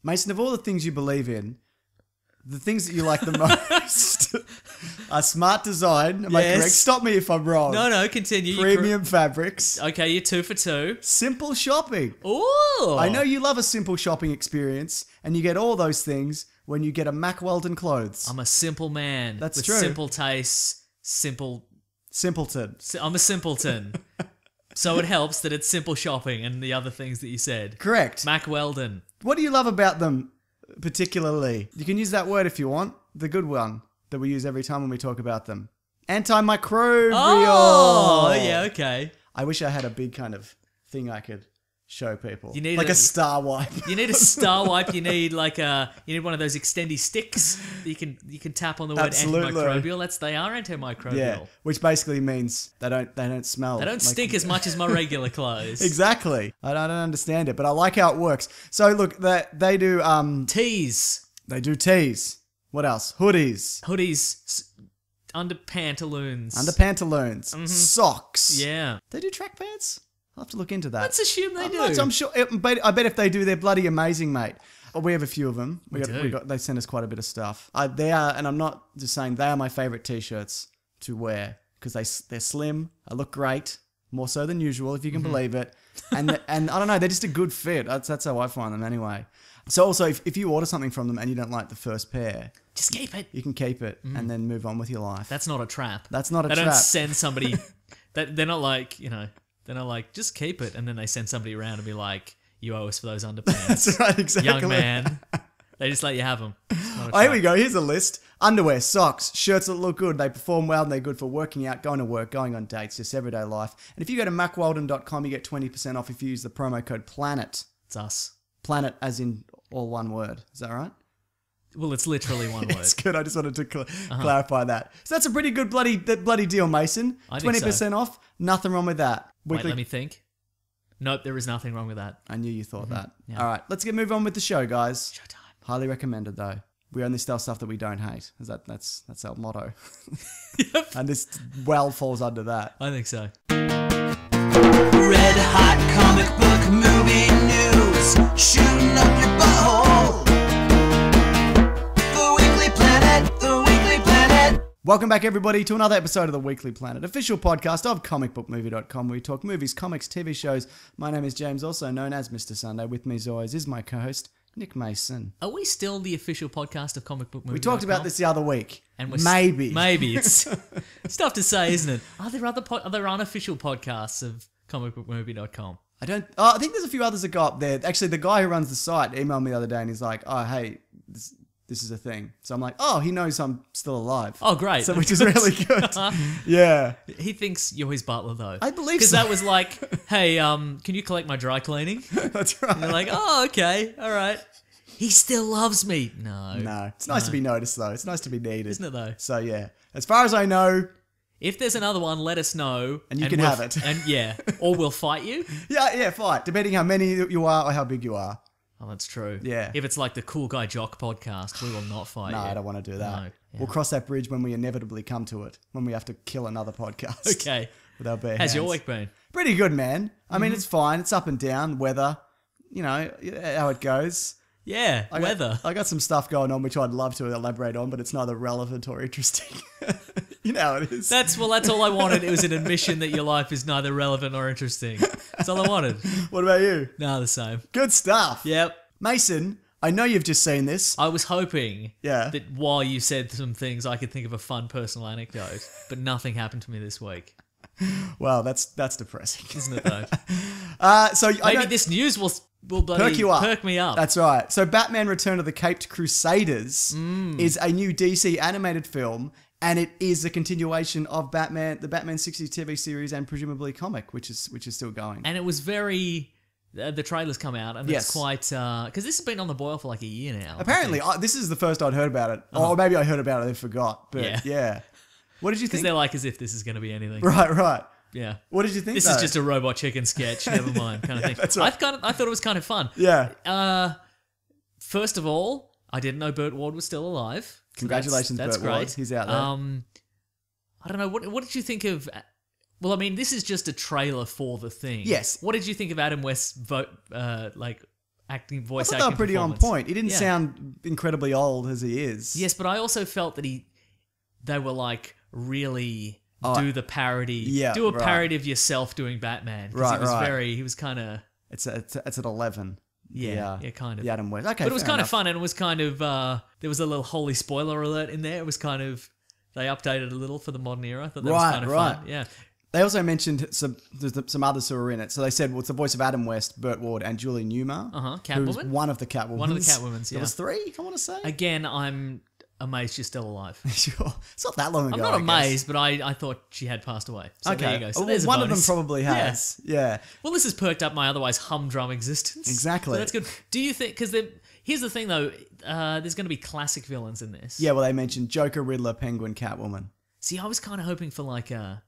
Mason, of all the things you believe in, the things that you like the most are smart design. Am I correct? Stop me if I'm wrong. No, continue. Premium fabrics. Okay, you're 2 for 2. Simple shopping. Ooh. I know you love a simple shopping experience, and you get all those things when you get a Mack Weldon clothes. I'm a simple man. That's with true. Simple tastes. Simpleton. I'm a simpleton. So it helps that it's simple shopping and the other things that you said. Correct. Mack Weldon. What do you love about them particularly? You can use that word if you want. The good one that we use every time when we talk about them. Antimicrobial. Oh, yeah, okay. I wish I had a big kind of thing I could show people. You need like a star wipe. You need a star wipe. You need one of those extendy sticks that you can tap on the word Absolutely. antimicrobial. They are antimicrobial. Yeah, which basically means they don't smell. They don't stink as much as my regular clothes. Exactly. I don't understand it, but I like how it works. So look, they do tees. They do tees. What else? Hoodies. Under pantaloons. Mm-hmm. Socks. Yeah. They do track pants? I'll have to look into that. Let's assume they do. I'm sure. But I bet if they do, they're bloody amazing, mate. We have a few of them. They send us quite a bit of stuff. They are, and I'm not just saying, they are my favourite t-shirts to wear because they're slim. I look great, more so than usual, if you can believe it. And and I don't know, they're just a good fit. That's how I find them anyway. So also, if you order something from them and you don't like the first pair, just keep it. You can keep it and then move on with your life. That's not a trap. That's not a trap. They don't send somebody. They're not like, they're not like, just keep it, and then they send somebody around and be like, you owe us for those underpants. That's right, exactly. Young man. They just let you have them. Oh, here we go. Here's a list. Underwear, socks, shirts that look good. They perform well and they're good for working out, going to work, going on dates, just everyday life. And if you go to mackweldon.com, you get 20% off if you use the promo code PLANET. It's us. Planet as in all one word. Is that right? Well, it's literally one word. It's good. I just wanted to clarify that. So that's a pretty good bloody deal, Mason. I think 20% off. Nothing wrong with that. Wait, let me think. Nope, there is nothing wrong with that. I knew you thought that. Yeah. All right, let's move on with the show, guys. Showtime. Highly recommended, though. We only sell stuff that we don't hate. That's our motto. Yep. And this well falls under that. I think so. Red hot comic book movie news, shooting up your butthole. The Weekly Planet, the Weekly Planet. Welcome back, everybody, to another episode of the Weekly Planet, official podcast of comicbookmovie.com, where we talk movies, comics, TV shows. My name is James, also known as Mr. Sunday. With me, as always, is my co-host, Nick Mason. Are we still the official podcast of comicbookmovie.com? We talked about this the other week. And we're maybe. It's tough to say, isn't it? Are there unofficial podcasts of comicbookmovie.com? I think there's a few others that go up there. Actually, the guy who runs the site emailed me the other day and he's like, oh, hey, this is a thing. So I'm like, oh, he knows I'm still alive. Oh, great. So, which is really good. Yeah. He thinks you're his butler, though. I believe so. Because that was like, hey, can you collect my dry cleaning? That's right. And they're like, oh, okay, all right. He still loves me. No. It's nice to be noticed, though. It's nice to be needed. Isn't it, though? So, yeah. As far as I know... If there's another one, let us know. And you can have it. And yeah. Or we'll fight you. Yeah, fight. Depending how many you are or how big you are. Oh, that's true. Yeah. If it's like the Cool Guy Jock podcast, we will not fight you. No, I don't want to do that. No. Yeah. We'll cross that bridge when we inevitably come to it. When we have to kill another podcast. Okay. With our bare How's hands. your week been? Pretty good, man. I mean, it's fine. It's up and down. Weather. You know, how it goes. Yeah, weather. I got some stuff going on which I'd love to elaborate on, but it's neither relevant or interesting. You know how it is. That's all I wanted. It was an admission that your life is neither relevant or interesting. That's all I wanted. What about you? No, the same. Good stuff. Yep. Mason, I know you've just seen this. I was hoping that while you said some things, I could think of a fun personal anecdote, but nothing happened to me this week. Well, that's depressing. Isn't it, though? So maybe this news will bloody perk me up. That's right. So Batman Return of the Caped Crusaders is a new DC animated film, and it is a continuation of the Batman 60s TV series and presumably comic, which is still going. And it was very... the trailer's come out, and it's quite... Because this has been on the boil for like a year now. Apparently. This is the first I'd heard about it. Or maybe I heard about it and forgot. But yeah. What did you think? Because they're like as if this is going to be anything. Right. Yeah. What did you think? This is just a Robot Chicken sketch. Never mind, kind of thing. That's right. I thought it was kind of fun. Yeah. First of all, I didn't know Burt Ward was still alive. So Congratulations, that's Burt great. Ward. He's out there. I don't know. What did you think of? Well, I mean, this is just a trailer for the thing. Yes. What did you think of Adam West's voice I thought acting they were pretty on performance. point. He didn't sound incredibly old as he is. Yes, but I also felt that they were like really do the parody, do a parody of yourself doing Batman. Right, he was kind of... It's at 11. Yeah, kind of. The Adam West. Okay, but it was kind of fun, and it was kind of... there was a little holy spoiler alert in there. It was kind of... They updated a little for the modern era. I thought that was kind of fun. Yeah. They also mentioned some others who were in it. So they said, well, it's the voice of Adam West, Burt Ward, and Julie Newmar. Catwoman. Who's one of the Catwomans. One of the Catwomans, yeah. There was 3, I want to say. Again, I'm amazed she's still alive. Sure. It's not that long ago, I'm not amazed, but I thought she had passed away. So there you go. So well, one of them probably has. Yeah. Well, this has perked up my otherwise humdrum existence. Exactly. So that's good. Do you think... Because here's the thing, though. There's going to be classic villains in this. Yeah, well, they mentioned Joker, Riddler, Penguin, Catwoman. See, I was kind of hoping for like a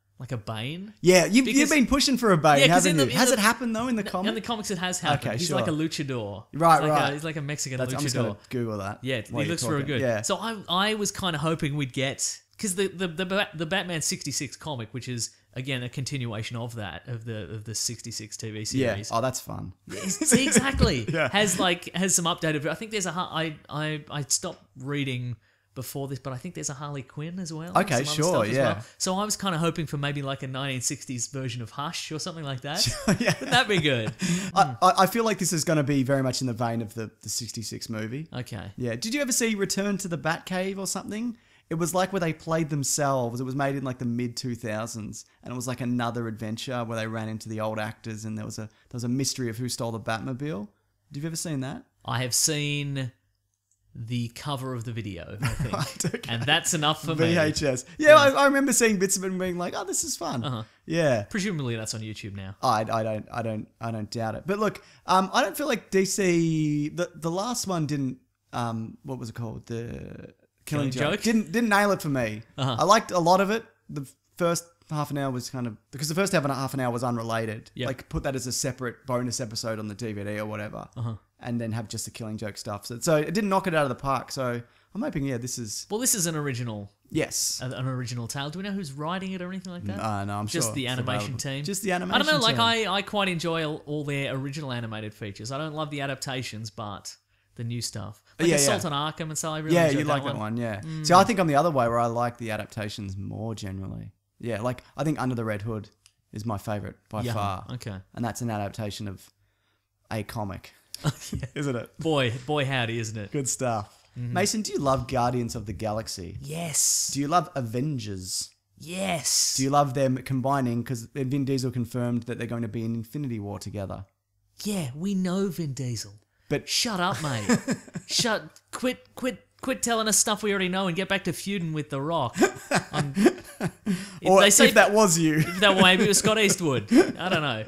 Bane. Yeah, you've been pushing for a Bane, haven't you? Has it happened though in the comics? In the comics, it has happened. Okay, he's like a luchador. Right. He's like a Mexican luchador. I'm just gonna Google that. Yeah, he looks very good. Yeah. So I was kind of hoping we'd get, because the Batman 66 comic, which is again a continuation of the 66 TV series. Yeah. Oh, that's fun. See, exactly. Has some updated. I think there's I stopped reading before this, but I think there's a Harley Quinn as well. Okay, sure, yeah. Well. So I was kind of hoping for maybe like a 1960s version of Hush or something like that. Yeah. Wouldn't that be good? I feel like this is going to be very much in the vein of the 66 movie. Okay. Yeah. Did you ever see Return to the Batcave or something? It was like where they played themselves. It was made in like the mid-2000s, and it was like another adventure where they ran into the old actors, and there was a mystery of who stole the Batmobile. Have you ever seen that? I have seen the cover of the video, I think. Right, okay. And that's enough for me. VHS. Yeah, I remember seeing bits of it and being like, "Oh, this is fun." Yeah. Presumably that's on YouTube now. I don't doubt it. But look, I don't feel like DC. The last one didn't. What was it called? The Killing Joke didn't nail it for me. I liked a lot of it. The first half an hour was kind of, because the first half an hour was unrelated. Yep. Like put that as a separate bonus episode on the DVD or whatever. And then have just the Killing Joke stuff. So it didn't knock it out of the park. So I'm hoping, this is... Well, this is an original... Yes. An original tale. Do we know who's writing it or anything like that? No, I'm just sure. The animation team. Just the animation team. I don't know, I quite enjoy all their original animated features. I don't love the adaptations, but the new stuff. Like Assault on Arkham and so I really enjoyed you like that one, yeah. See, I think I'm the other way where I like the adaptations more generally. Yeah, like I think Under the Red Hood is my favourite by far. Okay. And that's an adaptation of a comic. Isn't it? Boy howdy, isn't it? Good stuff. Mason, do you love Guardians of the Galaxy? Yes. Do you love Avengers? Yes. Do you love them combining, because Vin Diesel confirmed that they're going to be in Infinity War together? Yeah, we know Vin Diesel. But shut up, mate. Quit telling us stuff we already know and get back to feuding with The Rock. Or if that was you. If that maybe it was Scott Eastwood. I don't know.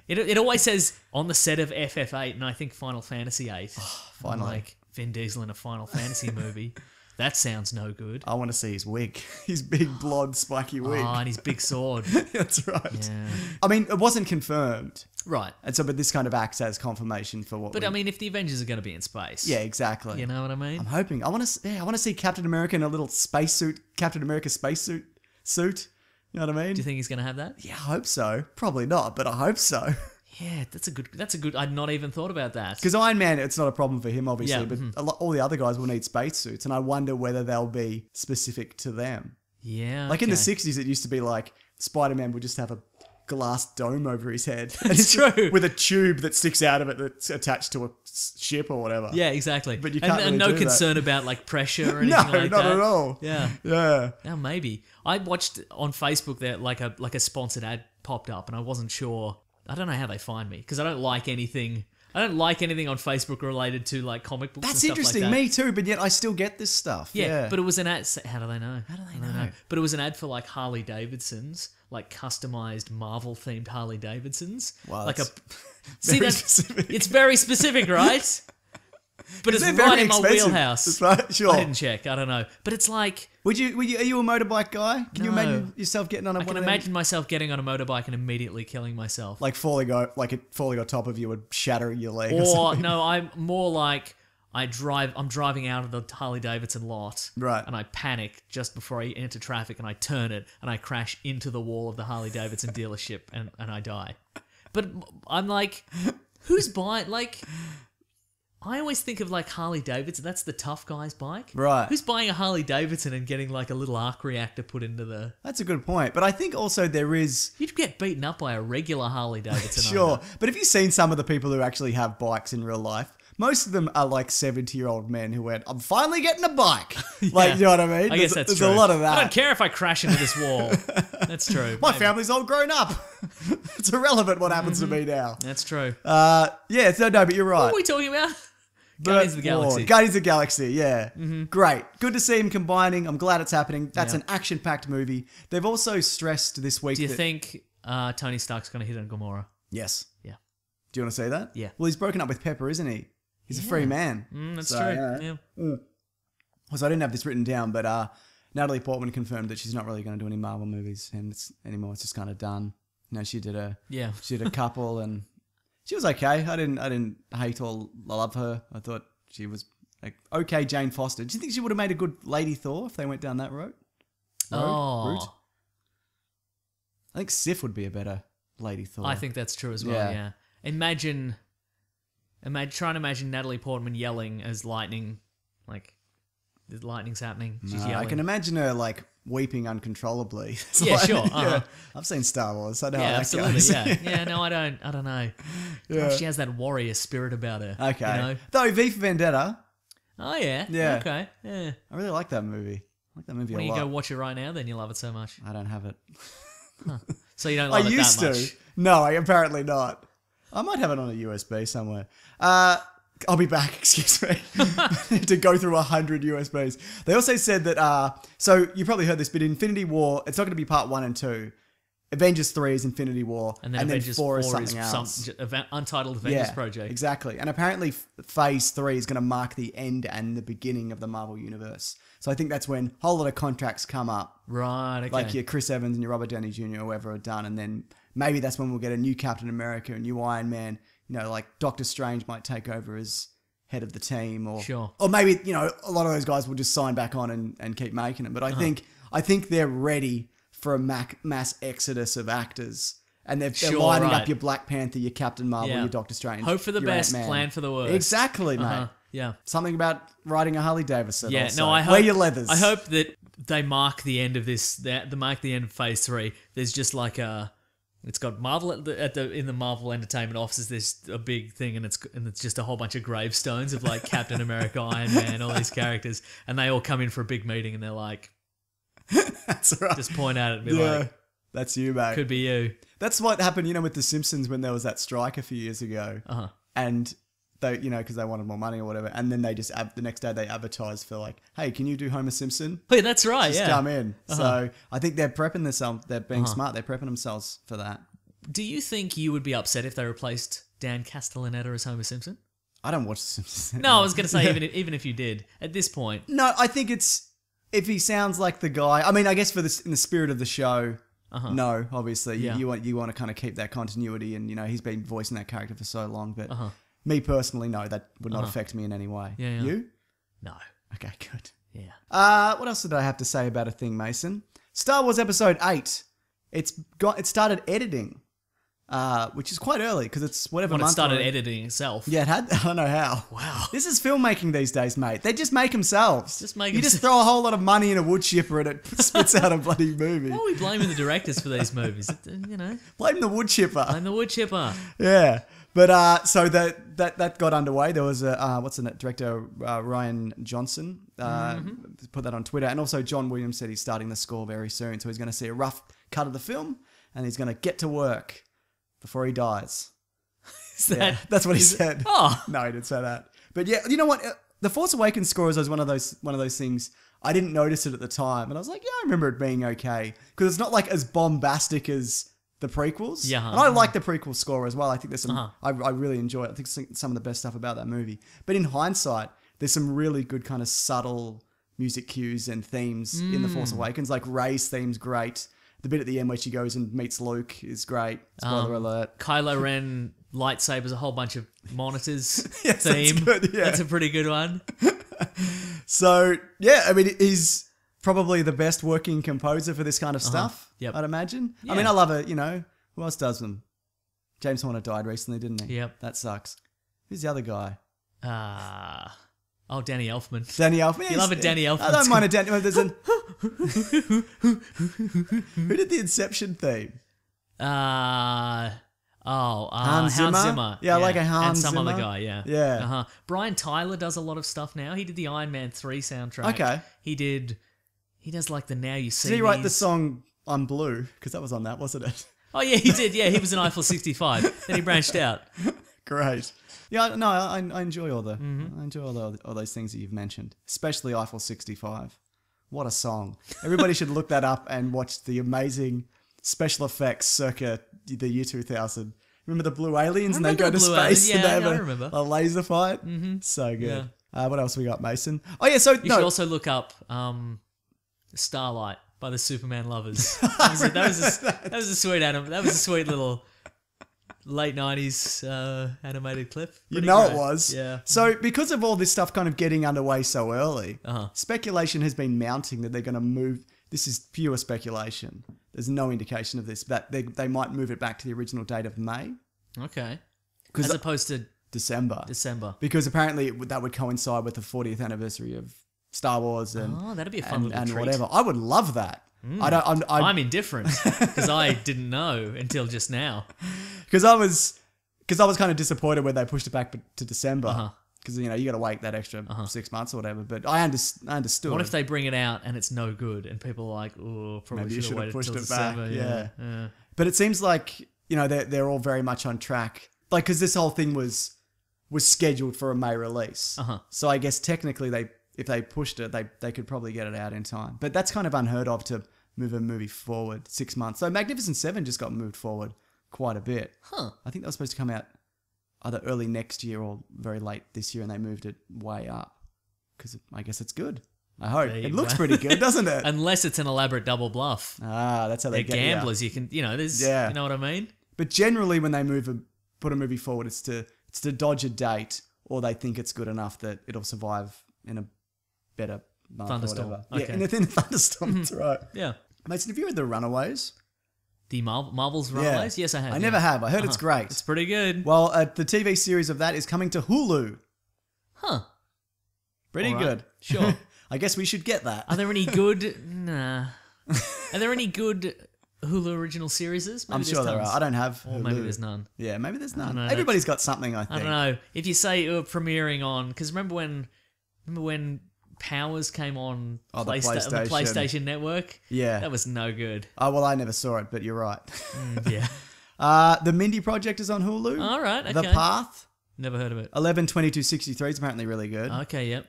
It always says on the set of FF8 and I think Final Fantasy VIII. Finally. Like Vin Diesel in a Final Fantasy movie. That sounds no good. I want to see his wig. His big blonde spiky wig. Oh, and his big sword. That's right. Yeah. I mean, it wasn't confirmed. Right. And so, but this kind of acts as confirmation for what. But I mean, if the Avengers are going to be in space. Yeah, exactly. You know what I mean? I'm hoping. I want to see Captain America in a little spacesuit. Captain America spacesuit. You know what I mean? Do you think he's going to have that? Yeah, I hope so. Probably not, but I hope so. Yeah, that's a good. I'd not even thought about that. Because Iron Man, it's not a problem for him, obviously, but all the other guys will need spacesuits, and I wonder whether they'll be specific to them. Yeah. Like in the 60s, it used to be like Spider-Man would just have a glass dome over his head. That's true. With a tube that sticks out of it that's attached to a ship or whatever. Yeah, exactly. But you can't and really no concern about like pressure or anything like that. No, not at all. Yeah. Yeah. Now maybe. I watched on Facebook that like a sponsored ad popped up and I wasn't sure. I don't know how they find me because I don't like anything on Facebook related to like comic books. That's and stuff interesting. Like that. Me too, but yet I still get this stuff. Yeah. But it was an ad. How do they know? How do they know? But it was an ad for like Harley Davidsons, like customized Marvel themed Harley Davidsons. Wow. Like specific. It's very specific, right? But it's right in my wheelhouse. That's right. Sure. I didn't check. I don't know. But it's like... Are you a motorbike guy? Can you imagine yourself getting on a... I can imagine myself getting on a motorbike and immediately killing myself. Like falling on top of you and shattering your leg or something. No, I'm more like... I'm driving out of the Harley Davidson lot. Right. And I panic just before I enter traffic and I turn it and I crash into the wall of the Harley Davidson dealership and I die. But I'm like, who's buying... Like... I always think of like Harley Davidson. That's the tough guy's bike. Right. Who's buying a Harley Davidson and getting like a little arc reactor put into the... That's a good point. But I think also there is... You'd get beaten up by a regular Harley Davidson. Sure. But have you seen some of the people who actually have bikes in real life? Most of them are like 70-year-old men who went, I'm finally getting a bike. Like, you know what I mean? I guess that's there's true. a lot of that. I don't care if I crash into this wall. That's true. My Maybe. family's all grown up. It's irrelevant what happens to me now. That's true. Yeah, so no, but you're right. What are we talking about? Guardians of the Galaxy. Guardians of the Galaxy, yeah. Great. Good to see him combining. I'm glad it's happening. That's an action-packed movie. They've also stressed this week Do you think Tony Stark's going to hit on Gamora? Yes. Yeah. Do you want to say that? Yeah. Well, he's broken up with Pepper, isn't he? He's a free man. That's So, true. Yeah. So I didn't have this written down, but Natalie Portman confirmed that she's not really going to do any Marvel movies anymore. It's just kind of done. You know, she did a couple, and she was okay. I didn't hate or love her. I thought she was like okay. Jane Foster. Do you think she would have made a good Lady Thor if they went down that route? Route? I think Sif would be a better Lady Thor. I think that's true as well, yeah. Imagine trying to imagine Natalie Portman yelling as lightning, like, the lightning's happening. She's yelling. I can imagine her, like, weeping uncontrollably. It's Yeah, like, sure. Uh-huh. I've seen Star Wars. I know how Yeah, that absolutely, goes. yeah. No, I don't know. Gosh, she has that warrior spirit about her. Okay. You know? Though, V for Vendetta, Oh, yeah. Yeah. Okay, yeah. I really like that movie. I like that movie When a you lot. go watch it right now, then you love it so much. I don't have it. So you don't I love it used that to. much. No, apparently not. I might have it on a USB somewhere. I'll be back, excuse me, to go through 100 USBs. They also said that, so you probably heard this, but Infinity War, it's not going to be part 1 and 2. Avengers 3 is Infinity War, And then Avengers 4 is 4 something else. Untitled Avengers project. Exactly. And apparently Phase 3 is going to mark the end and the beginning of the Marvel Universe. So I think that's when a whole lot of contracts come up. Right, okay. Like your Chris Evans and your Robert Downey Jr. or whoever are done. And then maybe that's when we'll get a new Captain America, a new Iron Man. You know, like Doctor Strange might take over as head of the team. Or, Sure. Or maybe, you know, a lot of those guys will just sign back on and keep making them. But I think they're ready for a mass exodus of actors. And they're lining up your Black Panther, your Captain Marvel, your Doctor Strange. Hope for the your best, Ant-Man. plan for the worst. Exactly, mate. Yeah. Something about riding a Harley Davidson. Yeah, also. no, I hope Wear your leathers. I hope that they mark the end of this. They mark the end of Phase 3. There's just like it's got Marvel in the Marvel Entertainment offices. There's a big thing, and it's just a whole bunch of gravestones of like Captain America, Iron Man, all these characters, and they all come in for a big meeting, and they're like, That's right. just point at it and be like, that's you, mate. could be you. That's what happened, you know, with The Simpsons when there was that strike a few years ago. And they, you know, because they wanted more money or whatever. And then they just, the next day they advertised for like, hey, can you do Homer Simpson? Hey, that's right. Just yeah. come in. So I think they're prepping themselves. They're being smart. They're prepping themselves for that. Do you think you would be upset if they replaced Dan Castellaneta as Homer Simpson? I don't watch The Simpsons. No, I was going to say even if you did at this point. No, I think it's if he sounds like the guy. I mean, I guess for this in the spirit of the show. No, obviously you want to kind of keep that continuity, and you know he's been voicing that character for so long. But me personally, no, that would not affect me in any way. Yeah. You? No. Okay, good. Yeah. What else did I have to say about a thing, Mason? Star Wars Episode 8. It started editing. Which is quite early because it's whatever When it month. started we're in. editing itself. Yeah, it had. I don't know how. Wow. This is filmmaking these days, mate. They just make themselves. Just make You just 'em- throw a whole lot of money in a wood chipper and it spits out a bloody movie. Why are we blaming the directors for these movies? You know, Blame the wood chipper. blame the wood chipper. Yeah. But so that got underway. There was a what's the director Ryan Johnson put that on Twitter, and also John Williams said he's starting the score very soon, so he's going to see a rough cut of the film, and he's going to get to work before he dies. Is that, That's what he said. Oh. No, he didn't say that. But yeah, you know what? The Force Awakens score is one of those things. I didn't notice it at the time, and I was like, yeah, I remember it being okay because it's not like as bombastic as the prequels. Yeah. And I like the prequel score as well. I think there's some. I really enjoy it. I think some of the best stuff about that movie. But in hindsight, there's some really good kind of subtle music cues and themes in the Force Awakens. Like Rey's theme's great. The bit at the end where she goes and meets Luke is great. Spoiler alert. Kylo Ren lightsabers a whole bunch of monitors Yes, that's theme. good, yeah. That's a pretty good one. So yeah, I mean, he's probably the best working composer for this kind of stuff. Yep. I'd imagine. Yeah. I mean, I love it. You know, who else does them? James Horner died recently, didn't he? Yep. That sucks. Who's the other guy? Danny Elfman. Danny Elfman. You love a Danny Elfman. I don't mind a Danny. There's an. Who did the Inception theme? Hans Zimmer? Yeah, I like a Hans and some Zimmer. other guy. Yeah, Yeah. Brian Tyler does a lot of stuff now. He did the Iron Man 3 soundtrack. Okay. He does like the Now You See. Did he write the These- song "I'm Blue"? Because that was on that, wasn't it? Oh yeah, he did. Yeah, he was in Eiffel 65. Then he branched out. Great. Yeah, no, I enjoy all the I enjoy all those things that you've mentioned, especially Eiffel 65. What a song! Everybody should look that up and watch the amazing special effects circa the year 2000. Remember the blue aliens and they go to Blue space Aliens. and they Yeah, have I remember. a laser fight? Mm-hmm. So good. Yeah. What else we got, Mason? Oh yeah, so You should also look up Starlight by the Superman Lovers. That was a sweet That was a sweet little late 90s animated clip. You Pretty know great. it was. Yeah. So because of all this stuff kind of getting underway so early, Uh-huh. speculation has been mounting that they're going to move. This is pure speculation. There's no indication of this, but they might move it back to the original date of May. Okay. 'Cause As opposed to December. Because apparently that would coincide with the 40th anniversary of Star Wars and that'd be a fun little treat. whatever. I would love that. I'm indifferent because I didn't know until just now. because I was kind of disappointed when they pushed it back to December. Uh-huh. Because you got to wait that extra 6 months or whatever. But I understood. What if they bring it out and it's no good and people are like, oh, probably Maybe you should have should have waited pushed till it back. December. Yeah. But it seems like they're all very much on track. Like because this whole thing was scheduled for a May release. Uh-huh. So I guess technically if they pushed it, they could probably get it out in time. But that's kind of unheard of to move a movie forward 6 months. So Magnificent Seven just got moved forward quite a bit. Huh. I think that was supposed to come out either early next year or very late this year, and they moved it way up because I guess it's good. I hope There you it looks go. pretty good, doesn't it? Unless it's an elaborate double bluff. That's how They're they get ya. gamblers. You can, there's, Yeah. you know what I mean? But generally, when they put a movie forward, it's to dodge a date, or they think it's good enough that it'll survive in a better month Thunderstorm. or whatever. Okay. Yeah, in a thunderstorm. That's right. Yeah. Mason, have you read The Runaways? The Marvel's Runaways? Yes, I have. I never have. I heard it's great. It's pretty good. Well, the TV series of that is coming to Hulu. Huh. Pretty All right. good. Sure. I guess we should get that. Are there any good... Nah. Are there any good Hulu original series? I'm sure there are. I don't have Or Hulu. maybe there's none. Yeah, maybe there's none. know, Everybody's got something, I think. I don't know. If you say premiering on... Because remember when Powers came on Oh, the on the PlayStation. PlayStation Network? Yeah. That was no good. Oh, well, I never saw it, but you're right. Yeah. The Mindy Project is on Hulu. All right, The okay. Path, Never heard of it. 11/22/63 is apparently really good. Okay, yep.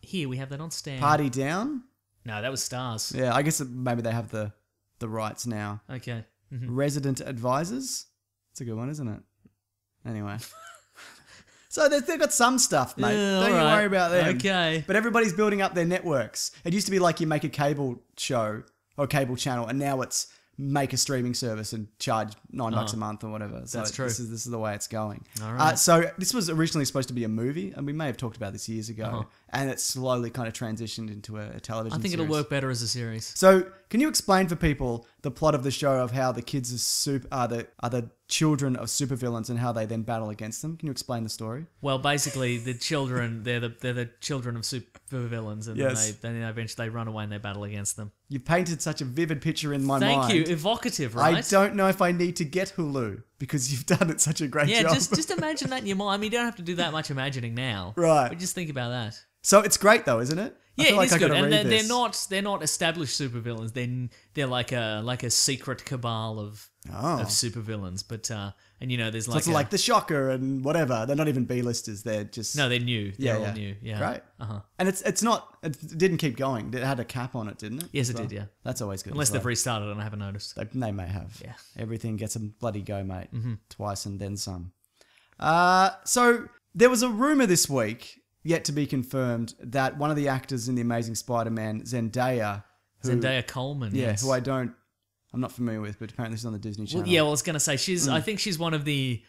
Here, we have that on Stan. Party Down. No, that was Stars. Yeah, I guess maybe they have the rights now. Okay. Resident Advisors. It's a good one, isn't it? Anyway. So they've got some stuff, mate. Yeah, Don't you alright. worry about them. Okay. But everybody's building up their networks. It used to be like you make a cable show or cable channel, and now it's make a streaming service and charge $9 a month or whatever. So That's true. This is the way it's going. All right. So this was originally supposed to be a movie, and we may have talked about this years ago, Uh-huh. and it's slowly kind of transitioned into a television I think it'll series. work better as a series. So, can you explain for people the plot of the show of how the kids are the children of supervillains and how they then battle against them? Can you explain the story? Well, basically, the children, they're the children of supervillains, and Yes. then eventually they run away and they battle against them. You've painted such a vivid picture in my mind. Thank you. Evocative, right? I don't know if I need to get Hulu because you've done it such a great Yeah, job. just imagine that in your mind. I mean, you don't have to do that much imagining now. Right. But just think about that. So it's great though, isn't it? I Yeah, feel it like is I good, gotta and read they're this. not established supervillains. They're like a secret cabal of supervillains. But and there's So it's like the Shocker and whatever. They're not even B-listers. They're just no, they're new. They're yeah. all new. Yeah, Great. Uh-huh. And it didn't keep going. It had a cap on it, didn't it? Yes, As it did, yeah. That's always good. Unless as they've well. restarted and I haven't noticed. They may have. Yeah. Everything gets a bloody go, mate. Mm-hmm. Twice and then some. So there was a rumor this week, yet to be confirmed, that one of the actors in The Amazing Spider-Man, Zendaya, Zendaya Coleman. yeah, yes. who I'm not familiar with, but apparently she's on the Disney Channel. Well, yeah, well, I was going to say, I think she's one of the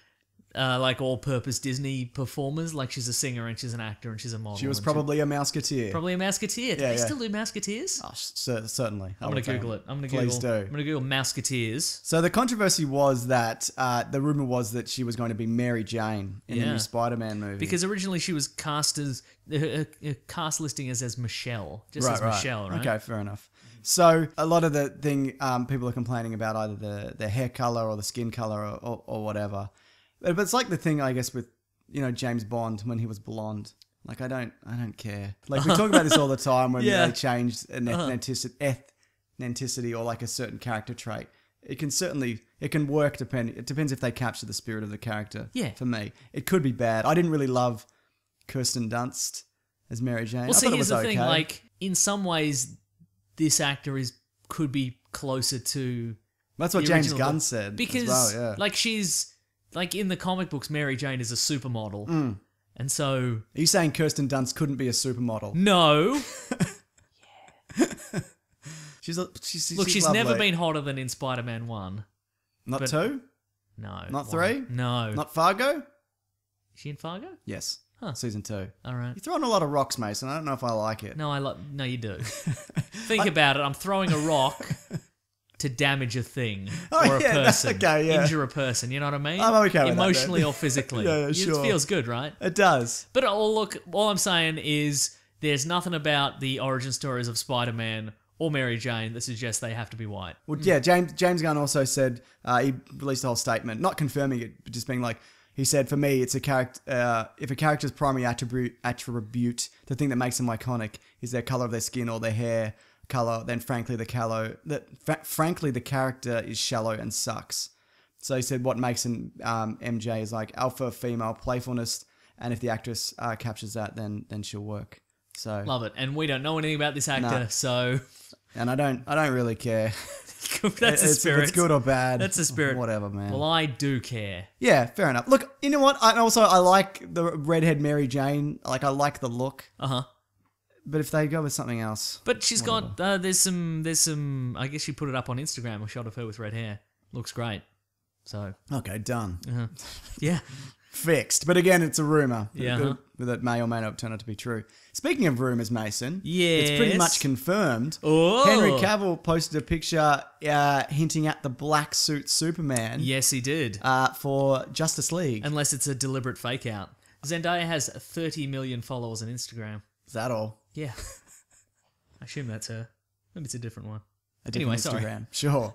like all-purpose Disney performers. Like she's a singer and she's an actor and she's a model. She was probably a Mouseketeer. Probably a Mouseketeer. Do they still do Mouseketeers? Oh, certainly. I'm going to Google it. Please do. I'm going to Google Mouseketeers. So the controversy was that the rumor was that she was going to be Mary Jane in the new Spider-Man movie. Because originally she was cast as her cast listing is as Michelle, just as Michelle, right? Okay, fair enough. So a lot of the thing people are complaining about either the hair color or the skin color or whatever. But it's like the thing, I guess, with James Bond when he was blonde. Like I don't care. Like we talk about this all the time when they changed an ethnicity or like a certain character trait. It can work it depends if they capture the spirit of the character. Yeah. For me, it could be bad. I didn't really love Kirsten Dunst as Mary Jane. Well, I thought here's the thing. okay. Like in some ways, this actor could be closer to. That's what James Gunn said. Because as well, yeah. like she's like in the comic books, Mary Jane is a supermodel, and so. Are you saying Kirsten Dunst couldn't be a supermodel? No. She's She's lovely. never been hotter than in Spider-Man 1. Not 2? No. Not 3? No. Not Fargo? Is she in Fargo? Yes. Huh. Season 2. All right. You're throwing a lot of rocks, Mason. I don't know if I like it. No, No, you do. Think about it. I'm throwing a rock to damage a thing or a person. Okay, yeah. Injure a person. You know what I mean? I'm okay with Emotionally that, or physically. Yeah, sure. It feels good, right? It does. But all I'm saying is there's nothing about the origin stories of Spider-Man or Mary Jane that suggests they have to be white. Well, yeah, James Gunn also said, he released a whole statement, not confirming it, but just being like, he said, for me, it's a character. If a character's primary attribute, the thing that makes them iconic, is their color of their skin or their hair color, then frankly the character is shallow and sucks. So he said, what makes an MJ is like alpha female playfulness, and if the actress captures that, then she'll work. So love it, and we don't know anything about this actor, so. And I don't really care. That's the spirit. If it's good or bad. That's the spirit. Whatever, man. Well, I do care. Yeah, fair enough. Look, you know what? I like the redhead Mary Jane. Like, I like the look. But if they go with something else. But she's got, there's some, I guess she put it up on Instagram, a shot of her with red hair. Looks great. So. Okay, done. Yeah. Fixed. But again, it's a rumor. Yeah. That may or may not turn out to be true. Speaking of rumors, Mason. Yes. It's pretty much confirmed. Oh. Henry Cavill posted a picture hinting at the black suit Superman. Yes, he did. For Justice League. Unless it's a deliberate fake out. Zendaya has 30 million followers on Instagram. Is that all? Yeah. I assume that's her. Maybe it's a different one. Anyway, sorry. Instagram. Sure.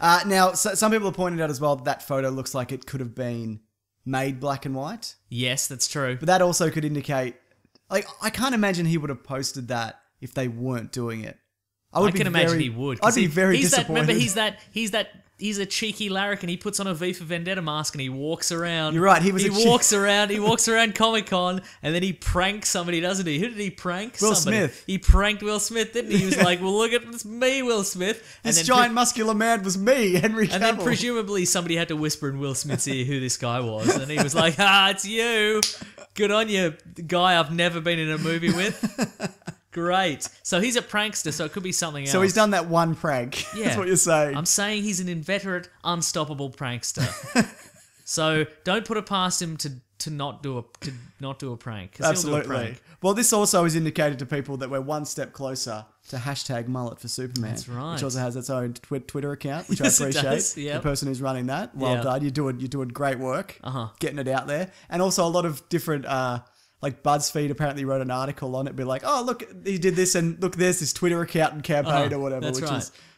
Now, some people have pointed out as well that photo looks like it could have been made black and white. Yes, that's true. But that also could indicate, like, I can't imagine he would have posted that if they weren't doing it. I can imagine he would. I'd be very disappointed. Remember, he's a cheeky larrikin. He puts on a V for Vendetta mask and he walks around. You're right. He walks around Comic-Con and then he pranks somebody, doesn't he? Who did he prank? Will somebody. Smith. He pranked Will Smith, didn't he? He was like, well, look at this, me, Will Smith. This giant muscular man was me, Henry Cavill. And then presumably somebody had to whisper in Will Smith's ear who this guy was. And he was like, it's you. Good on you, guy I've never been in a movie with. Great. So he's a prankster, so it could be something else. So he's done that one prank. Yeah. That's what you're saying. I'm saying he's an inveterate, unstoppable prankster. So don't put it past him to not do a prank. Absolutely. He'll do a prank. Well, this also is indicated to people that we're one step closer to #mullet for Superman. That's right. Which also has its own Twitter account, which Yes, I it appreciate. does, yep. The person who's running that. Well done. You're doing great work. Getting it out there. And also a lot of different like BuzzFeed apparently wrote an article on it, be like, oh, look, he did this, and look, there's this Twitter account and campaign or whatever,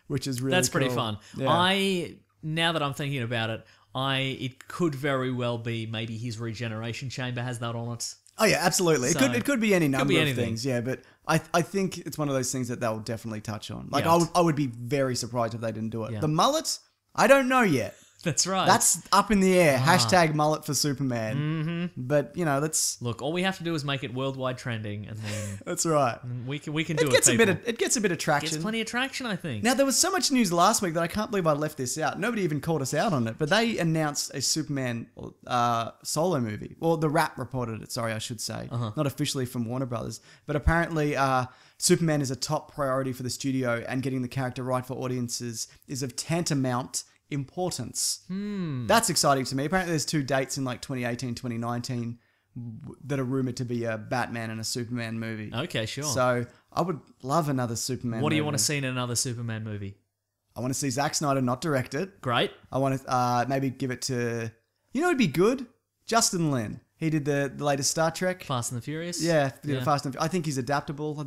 which is really That's cool. pretty fun. Yeah. Now that I'm thinking about it, it could very well be maybe his regeneration chamber has that on it. Oh yeah, absolutely. So, it could be any number of anything. things, yeah. But I think it's one of those things that they'll definitely touch on. Like Yeah. I would be very surprised if they didn't do it. Yeah. The mullet, I don't know yet. That's right. That's up in the air. #mullet for Superman. But that's Look, all we have to do is make it worldwide trending, and then that's right. we can do it. It gets a bit of traction. Gets plenty of traction, I think. Now, there was so much news last week that I can't believe I left this out. Nobody even called us out on it, but they announced a Superman solo movie. Well, The Wrap reported it, sorry, I should say. Not officially from Warner Brothers. But apparently, Superman is a top priority for the studio, and getting the character right for audiences is of tantamount importance. That's exciting to me. Apparently there's 2 dates in like 2018, 2019 that are rumored to be a Batman and a Superman movie. Okay, sure. So I would love another Superman What do you movie. want to see in another Superman movie? I want to see Zack Snyder not direct it. Great. I want to maybe give it to... You know who'd be good? Justin Lin. He did the latest Star Trek. Fast and the Furious? Yeah, Fast and I think he's adaptable. I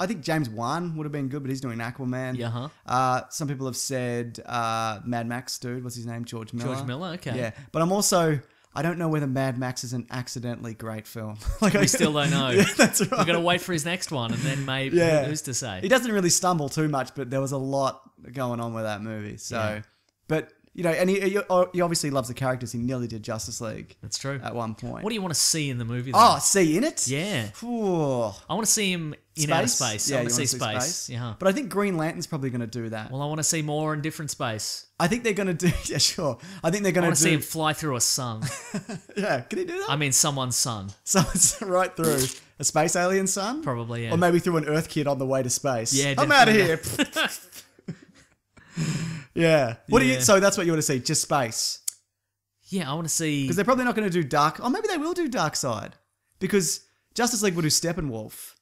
think James Wan would have been good, but he's doing Aquaman. Yeah, Some people have said Mad Max dude, what's his name? George Miller. George Miller, okay. Yeah, but I don't know whether Mad Max is an accidentally great film. We still don't know. Yeah, that's right. We've got to wait for his next one, and then maybe who's to say? He doesn't really stumble too much, but there was a lot going on with that movie. So, but and he obviously loves the characters. He nearly did Justice League. That's true. At one point. What do you want to see in the movie? Then? Oh, see in it? Yeah. Ooh. I want to see him in outer space. Yeah, I want to see space. Yeah. But I think Green Lantern's probably going to do that. Well, I want to see more in different space. I think they're going to do... Yeah, sure. I think they're going I to want to see him fly through a sun. Yeah, can he do that? I mean, someone's sun. Someone's right through a space alien sun? Probably, yeah. Or maybe through an Earth kid on the way to space. Yeah, I'm out of definitely. here. Yeah. So that's what you want to see, just space. Yeah, I want to see... Because they're probably not going to do Dark... Oh, maybe they will do Dark Side. Because Justice League will do Steppenwolf.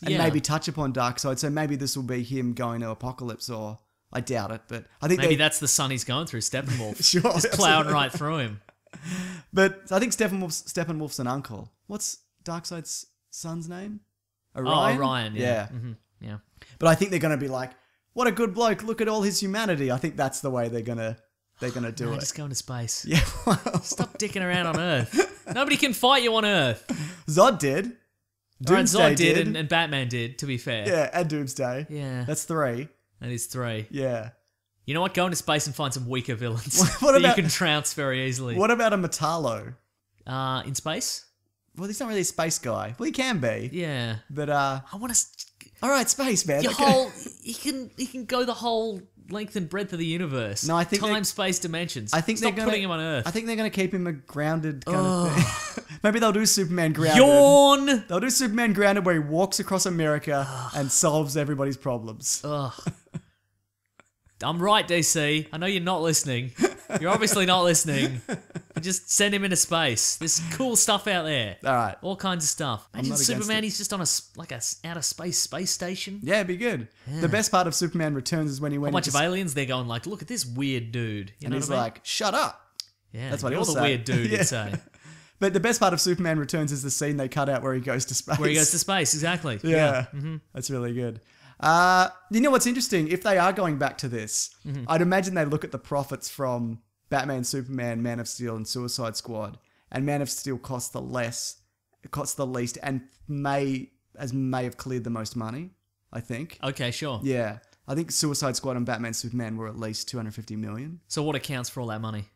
And maybe touch upon Dark Side. So maybe this will be him going to Apocalypse or... I doubt it, but I think maybe that's the sun he's going through, Steppenwolf. Sure. Just plowing right through him. But I think Steppenwolf's an uncle. What's Darkseid's son's name? Orion? Oh, Orion, yeah. Yeah. Mm-hmm. Yeah. But I think they're going to be like, what a good bloke, look at all his humanity. I think that's the way they're going to do it. Just go into space. Yeah. Stop dicking around on Earth. Nobody can fight you on Earth. Zod did. Doomsday Zod did and Batman did, to be fair. Yeah, and Doomsday. Yeah. That's 3. That is 3. Yeah. You know what? Go into space and find some weaker villains What that about- you can trounce very easily. What about a Metallo? In space? Well, he's not really a space guy. Well, he can be. Yeah. But, I want to... all right, space, man. Your Okay. whole... He can go the whole length and breadth of the universe. No, I think Time, space, dimensions. I think Stop they're gonna, putting him on Earth. I think they're going to keep him a grounded kind of thing. Maybe they'll do Superman grounded. Yawn! They'll do Superman grounded where he walks across America and solves everybody's problems. Ugh. I'm right, DC. I know you're not listening. You're obviously not listening. Just send him into space. There's cool stuff out there. All right. All kinds of stuff. Imagine not against Superman, it. he's just on a outer space station. Yeah, it'd be good. The best part of Superman Returns is when he A went bunch into of aliens, they're going like, look at this weird dude. You and know he's what I mean? like, shut up. Yeah, that's what you're he'll the say. weird dude, Yeah. you'd say. But the best part of Superman Returns is the scene they cut out where he goes to space. Where he goes to space, exactly. Yeah. Mm-hmm. That's really good. You know what's interesting? If they are going back to this, Mm-hmm. I'd imagine they look at the profits from Batman, Superman, Man of Steel, and Suicide Squad. And Man of Steel costs the least, and may have cleared the most money, I think. Okay, sure. Yeah. I think Suicide Squad and Batman, Superman were at least 250 million. So what accounts for all that money?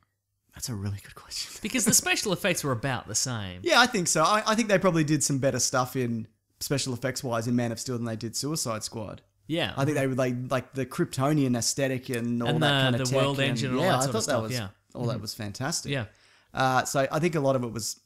That's a really good question. Because the special effects were about the same. Yeah, I think so. I think they probably did some better stuff in special effects wise in Man of Steel than they did Suicide Squad. Yeah. I think they would like the Kryptonian aesthetic and all And that kind the of tech. world engine and all that I sort of thought stuff, was, yeah. all that was fantastic. Yeah. So I think a lot of it was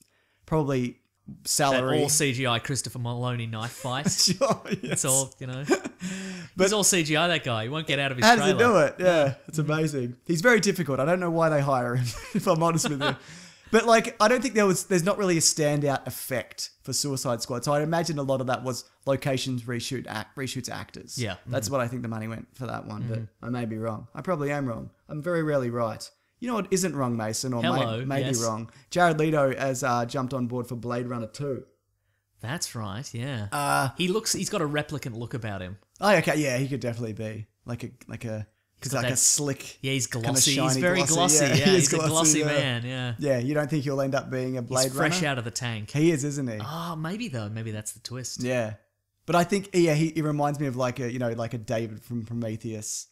probably That salary. all CGI Christopher Maloney knife fight. Sure, yes. It's all, He's all CGI, that guy. He won't get out of his How trailer. does he do it? Yeah, it's amazing. He's very difficult. I don't know why they hire him, if I'm honest with you. But like, I don't think there's not really a standout effect for Suicide Squad. So I'd imagine a lot of that was locations, reshoots, actors. Yeah. That's what I think the money went for that one. But I may be wrong. I probably am wrong. I'm very rarely right. You know what isn't wrong, Mason, or may be wrong? Jared Leto has jumped on board for Blade Runner 2. That's right, yeah. He's got a replicant look about him. Oh, okay, yeah, he could definitely be like a slick. Yeah, he's kinda glossy. shiny He's very glossy. Yeah, he is he's a glossy yeah. man. Yeah, Yeah, you don't think he'll end up being a Blade he's fresh Runner? out of the tank. He is, isn't he? Oh, maybe though. Maybe that's the twist. Yeah, but I think he reminds me of like a David from Prometheus,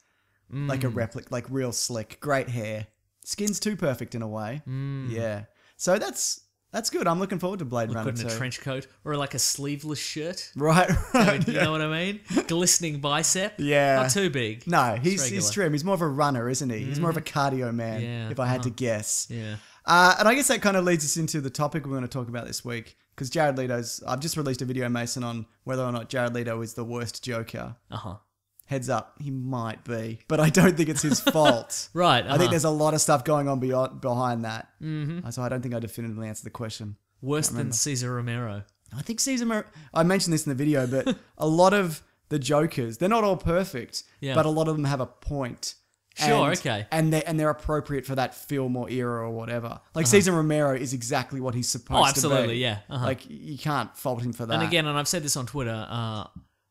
like a replica, like real slick, great hair, skin's too perfect in a way. Yeah, so that's good. I'm looking forward to Blade Runner Good in 2. a trench coat or like a sleeveless shirt. Right, right. You know what I mean? Glistening bicep. Yeah. Not too big. No, Just he's regular. trim. He's more of a runner, isn't he? He's more of a cardio man, Yeah, if I had to guess. Yeah. And I guess that kind of leads us into the topic we're going to talk about this week. Because I've just released a video, Mason, on whether or not Jared Leto is the worst Joker. Uh-huh. heads up, he might be, but I don't think it's his fault. Right. I think there's a lot of stuff going on behind that. Mm-hmm. So I don't think I definitively answered the question. Worse than Cesar Romero. I think I mentioned this in the video, but a lot of the Jokers, they're not all perfect, but a lot of them have a point. Sure, okay. And they're appropriate for that film or era or whatever. Like Cesar Romero is exactly what he's supposed to be. Absolutely, yeah. Like you can't fault him for that. And again, and I've said this on Twitter,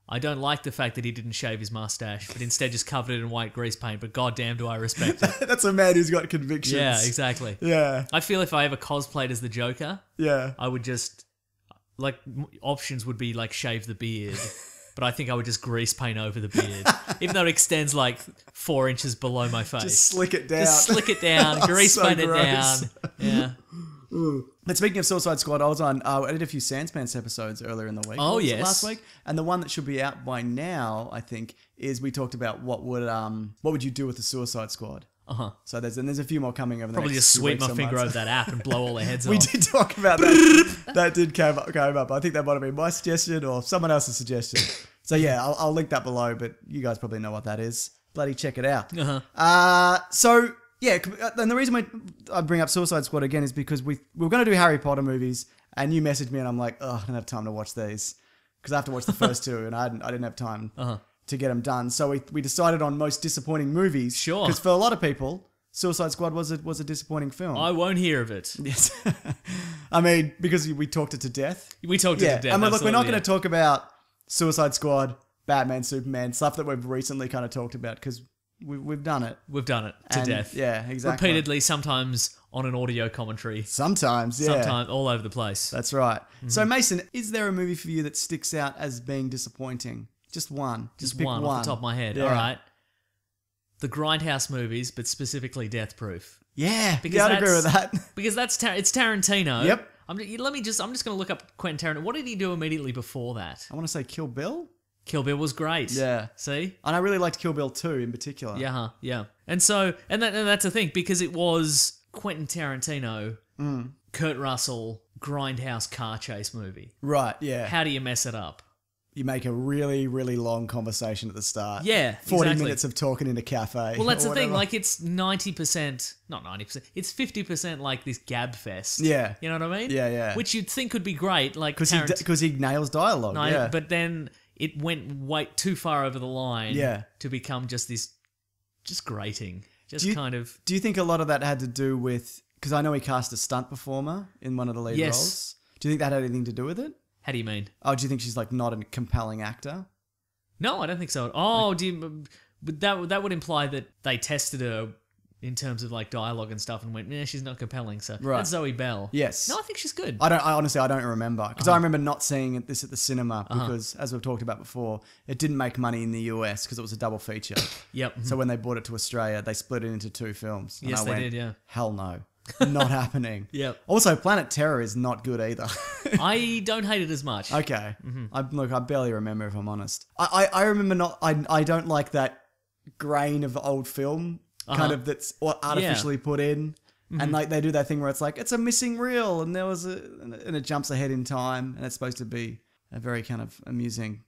I don't like the fact that he didn't shave his mustache, but instead just covered it in white grease paint. But goddamn, do I respect it. That's a man who's got convictions. Yeah, exactly. Yeah. I feel if I ever cosplayed as the Joker, I would just, like, options would be, like, shave the beard. But I think I would just grease paint over the beard. Even though it extends, like, 4 inches below my face. Just slick it down. Just slick it down, grease paint it down. Yeah. But speaking of Suicide Squad, I did a few Sandspants episodes earlier in the week. Oh, yes. Last week. And the one that should be out by now, I think, is we talked about what would you do with the Suicide Squad? Uh-huh. So there's a few more coming over the Probably next just few sweep weeks my or finger months. over that app and blow all their heads off. We did talk about that. That did come up. I think that might have been my suggestion or someone else's suggestion. So yeah, I'll link that below, but you guys probably know what that is. Bloody check it out. Uh-huh. So yeah, and the reason I bring up Suicide Squad again is because we were going to do Harry Potter movies, and you messaged me, and I'm like, oh, I don't have time to watch these because I have to watch the first two, and I didn't have time to get them done. So we decided on most disappointing movies. Sure. Because for a lot of people, Suicide Squad was a disappointing film. I won't hear of it. Yes. I mean, because we talked it to death. We talked it to death. I mean, look, we're not going to talk about Suicide Squad, Batman, Superman, stuff that we've recently kind of talked about because we've done it. We've done it to death. Yeah, exactly. Repeatedly, sometimes on an audio commentary. Sometimes, yeah. Sometimes all over the place. That's right. Mm-hmm. So, Mason, is there a movie for you that sticks out as being disappointing? Just one. Just pick one off the top of my head. Yeah. All right. The Grindhouse movies, but specifically Death Proof. Yeah, because I'd agree with that. Because it's Tarantino. Yep. I'm just going to look up Quentin Tarantino. What did he do immediately before that? I want to say Kill Bill. Kill Bill was great. Yeah. See? And I really liked Kill Bill 2 in particular. Yeah, yeah. And so, and that's the thing, because it was Quentin Tarantino, Kurt Russell, Grindhouse car chase movie. Right, yeah. How do you mess it up? You make a really, really long conversation at the start. Yeah, 40 minutes of talking in a cafe. Well, that's the thing. Like, it's 90%, not 90%, it's 50% like this gab fest. Yeah. You know what I mean? Yeah, yeah. Which you'd think would be great. Like, because he nails dialogue. No, yeah. But then it went way too far over the line to become just this, just grating. Do you think a lot of that had to do with, because I know he cast a stunt performer in one of the lead roles. Do you think that had anything to do with it? How do you mean? Oh, do you think she's like not a compelling actor? No, I don't think so. Oh, but that would imply that they tested her in terms of like dialogue and stuff and went, nah, she's not compelling. So that's Zoe Bell. Yes. No, I think she's good. I honestly don't remember because I remember not seeing this at the cinema because, as we've talked about before, it didn't make money in the US because it was a double feature. Yep. So when they brought it to Australia, they split it into 2 films. And yes, they did. Yeah. Hell no. Not happening. Yep. Also, Planet Terror is not good either. I don't hate it as much. Okay. Mm-hmm. I barely remember if I'm honest. I remember not. I don't like that grain of old film kind of that's artificially put in, and like they do that thing where it's like it's a missing reel, and and it jumps ahead in time, and it's supposed to be a very kind of amusing.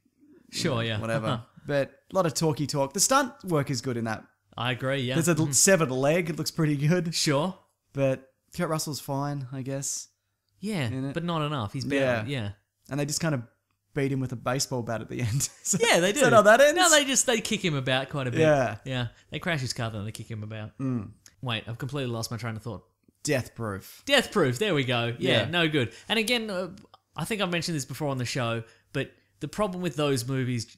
Sure. Yeah. Whatever. But a lot of talky talk. The stunt work is good in that. I agree. Yeah. There's a severed leg. It looks pretty good. Sure. But Kurt Russell's fine, I guess. Yeah, but not enough. He's better. Yeah. And they just kind of beat him with a baseball bat at the end. Yeah, they do. Is that how that ends? No, they kick him about quite a bit. Yeah. Yeah. They crash his car, then they kick him about. Wait, I've completely lost my train of thought. Death Proof. Death Proof. There we go. Yeah. Yeah. No good. And again, I think I've mentioned this before on the show, but the problem with those movies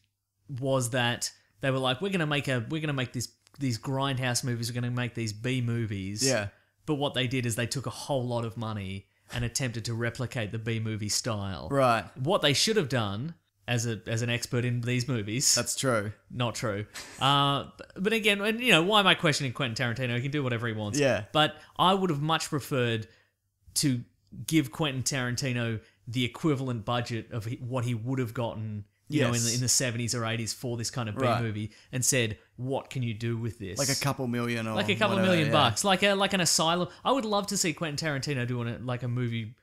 was that they were like, we're gonna make these grindhouse movies. We're gonna make these B movies. Yeah. But what they did is they took a whole lot of money and attempted to replicate the B-movie style. Right. What they should have done, as an expert in these movies... That's true. Not true. But again, and why am I questioning Quentin Tarantino? He can do whatever he wants. Yeah. But I would have much preferred to give Quentin Tarantino the equivalent budget of what he would have gotten... in the 70s or 80s for this kind of B movie, and said, "What can you do with this?" Like a couple million, or like a couple whatever, million bucks, like an asylum. I would love to see Quentin Tarantino doing it like a movie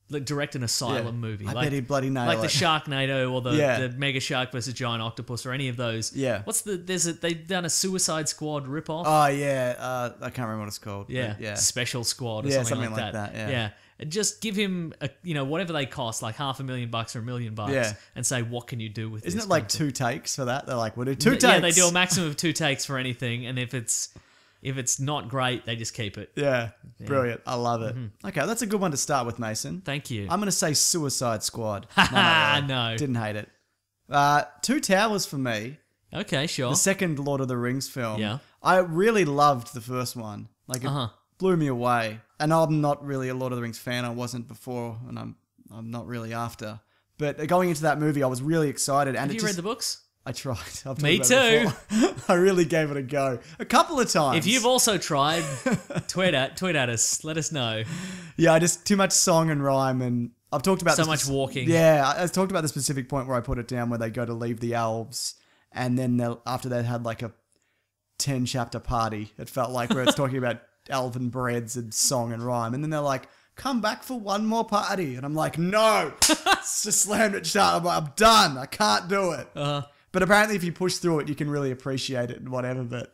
direct an asylum movie. I bet he'd bloody nail like it. the Sharknado or the Yeah. Mega Shark versus Giant Octopus or any of those. Yeah. They've done a Suicide Squad ripoff. Oh, yeah. I can't remember what it's called. Yeah. But yeah. Special Squad or Yeah, something like that. yeah. And just give him whatever they cost, like $500,000 or $1 million, Yeah. and say, what can you do with this? Isn't it like content? 2 takes for that? They're like, we'll do 2 takes. Yeah, they do a maximum of 2 takes for anything, and if it's not great, they just keep it. Yeah. Brilliant. I love it. Okay, that's a good one to start with, Mason. Thank you. I'm going to say Suicide Squad. No. Didn't hate it. 2 Towers for me. Okay, sure. The second Lord of the Rings film. Yeah. I really loved the first one. Like, it blew me away. And I'm not really a Lord of the Rings fan. I wasn't before, and I'm not really after. But going into that movie, I was really excited. And Have you read the books? I tried. I've talked Me about it too. before. I really gave it a go. A couple of times. If you've also tried, tweet at us. Let us know. Yeah, I just too much song and rhyme, and I've talked about So much walking. Yeah, I've talked about the specific point where I put it down where they go to leave the elves, and then after they had like a 10-chapter party, it felt like where it's talking about elven breads and song and rhyme, and then they're like, come back for one more party, and I'm like, no, it's just slammed it shut. I'm like, I'm done. I can't do it. But apparently, if you push through it, you can really appreciate it and whatever. But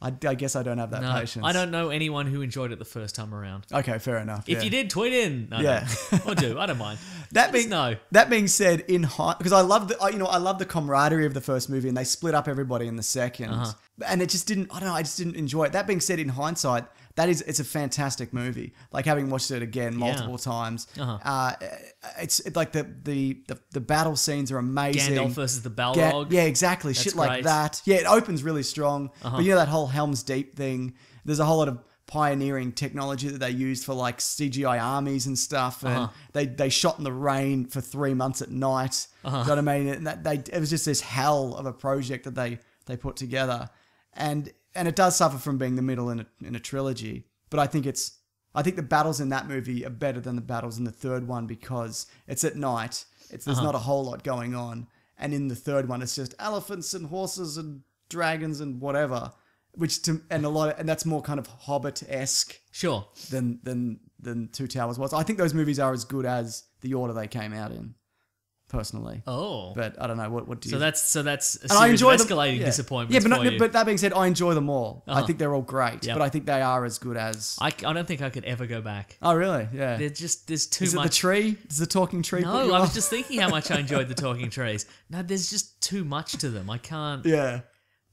I guess I don't have that No, patience. I don't know anyone who enjoyed it the first time around. Okay, fair enough. If you did, tweet in. No, Yeah. no. Or do. I don't mind. That Let us know. being said, because I love the camaraderie of the first movie, and they split up everybody in the second, and it just didn't. I don't know. I just didn't enjoy it. That being said, in hindsight, it's a fantastic movie. Like having watched it again multiple times, it's like the battle scenes are amazing. Gandalf versus the Balrog. Yeah, exactly. That's Shit like great. that. Yeah, it opens really strong. But that whole Helm's Deep thing. There's a whole lot of pioneering technology that they used for like CGI armies and stuff, and they shot in the rain for 3 months at night. You know what I mean? And it was just this hell of a project that they put together, and it does suffer from being the middle in a trilogy. But I think the battles in that movie are better than the battles in the third one because it's at night. There's not a whole lot going on, and in the third one it's just elephants and horses and dragons and whatever. And that's more kind of Hobbit-esque Sure. than Two Towers was. I think those movies are as good as the order they came out in, personally. Oh. But I don't know. What do you? So that's a And I series enjoy of them- escalating yeah. disappointments Yeah, for you. but that being said, I enjoy them all. I think they're all great. Yep. But I think they are as good as. I don't think I could ever go back. Oh really? Yeah. There's too Is it much. the tree? Does the talking tree? put No, you I was off? just thinking how much I enjoyed the Talking Trees. No, there's just too much to them. I can't. Yeah.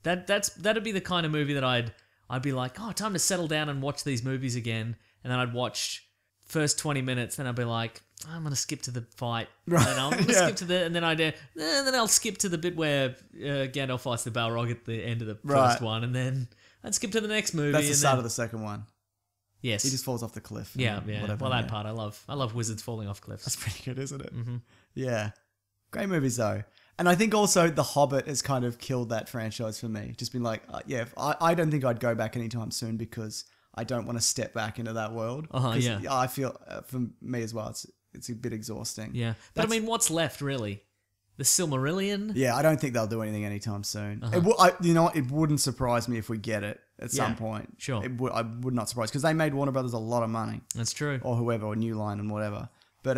That'd be the kind of movie that I'd be like, oh, time to settle down and watch these movies again, and then I'd watch first 20 minutes, then I'd be like, I'm gonna skip to the fight, Right, and I'm gonna skip to and then I'll skip to the bit where Gandalf fights the Balrog at the end of the Right. first one, and then I'd skip to the next movie. That's the and start then, of the second one. yes, He just falls off the cliff. yeah. Whatever, Well, that yeah. part I love wizards falling off cliffs. That's pretty good, isn't it? Mm-hmm. Yeah. Great movies, though. And I think also The Hobbit has kind of killed that franchise for me. Just been like, I don't think I'd go back anytime soon because I don't want to step back into that world. 'Cause yeah. I feel, for me as well, it's a bit exhausting. Yeah, but I mean, what's left really? The Silmarillion. Yeah, I don't think they'll do anything anytime soon. You know what? It wouldn't surprise me if we get it at some point. Sure. I would not surprise because they made Warner Brothers a lot of money. That's true. Or whoever, or New Line and whatever. But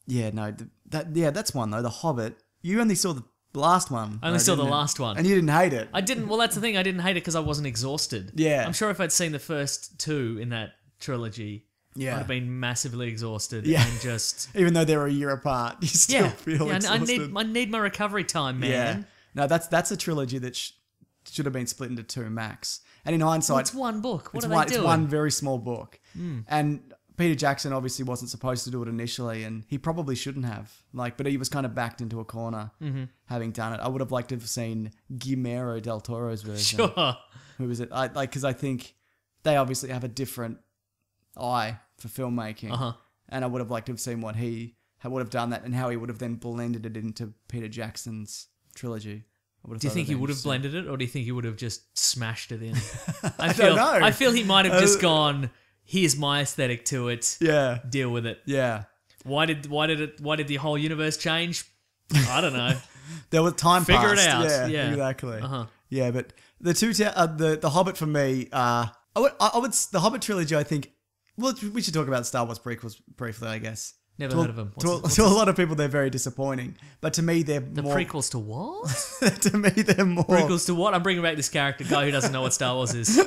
that's one though. The Hobbit. You only saw the last one. I only saw the didn't you? last one. And you didn't hate it. I didn't. Well, that's the thing. I didn't hate it because I wasn't exhausted. Yeah. I'm sure if I'd seen the first two in that trilogy, Yeah. I'd have been massively exhausted. Yeah. And just Even though they're a year apart, you still feel and exhausted. I need my recovery time, man. Yeah. No, that's a trilogy that should have been split into 2 max. And in hindsight, It's one book. What it's are they doing? It's one very small book. And Peter Jackson obviously wasn't supposed to do it initially, and he probably shouldn't have. But he was kind of backed into a corner having done it. I would have liked to have seen Guillermo del Toro's version. Sure. Who was it? Because I think they obviously have a different eye for filmmaking. And I would have liked to have seen what he would have done that and how he would have then blended it into Peter Jackson's trilogy. Do you think he would have blended it, or do you think he would have just smashed it in? I don't know. I feel he might have just gone, here's my aesthetic to it. Yeah. Deal with it. Yeah. Why did the whole universe change? I don't know. There was time Figure it passed. out. Yeah, Yeah. exactly. Yeah, but the Hobbit for me, the Hobbit trilogy, I think. Well, we should talk about Star Wars prequels briefly, I guess. Never heard of them. To a lot of people, they're very disappointing. But to me, they're the more... prequels to what? To me, they're more... Prequels to what? I'm bringing back this character, guy who doesn't know what Star Wars is.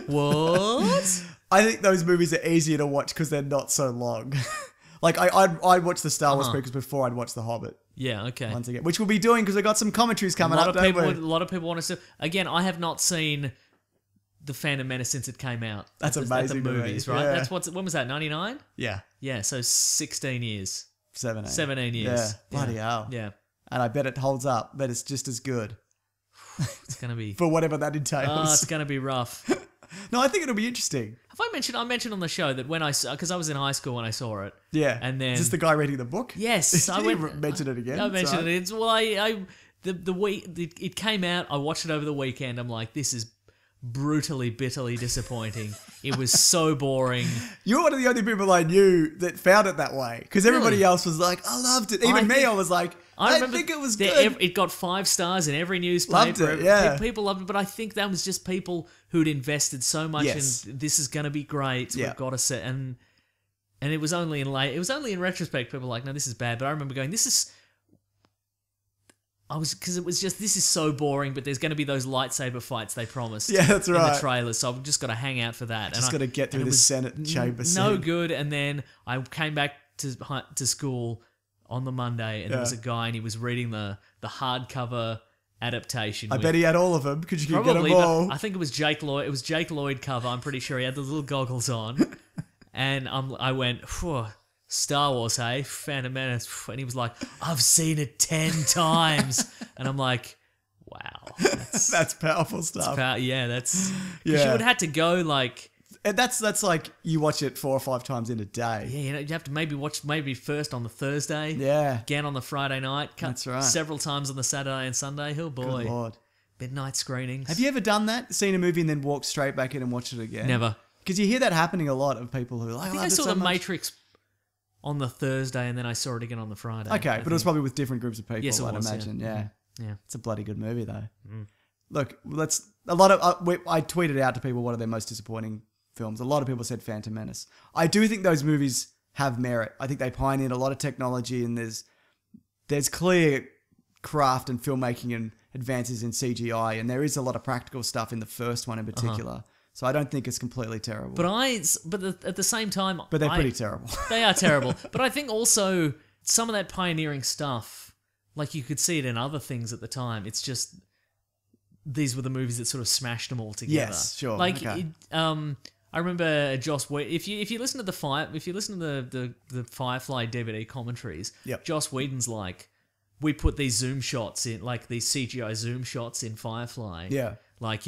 What? I think those movies are easier to watch because they're not so long. Like, I'd watch the Star Wars prequels before I'd watch The Hobbit. Yeah, okay. Once again, which we'll be doing because we've got some commentaries coming up, don't we? A lot of people want to see... Again, I have not seen The Phantom Menace since it came out. That's at amazing. the movies, right? Yeah. When was that, 99? Yeah. Yeah, so 16 years. 17 years. Yeah. Bloody hell. Yeah. And I bet it holds up. Bet it's just as good. It's going to be... For whatever that entails. Oh, it's going to be rough. No, I think it'll be interesting. Have I mentioned? I mentioned on the show that when I saw, because I was in high school when I saw it. Yeah. And then is this the guy reading the book? Yes, I mentioned it again. I mentioned it. Well, it came out. I watched it over the weekend. I'm like, this is brutally, bitterly disappointing. It was so boring. You're one of the only people I knew that found it that way because everybody else was like, I loved it. Even me, I was like, I think it was good. It got 5 stars in every newspaper. Loved it, yeah. People loved it, but I think that was just people who'd invested so much in this is going to be great. Yeah. We've got to set and it was only in retrospect people were like, no, this is bad. But I remember going, because it was just, this is so boring, but there's going to be those lightsaber fights they promised. Yeah, that's right. In the trailers, so I've just got to hang out for that. Just got to get through the Senate chamber scene. No good, and then I came back to school on the Monday, and there was a guy, and he was reading the hardcover adaptation. I bet he had all of them because you could get them but all. I think it was Jake Lloyd. It was Jake Lloyd cover. I'm pretty sure he had the little goggles on, and I went, phew, Star Wars, hey, Phantom Menace, and he was like, I've seen it 10 times, and I'm like, wow, that's powerful stuff. That's you would have had to go like. And that's like you watch it 4 or 5 times in a day. Yeah, you have to watch first on the Thursday. Yeah. Again on the Friday night. That's right. Several times on the Saturday and Sunday. Oh boy. Good Lord. Midnight screenings. Have you ever done that? Seen a movie and then walked straight back in and watched it again? Never. Because you hear that happening a lot of people who are like, I think I saw The Matrix on the Thursday and then I saw it again on the Friday. Okay, but it was probably with different groups of people, yes, I'd was, imagine. Yeah. Yeah. It's a bloody good movie though. Mm. Look, I tweeted out to people what are their most disappointing films. A lot of people said Phantom Menace. I do think those movies have merit. I think they pioneered a lot of technology and there's clear craft and filmmaking and advances in CGI, and there is a lot of practical stuff in the first one in particular. So I don't think it's completely terrible. But at the same time... But they're pretty terrible. They are terrible. But I think also some of that pioneering stuff, like you could see it in other things at the time, it's just... These were the movies that sort of smashed them all together. Yes, sure. Like, okay. I remember Joss Whedon. If you listen to the Firefly DVD commentaries, Yep. Joss Whedon's like, we put these zoom shots in, like these CGI zoom shots in Firefly. Yeah. Like,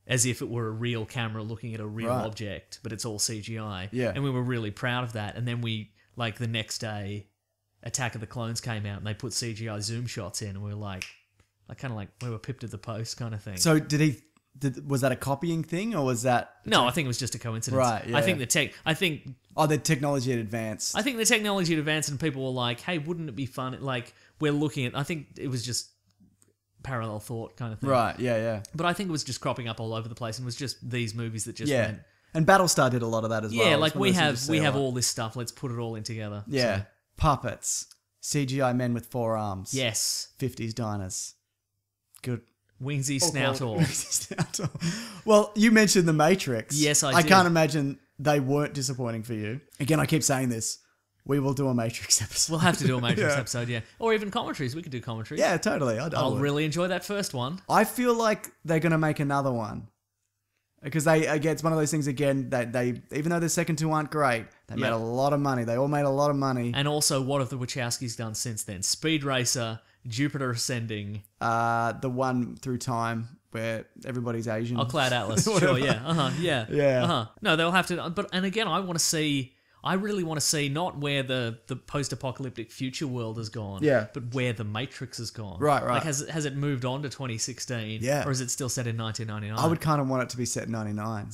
as if it were a real camera looking at a real Right. object, but it's all CGI. Yeah. And we were really proud of that. And then the next day, Attack of the Clones came out and they put CGI zoom shots in, and we were like we were pipped at the post kind of thing. So was that a copying thing or was that... No, I think it was just a coincidence. Right, yeah. I think the technology had advanced. I think the technology had advanced and people were like, hey, wouldn't it be fun? Like, we're looking at... I think it was just parallel thought kind of thing. Right, yeah. But I think it was just cropping up all over the place and it was just these movies that just went... And Battlestar did a lot of that as well. Yeah, like we have all this stuff. Let's put it all in together. Yeah. So, Puppets. CGI men with 4 arms. yes. 50s diners. Good. Wingsy Snoutle. Well, you mentioned The Matrix. Yes, I I did. can't imagine they weren't disappointing for you. Again, I keep saying this. We will do a Matrix episode. We'll have to do a Matrix Yeah. episode, yeah. Or even commentaries. We could do commentaries. Yeah, totally. I'll really enjoy that first one. I feel like they're going to make another one. Because it's one of those things again that they even though the second 2 aren't great, they made a lot of money. They all made a lot of money. And also, what have the Wachowskis done since then? Speed Racer, Jupiter Ascending. The one through time where everybody's Asian. Oh, Cloud Atlas. Sure, yeah. Yeah. No, they'll have to. And again, I really want to see not where the post-apocalyptic future world has gone, but where the Matrix has gone. Right. Like, has it moved on to 2016? Yeah. Or is it still set in 1999? I would kind of want it to be set in 99.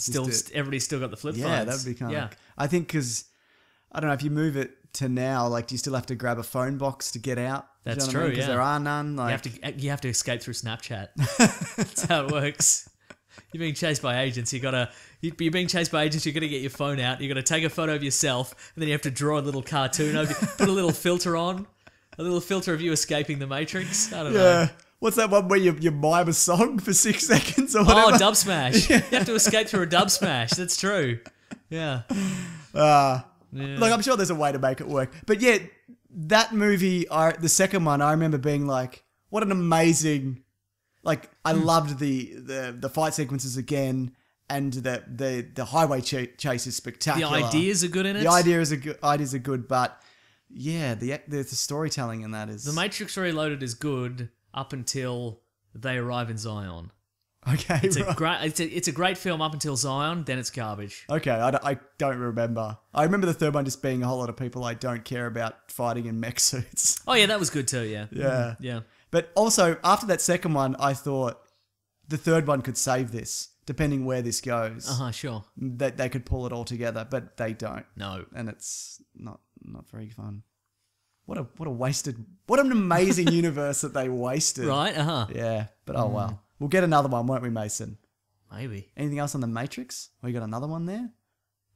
Everybody's still got the flip phones. Yeah, that would be kind of... I think because, I don't know, if you move it to now, like, do you still have to grab a phone box to get out? That's true, yeah. Because there are none. Like... You have to escape through Snapchat. That's how it works. You're being chased by agents. You're being chased by agents. You're gonna get your phone out. You're gonna take a photo of yourself, and then you have to draw a little cartoon over. Put a little filter on, a little filter of you escaping the Matrix. I don't know. What's that one where you mime a song for 6 seconds or whatever? Oh, dub smash. You have to escape through a dub smash. That's true. Yeah. Like, I'm sure there's a way to make it work. But yeah, that movie, the second one, I remember being like, what an amazing... Like, I loved the fight sequences again, and the highway chase is spectacular. The ideas are good in it. The ideas are good, but yeah, the storytelling in that is... The Matrix Reloaded is good up until they arrive in Zion. Okay, It's a great film up until Zion, then it's garbage. Okay, I don't remember. I remember the third one just being a whole lot of people I don't care about fighting in mech suits. Oh yeah, that was good too, yeah. Yeah. Yeah. But also, after that second one, I thought the third one could save this, depending where this goes. Sure. That they could pull it all together, but they don't. No. And it's not very fun. What an amazing universe that they wasted. Right, Yeah, but oh well. We'll get another one, won't we, Mason? Maybe. Anything else on the Matrix? Oh, you got another one there?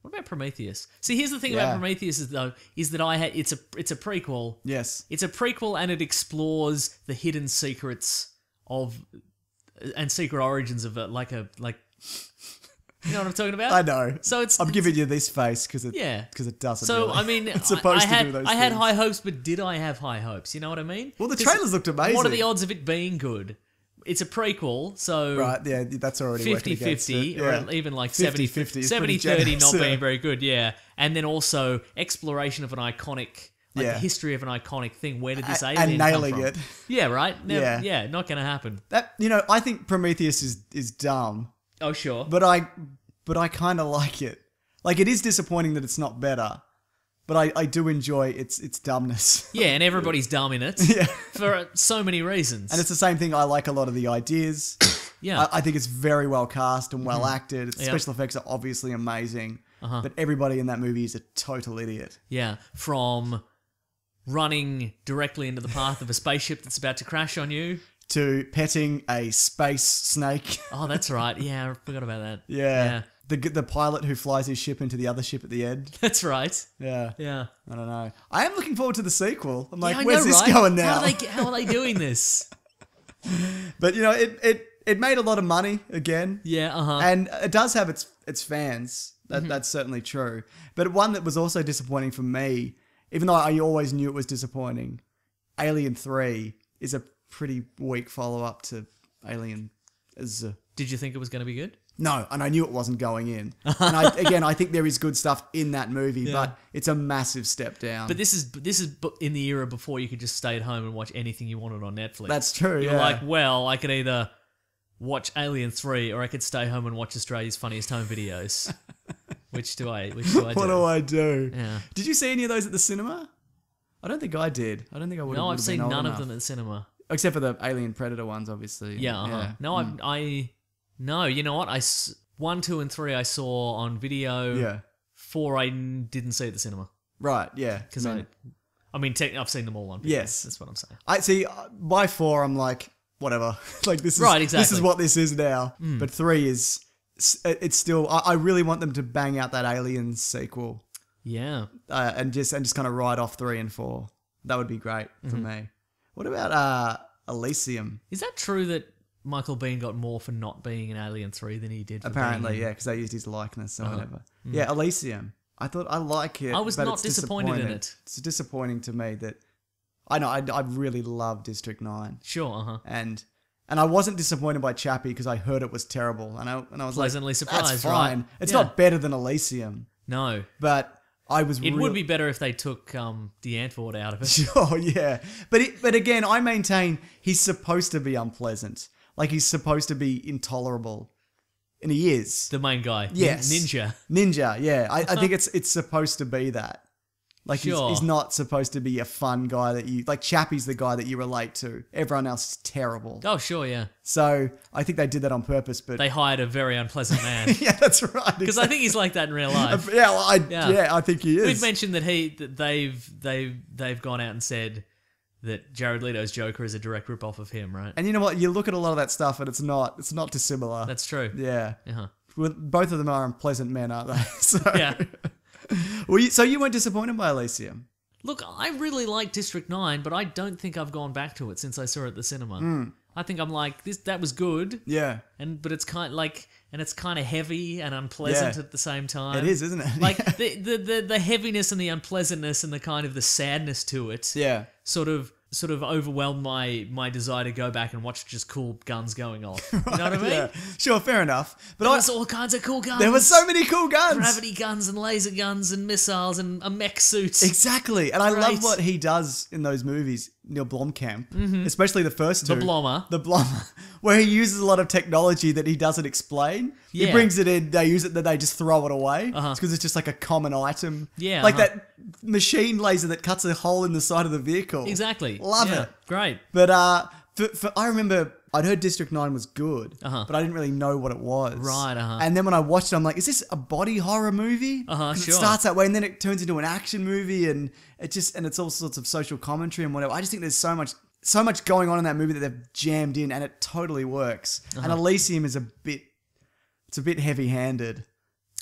What about Prometheus? See, here's the thing about Prometheus is that it's a prequel. Yes. It's a prequel and it explores the hidden secrets and secret origins of it, like you know what I'm talking about? I know. So I'm giving you this face because it doesn't. So really. I mean, it's supposed to do those I had things. high hopes, but did I have high hopes? You know what I mean? Well, the trailers looked amazing. What are the odds of it being good? It's a prequel, so... Right, yeah, that's already 50-50, or even like 50-50 70-30 not being very good, yeah. And then also exploration of an iconic... Like the history of an iconic thing. Where did this alien and nailing come from? it. Yeah, right? Yeah, not going to happen. That I think Prometheus is dumb. Oh, sure. But I kind of like it. Like, it is disappointing that it's not better. But I do enjoy its dumbness. Yeah, and everybody's dumb in it. Yeah. For so many reasons. And it's the same thing. I like a lot of the ideas. Yeah. I think it's very well cast and well acted. Special effects are obviously amazing. But everybody in that movie is a total idiot. Yeah. From running directly into the path of a spaceship that's about to crash on you. To petting a space snake. Oh, that's right. Yeah, I forgot about that. Yeah. The pilot who flies his ship into the other ship at the end. That's right. Yeah. Yeah. I don't know. I am looking forward to the sequel. I'm like, I where's know, this right? going now? How are they doing this? But, it made a lot of money again. Yeah, And it does have its fans. That's certainly true. But one that was also disappointing for me, even though I always knew it was disappointing, Alien 3 is a pretty weak follow-up to Alien. Did you think it was going to be good? No, and I knew it wasn't going in. And I think there is good stuff in that movie, but it's a massive step down. But this is in the era before you could just stay at home and watch anything you wanted on Netflix. That's true, You're like, well, I could either watch Alien 3 or I could stay home and watch Australia's Funniest Home Videos. Which do I do? What do I do? Yeah. Did you see any of those at the cinema? I don't think I did. I don't think I would have. No, I've seen been old none enough. of them at the cinema. Except for the Alien Predator ones, obviously. Yeah, No, No, you know what? 1, 2, and 3 I saw on video. Yeah. 4 I didn't see at the cinema. Right, yeah. Because I've seen them all on video. Yes. That's what I'm saying. I see, by 4 I'm like, whatever. Like, this is... Right, exactly. This is what this is now. But 3 is... It's still... I really want them to bang out that Aliens sequel. Yeah. And just kind of ride off 3 and 4. That would be great for me. What about Elysium? Is that true that Michael Biehn got more for not being in Alien 3 than he did for Apparently, being yeah, because they used his likeness or whatever. Yeah, Elysium. I thought I like it. I was but not it's disappointed in it. It's disappointing to me that... I know, I really love District 9. Sure, And I wasn't disappointed by Chappie because I heard it was terrible. And I was pleasantly like, surprised, that's fine. right? It's Yeah. not better than Elysium. No. But I was It would be better if they took the Antwoord out of it. Sure, yeah. But again, I maintain he's supposed to be unpleasant. Like, he's supposed to be intolerable. And he is. The main guy. Yes. Ninja, yeah. I think it's supposed to be that. Like, Sure. he's not supposed to be a fun guy that you... Like, Chappie's the guy that you relate to. Everyone else is terrible. Oh, sure, yeah. So, I think they did that on purpose, but... They hired a very unpleasant man. yeah, that's right. Because I think he's like that in real life. Yeah, well, I think he is. We've mentioned that they've gone out and said that Jared Leto's Joker is a direct rip-off of him, right? And you know what? You look at a lot of that stuff and it's not dissimilar. That's true. Yeah. Uh-huh. Both of them are unpleasant men, aren't they? So, Yeah. So you weren't disappointed by Elysium? Look, I really like District 9, but I don't think I've gone back to it since I saw it at the cinema. I think I'm like, that was good. Yeah. But it's kind of like, and it's kind of heavy and unpleasant Yeah. at the same time. It is, isn't it? Like the heaviness and the unpleasantness and the kind of the sadness to it. Yeah. Sort of overwhelmed my desire to go back and watch just cool guns going off. You know what I mean? Yeah. Sure, fair enough. But There was all kinds of cool guns. there were so many cool guns. Gravity guns and laser guns and missiles and mech suits. Exactly. And I Great. love what he does in those movies, Neil Blomkamp, especially the first two. The Blommer. The Blommer, where he uses a lot of technology that he doesn't explain. He Yeah. brings it in, they use it, then they just throw it away. Uh-huh. It's because it's just like a common item. Yeah, Like uh-huh. that machine laser that cuts a hole in the side of the vehicle. Exactly. Love Yeah. it. Great. But I remember I'd heard District 9 was good, Uh-huh. but I didn't really know what it was. Right, uh-huh. And then when I watched it, I'm like, is this a body horror movie? Uh-huh, 'Cause sure. It starts that way, and then it turns into an action movie, and it's all sorts of social commentary and whatever. I just think there's so much going on in that movie that they've jammed in, and it totally works. And Elysium is a bit heavy-handed.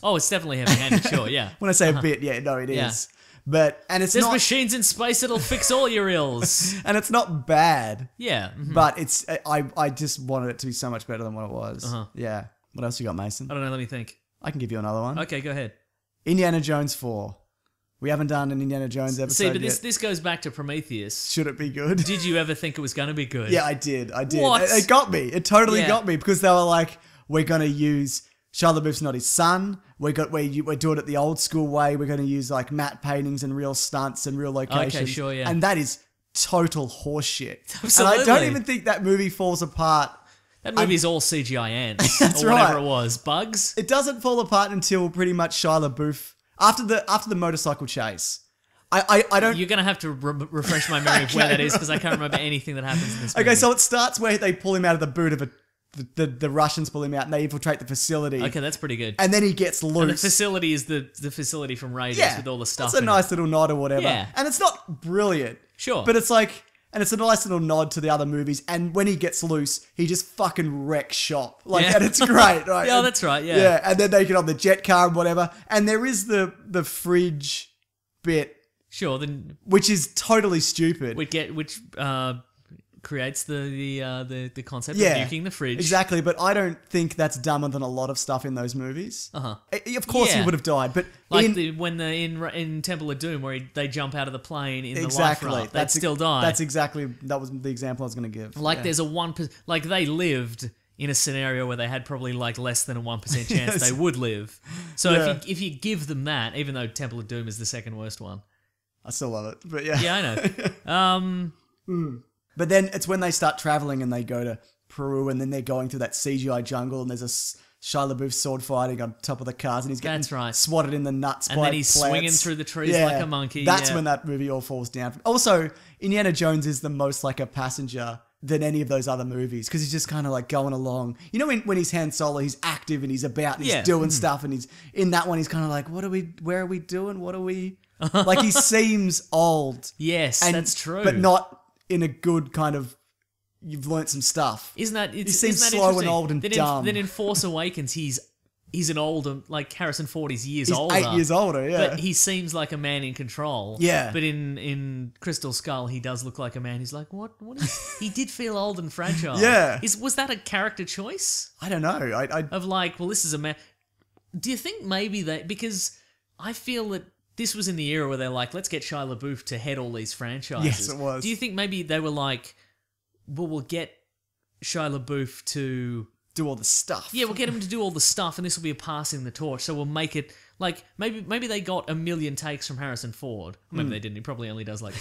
Oh, it's definitely heavy-handed, sure, yeah. When I say a bit, yeah, no, it is. Yeah. And it's There's not, machines in space that'll fix all your ills. and it's not bad. Yeah. Mhm. But I just wanted it to be so much better than what it was. Uh-huh. Yeah. What else you got, Mason? I don't know, let me think. I can give you another one. Okay, go ahead. Indiana Jones 4. We haven't done an Indiana Jones episode See, but yet. this goes back to Prometheus. Should it be good? Did you ever think it was going to be good? Yeah, I did. What? It got me. It totally Yeah. got me because they were like, we're going to use Shia LaBeouf's not his son. We're doing it the old school way. We're going to use like matte paintings and real stunts and real locations. Okay, sure, yeah. And that is total horseshit. Absolutely. And I don't even think that movie falls apart. That movie's all CGI ants. That's or whatever right. it was. Bugs? It doesn't fall apart until pretty much Shia LaBeouf after the motorcycle chase. I don't. You're going to have to refresh my memory of where that is because I can't remember anything that happens in this movie. Okay, so it starts where they pull him out of the boot of the Russians pull him out and they infiltrate the facility. Okay, that's pretty good. And then he gets And the loose. facility is the facility from Raiders Yeah, with all the stuff That's a in nice it. little nod or whatever. Yeah. And it's not brilliant. Sure. But it's like, and it's a nice little nod to the other movies. And when he gets loose, he just fucking wrecks shop. Like, Yeah. and it's great, right? Yeah, And- that's right, yeah. Yeah, and then they get on the jet car and whatever. And there is the fridge bit, Sure, then which is totally stupid. which creates the concept Yeah, of nuking the fridge. Exactly, but I don't think that's dumber than a lot of stuff in those movies. Uh-huh. Of course he Yeah. would have died, but Like in, when in Temple of Doom, where they jump out of the plane in exactly, the life raft, they'd still die. That was the example I was going to give. Like Yeah. there's a 1%, like they lived in a scenario where they had probably like less than a 1% chance Yes. they would live. So Yeah. if you give them that, even though Temple of Doom is the second worst one. I still love it, but yeah. Yeah, I know. But then it's when they start traveling and they go to Peru and then they're going through that CGI jungle and there's a Shia LaBeouf sword fighting on top of the cars and he's getting That's right. swatted in the nuts And by then he's plants. swinging through the trees like a monkey, That's yeah. when that movie all falls down. Also, Indiana Jones is the most like a passenger than any of those other movies because he's just kind of like going along. You know when he's Han Solo, he's active and he's about and he's Yeah. doing stuff and he's in that one he's kind of like, where are we doing? What are we... Like he seems old. Yes, And- that's true. But not in a good kind of... You've learnt some stuff. Isn't that He seems isn't that slow and interesting? old and then dumb. Then in Force Awakens, he's an older, like Harrison Ford is years He's older. 8 years older, yeah. But he seems like a man in control. Yeah. But in Crystal Skull, he does look like a man. He's like, what is... He did feel old and fragile. Yeah. Was that a character choice? I don't know. I Of like, well, this is a man... Do you think maybe that... Because I feel that this was in the era where they're like, let's get Shia LaBeouf to head all these franchises. Yes, it was. Do you think maybe they were like, well, we'll get Shia LaBeouf to... do all the stuff. Yeah, we'll get him to do all the stuff, and this will be a passing the torch. So we'll make it like maybe they got a million takes from Harrison Ford. Maybe they didn't. He probably only does like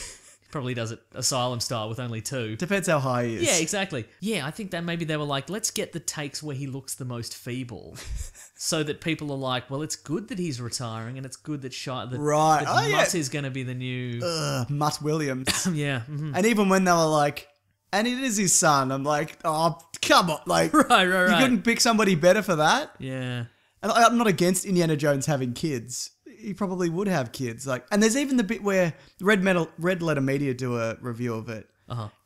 probably does it Asylum style with only 2. Depends how high he is. Yeah, exactly. Yeah, I think that maybe they were like, let's get the takes where he looks the most feeble, so that people are like, well, it's good that he's retiring, and it's good that Right. that Oh, yeah. Mutt is going to be the new Mutt Williams. yeah. Mhm. And even when they were like, and it is his son, I'm like, oh, come on. Like, Right. you couldn't pick somebody better for that? Yeah. And I'm not against Indiana Jones having kids. He probably would have kids. Like, and there's even the bit where Red Letter Media do a review of it,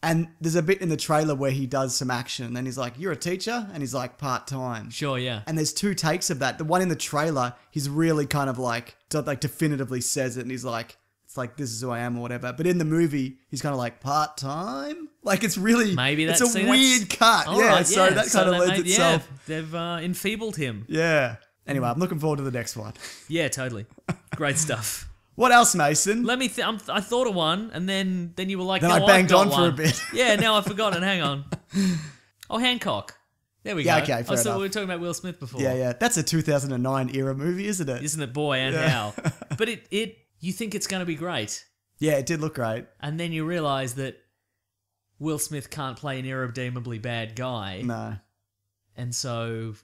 And there's a bit in the trailer where he does some action, and then he's like, "You're a teacher?" And he's like, "Part-time." Sure, yeah. And there's 2 takes of that. The one in the trailer, he's really kind of like definitively says it, and he's like, it's like, "This is who I am," or whatever. But in the movie, he's kind of like, "Part-time?" Like, it's really, Maybe it's a weird cut. All yeah, right, so that kind of lends itself. Yeah, they've enfeebled him. Yeah. Anyway, I'm looking forward to the next one. Yeah, totally. Great stuff. What else, Mason? Let me. I thought of one, and then you were like, Then no, I banged I've got on for one. a bit. Yeah, now I've forgotten. Hang on. Oh, Hancock. There we Yeah, go. okay, fair I thought enough. we were talking about Will Smith before. Yeah. That's a 2009 era movie, isn't it? Isn't it, boy and how? But you think it's going to be great, Yeah, it did look great. and then you realise that Will Smith can't play an irredeemably bad guy, No. and so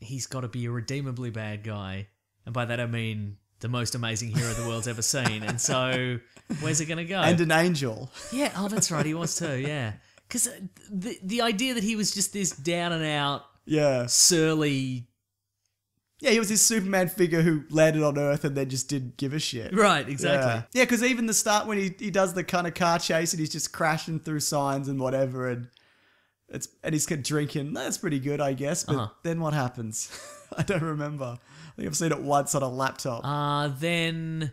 he's got to be a redeemably bad guy. And by that I mean the most amazing hero the world's ever seen. And so, where's it going to go? And an angel. Yeah, oh, that's right, he was too, yeah. Because the idea that he was just this down and out, Yeah. surly... Yeah, he was this Superman figure who landed on Earth and then just didn't give a shit. Right, exactly. Yeah, because even the start when he does the kind of car chase and he's just crashing through signs and whatever, and he's drinking. That's pretty good, I guess. But then what happens? I don't remember. I think I've seen it once on a laptop. Then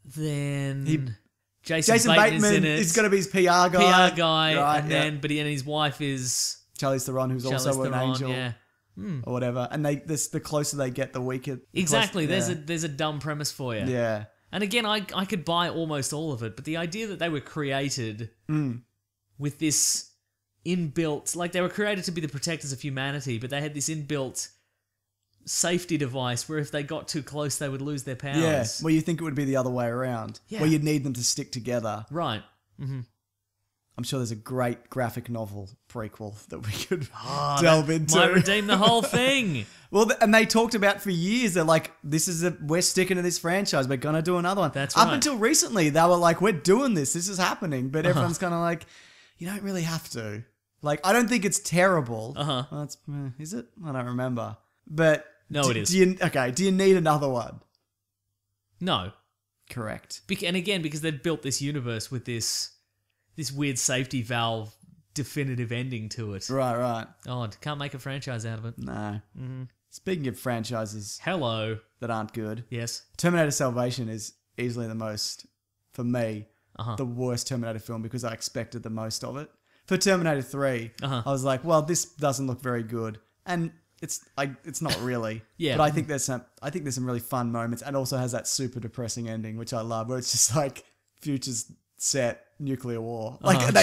Jason Jason Bateman is in Bateman it. is going to be his PR guy. Right, and yeah. then his wife is Charlize Theron, who's Charlize also an Theron, angel. yeah. Or whatever. And the closer they get, the weaker. Exactly. Yeah. There's a dumb premise for you. Yeah. And again, I could buy almost all of it, but the idea that they were created with this inbuilt, like they were created to be the protectors of humanity, but they had this inbuilt safety device where if they got too close, they would lose their powers. Yeah. Well, you think it would be the other way around. Yeah. Where you'd need them to stick together. Right. I'm sure there's a great graphic novel prequel that we could delve into. Might redeem the whole thing. Well, and they talked about for years, they're like, we're sticking to this franchise, we're going to do another one. That's Up right. until recently, they were like, we're doing this is happening. But everyone's kind of like, you don't really have to. Like, I don't think it's terrible. Well, is it? I don't remember. But No, it is. Do you need another one? No. Correct. And again, because they've built this universe with this weird safety valve definitive ending to it. Right. Oh, can't make a franchise out of it. No. Speaking of franchises Hello. that aren't good, Yes. Terminator Salvation is easily the most, for me, the worst Terminator film because I expected the most of it. For Terminator 3, I was like, well, this doesn't look very good. And it's not really. Yeah. But I think there's some really fun moments, and also has that super depressing ending, which I love, where it's just like future's set nuclear war. Like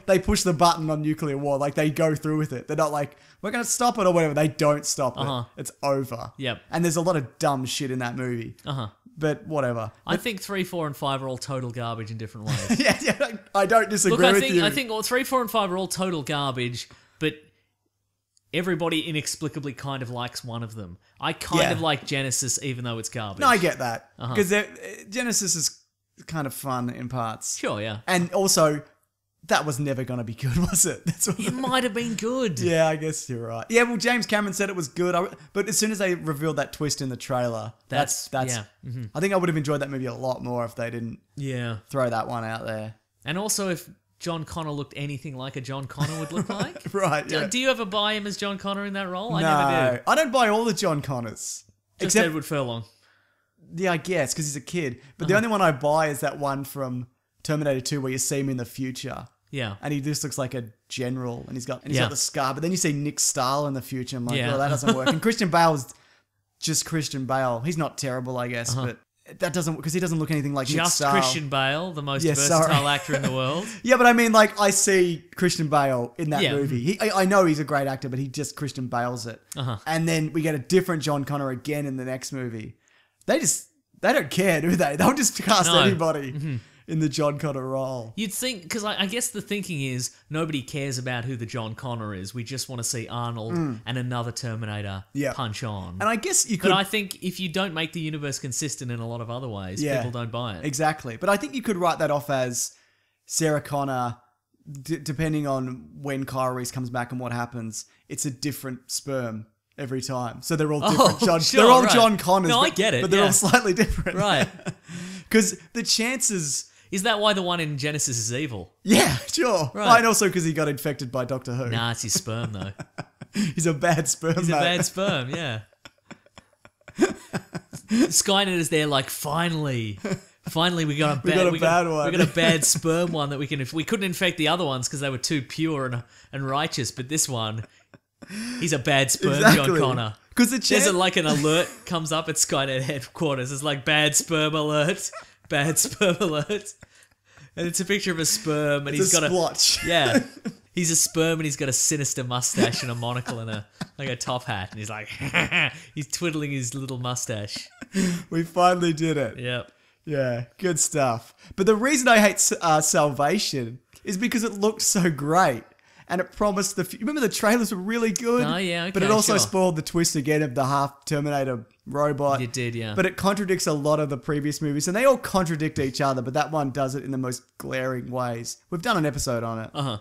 they push the button on nuclear war. Like they go through with it. They're not like, we're going to stop it or whatever. They don't stop it. It's over. Yep. And there's a lot of dumb shit in that movie. But whatever. I think 3, 4, and 5 are all total garbage in different ways. yeah, I don't disagree Look, with you. I think all 3, 4, and 5 are all total garbage, but everybody inexplicably kind of likes one of them. I kind of like Genesis, even though it's garbage. No, I get that. Because Genesis is kind of fun in parts. Sure, yeah. And also, that was never going to be good, was it? It might have been good. Yeah, I guess you're right. Yeah, well, James Cameron said it was good, but as soon as they revealed that twist in the trailer, that's. yeah. I think I would have enjoyed that movie a lot more if they didn't throw that one out there. And also if John Connor looked anything like a John Connor would look like. Right, yeah. Do you ever buy him as John Connor in that role? I No, never did. I don't buy all the John Connors. Just Edward Furlong. Yeah, I guess, because he's a kid. But the only one I buy is that one from Terminator 2 where you see him in the future. Yeah. And he just looks like a general, and he's got the scar. But then you see Nick Stahl in the future. I'm like, well, that doesn't work. And Christian Bale's just Christian Bale. He's not terrible, I guess, but that doesn't, because he doesn't look anything like Nick Stahl. Just Christian Bale, the most versatile actor in the world. Yeah, but I mean, like, I see Christian Bale in that movie. I know he's a great actor, but he just Christian Bales it. And then we get a different John Connor again in the next movie. They don't care, do they? They'll just cast anybody in the John Connor role. You'd think, because I guess the thinking is nobody cares about who the John Connor is. We just want to see Arnold and another Terminator punch on. And I guess you could... But I think if you don't make the universe consistent in a lot of other ways, people don't buy it. Exactly. But I think you could write that off as Sarah Connor, depending on when Kyle Reese comes back and what happens, it's a different sperm every time. So they're all different. Sure, they're all right. John Connors. No, I get it. But they're all slightly different. Right. Because the chances... Is that why the one in Genesis is evil? Yeah, sure. Right. And also because he got infected by Doctor Who. Nah, it's his sperm though. He's a bad sperm, He's a mate. bad sperm, yeah. Skynet is there like, finally we got a bad one. We got a bad sperm one that we can. If we couldn't infect the other ones because they were too pure and righteous, but this one, he's a bad sperm, John Connor. Because There's like an alert comes up at Skynet headquarters. It's like bad sperm alert, and it's a picture of a sperm, and he's got splotch. yeah, he's a sperm, and he's got a sinister mustache and a monocle and a top hat, and he's like he's twiddling his little mustache. We finally did it. Yep. Yeah, good stuff. But the reason I hate Salvation is because it looked so great. And it promised remember the trailers were really good? Oh, yeah, okay, but it also sure. spoiled the twist again of the half Terminator robot. It did, yeah. But it contradicts a lot of the previous movies, and they all contradict each other, but that one does it in the most glaring ways. We've done an episode on it. Uh-huh.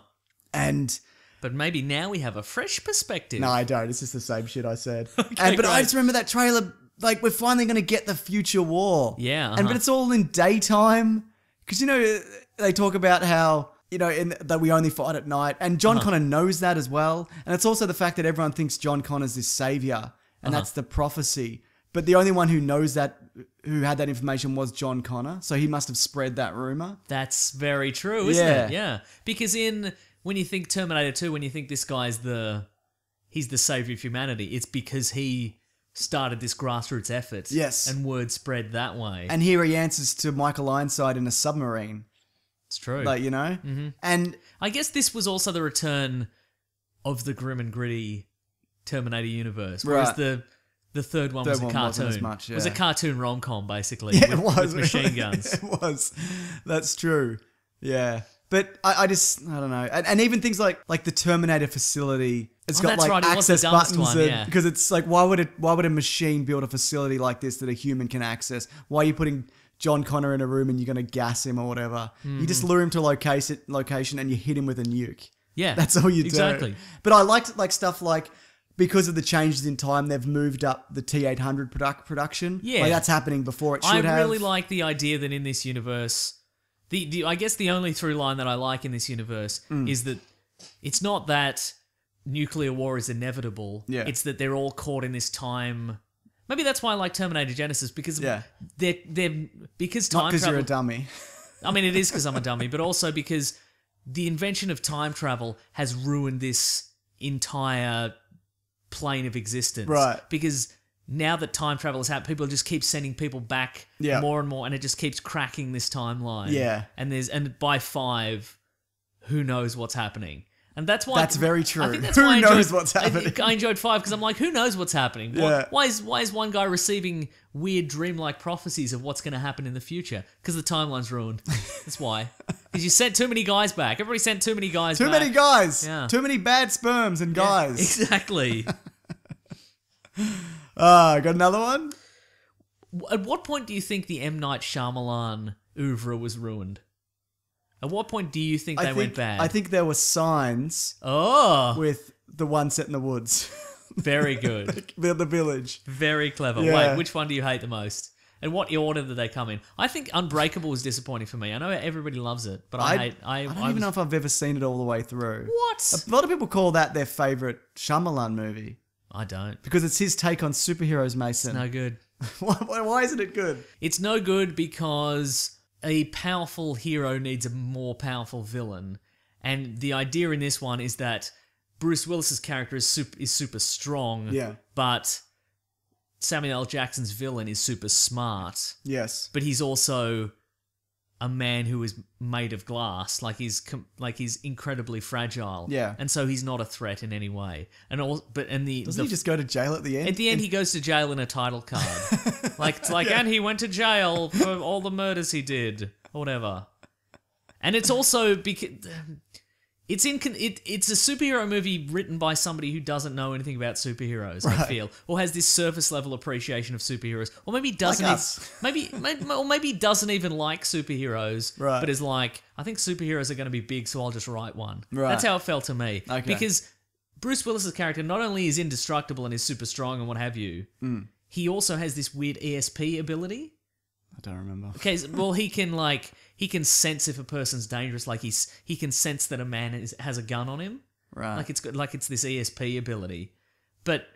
And... But maybe now we have a fresh perspective. No, I don't. It's just the same shit I said. Okay, But I great. just remember that trailer, like, we're finally going to get the future war. Yeah, But it's all in daytime. Because, they talk about how... that we only fight at night. And John Connor knows that as well. And it's also the fact that everyone thinks John Connor's this savior. And that's the prophecy. But the only one who knows that, who had that information was John Connor. So he must have spread that rumor. That's very true, isn't Yeah. it? Yeah. Because when you think Terminator 2, when you think this guy's he's the savior of humanity, it's because he started this grassroots effort. Yes. And word spread that way. And here he answers to Michael Ironside in a submarine. It's true. Mm-hmm. And I guess this was also the return of the grim and gritty Terminator universe. Whereas Right. the third one was a one cartoon. wasn't as much, It was a yeah. cartoon rom-com, basically. yeah, with, it was. with machine guns. It was. That's true. Yeah. But I don't know. And even things like the Terminator facility, it's got that's like right, it was the access dumbest buttons one, yeah. because it's like why would a machine build a facility like this that a human can access? Why are you putting John Connor in a room and you're going to gas him or whatever? You just lure him to location and you hit him with a nuke. Yeah. That's all you do. Exactly. But I liked stuff like because of the changes in time, they've moved up the T-800 production. Yeah. Like that's happening before it should have. I really like the idea that in this universe, I guess the only through line that I like in this universe is that it's not that nuclear war is inevitable. Yeah. It's that they're all caught in this time. Maybe that's why I like Terminator Genesis because Yeah. they're because Not time because travel. you're a dummy. I mean, it is because I'm a dummy, but also because the invention of time travel has ruined this entire plane of existence. Right. Because now that time travel has happened, people just keep sending people back Yeah. more and more, and it just keeps cracking this timeline. Yeah. And by 5, who knows what's happening? And that's why That's very true. I think that's Who why I knows enjoyed, what's happening? I enjoyed 5 because I'm like, who knows what's happening? Yeah. Why is one guy receiving weird dreamlike prophecies of what's going to happen in the future? Because the timeline's ruined. That's why. Because you sent too many guys back. Everybody sent too many guys Too back. many guys. Yeah. Too many bad sperms and Yeah, guys. exactly. Got another one? At what point do you think the M. Night Shyamalan oeuvre was ruined? At what point do you think they went bad? I think there were signs Oh, with the one set in the woods. very good. the village. Very clever. Yeah. Wait, which one do you hate the most? And what order did they come in? I think Unbreakable was disappointing for me. I know everybody loves it, but I don't even know if I've ever seen it all the way through. What? A lot of people call that their favourite Shyamalan movie I don't. because it's his take on superheroes, Mason. No good. Why isn't it good? It's no good because a powerful hero needs a more powerful villain. And the idea in this one is that Bruce Willis's character is super strong, Yeah. but Samuel L. Jackson's villain is super smart. Yes. But he's also a man who is made of glass, like he's incredibly fragile. Yeah. And so he's not a threat in any way. Doesn't he just go to jail at the end? at the end, he goes to jail in a title card. And he went to jail for all the murders he did, or whatever. And it's also because it's a superhero movie written by somebody who doesn't know anything about superheroes. I feel, or has this surface level appreciation of superheroes, or maybe doesn't. Like us. Maybe doesn't even like superheroes, Right. but is like, I think superheroes are going to be big, so I'll just write one. Right. That's how it felt to me. Okay. Because Bruce Willis's character not only is indestructible and is super strong and what have you, he also has this weird ESP ability. I don't remember. Okay, well, he can sense if a person's dangerous. Like he can sense that a man has a gun on him. Right. Like it's this ESP ability. But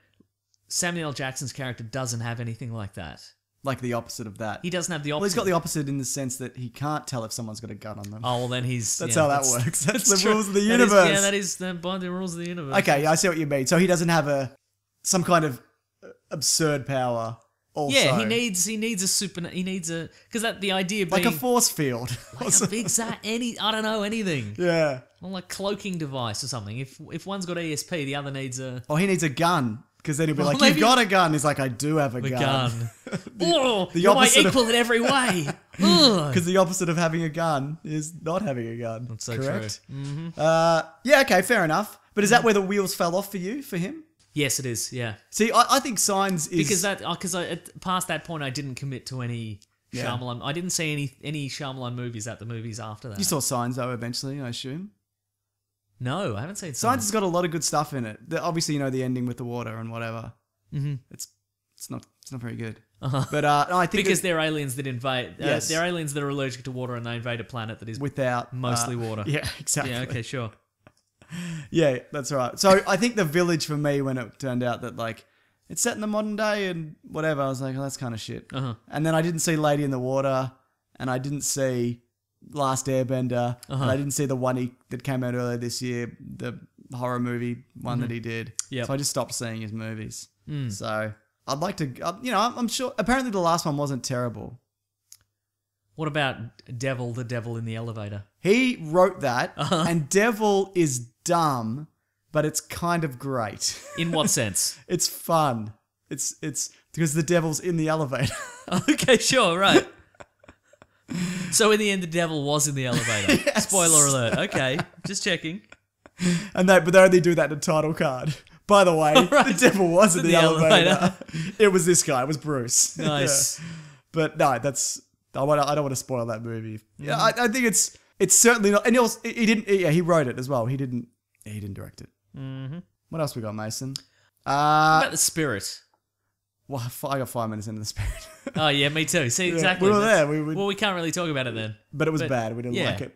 Samuel L. Jackson's character doesn't have anything like that. Like the opposite of that. He doesn't have the opposite. Well, he's got the opposite in the sense that he can't tell if someone's got a gun on them. Oh, well, then he's... That's how that works. That's the true. rules of the universe. That is the binding rules of the universe. Okay, I see what you mean. So he doesn't have some kind of absurd power also. Yeah, he needs because the idea being... Like a force field. I don't know, anything. Yeah. Well, like cloaking device or something. If one's got ESP, the other needs a... Or he needs a gun. Because then he'll be like, maybe- you've got a gun. He's like, I do have a gun. You're my equal in every way. Because the opposite of having a gun is not having a gun. That's so correct? true. Mm-hmm. Yeah, okay, fair enough. But is that where the wheels fell off for him? Yes, it is, yeah. See, I think Signs is... Because past that point, I didn't commit to any Shyamalan. I didn't see any Shyamalan movies at the movies after that. You saw Signs, though, eventually, I assume? No, I haven't seen Signs has got a lot of good stuff in it. Obviously, the ending with the water and whatever. Mm-hmm. It's not very good. Uh-huh. But no, I think because they're aliens that invade. Yes. They're aliens that are allergic to water, and they invade a planet that is without mostly water. Yeah, exactly. Yeah. Okay. Sure. Yeah, that's right. So I think the village for me, when it turned out that like it's set in the modern day and whatever, I was like, oh, that's kind of shit. Uh-huh. And then I didn't see Lady in the Water, and I didn't see Last Airbender, and I didn't see the one that came out earlier this year, the horror movie one that he did. Yep. So I just stopped seeing his movies. So I'd like to, I'm sure. Apparently, the last one wasn't terrible. What about Devil, the Devil in the Elevator? He wrote that, and Devil is dumb, but it's kind of great. In what sense? It's fun. It's because the devil's in the elevator. Okay, sure, right. So in the end, the devil was in the elevator. Yes. Spoiler alert. Okay, just checking. But they only do that in the title card. By the way, the devil was in the elevator. It was this guy. It was Bruce. Nice. Yeah. But no, I don't want to spoil that movie. Yeah, I think it's certainly not. And he didn't. Yeah, he wrote it as well. He didn't direct it. Mm-hmm. What else we got, Mason? What about The Spirit? Well, I got 5 minutes into The Spirit. Oh yeah, me too. See, exactly. We were there. Well, we can't really talk about it then. But it was bad. We didn't like it.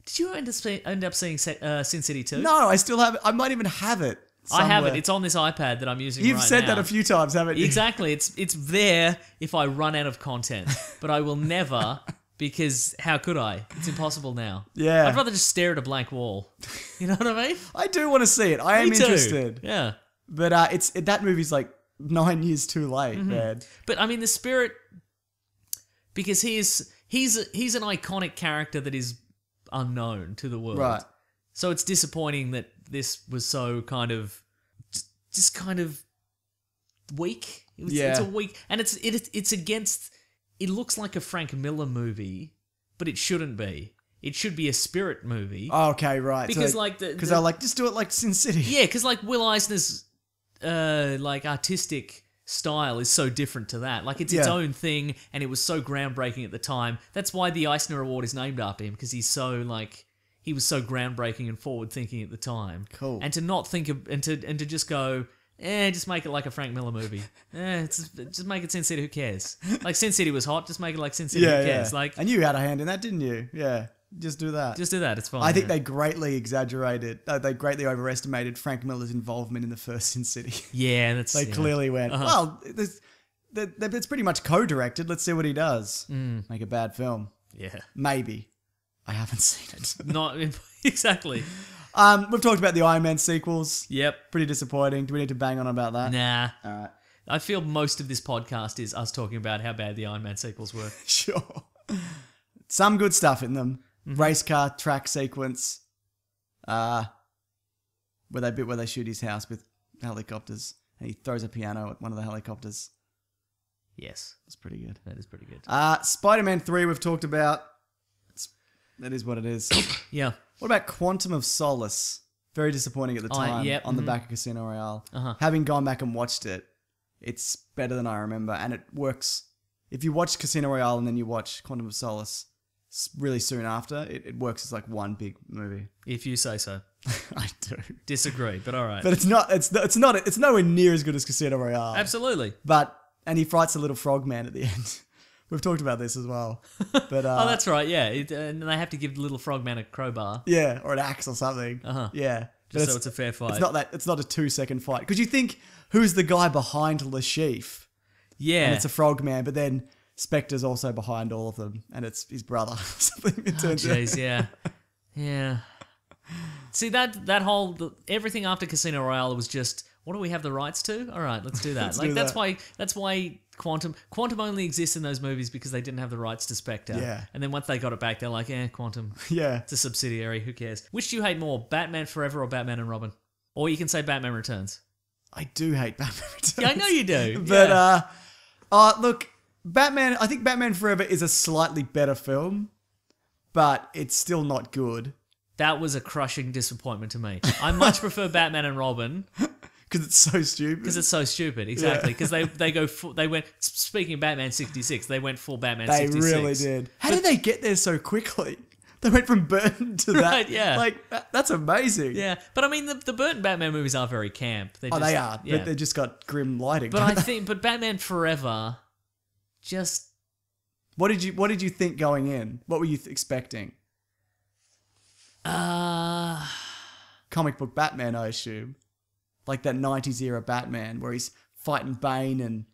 Did you end up seeing Sin City 2? No, I still have it. I might even have it somewhere. I have it. It's on this iPad that I'm using You've right now. said that a few times, haven't you? Exactly. It's there if I run out of content. But I will never, because how could I? It's impossible now. Yeah. I'd rather just stare at a blank wall. You know what I mean? I do want to see it. I am Me too. interested. Yeah. But that movie's like 9 years too late, man. But I mean, The Spirit, because he's an iconic character that is unknown to the world. Right. So it's disappointing that this was so kind of just kind of weak. It's a weak, and it's against. It looks like a Frank Miller movie, but it shouldn't be. It should be a Spirit movie. Oh, okay, right. Because they're like, just do it like Sin City. Yeah, because like Will Eisner's like artistic style is so different to that. Like it's its own thing, and it was so groundbreaking at the time. That's why the Eisner Award is named after him, because he was so groundbreaking and forward thinking at the time. Cool. And to not think of and to just go, just make it like a Frank Miller movie. Just make it Sin City. Who cares? Like Sin City was hot. Just make it like Sin City. Who cares? Like, and you had a hand in that, didn't you? Yeah. Just do that. Just do that. It's fine. I think they greatly exaggerated. They greatly overestimated Frank Miller's involvement in the first Sin City. Yeah, that's. They clearly went, well, it's pretty much co-directed. Let's see what he does. Make a bad film. Yeah. Maybe. I haven't seen it. Not exactly. We've talked about the Iron Man sequels. Yep. Pretty disappointing. Do we need to bang on about that? Nah. All right. I feel most of this podcast is us talking about how bad the Iron Man sequels were. Sure. Some good stuff in them. Race car track sequence. Where they shoot his house with helicopters, and he throws a piano at one of the helicopters. Yes. That's pretty good. That is pretty good. Spider-Man 3 we've talked about. That is what it is. Yeah. What about Quantum of Solace? Very disappointing at the time on the back of Casino Royale. Having gone back and watched it, it's better than I remember, and it works. If you watch Casino Royale and then you watch Quantum of Solace really soon after, it works as like one big movie. If you say so. I do. Disagree, but all right. But it's nowhere near as good as Casino Royale. Absolutely. And he fights the little frog man at the end. We've talked about this as well. But Oh, that's right. Yeah, and they have to give the little frogman a crowbar. yeah, or an axe or something. Yeah, Just so it's a fair fight. It's not a 2-second fight because you think who's the guy behind Lashif? Yeah, And it's a frogman, but then Spectre's also behind all of them, and it's his brother. Something it turns out. jeez, yeah, yeah. See that everything after Casino Royale was just, what do we have the rights to? All right, let's do that. That's why Quantum only exists in those movies because they didn't have the rights to Spectre. Yeah. And then once they got it back, they're like, Quantum. Yeah. It's a subsidiary. Who cares? Which do you hate more, Batman Forever or Batman and Robin? Or you can say Batman Returns. I do hate Batman Returns. Yeah, I know you do. But look, Batman. I think Batman Forever is a slightly better film, but it's still not good. That was a crushing disappointment to me. I much prefer Batman and Robin Because it's so stupid. because it's so stupid. Exactly. Because they went. Speaking of Batman 66, they went full Batman They 66. really did. How did they get there so quickly? They went from Burton to that. Right, yeah. Like, that's amazing. Yeah, but I mean, the Burton Batman movies are very camp. They are. Yeah. But they just got grim lighting. But but Batman Forever, just What did you think going in? What were you expecting? Comic book Batman, I assume. Like that 90s era Batman where he's fighting Bane and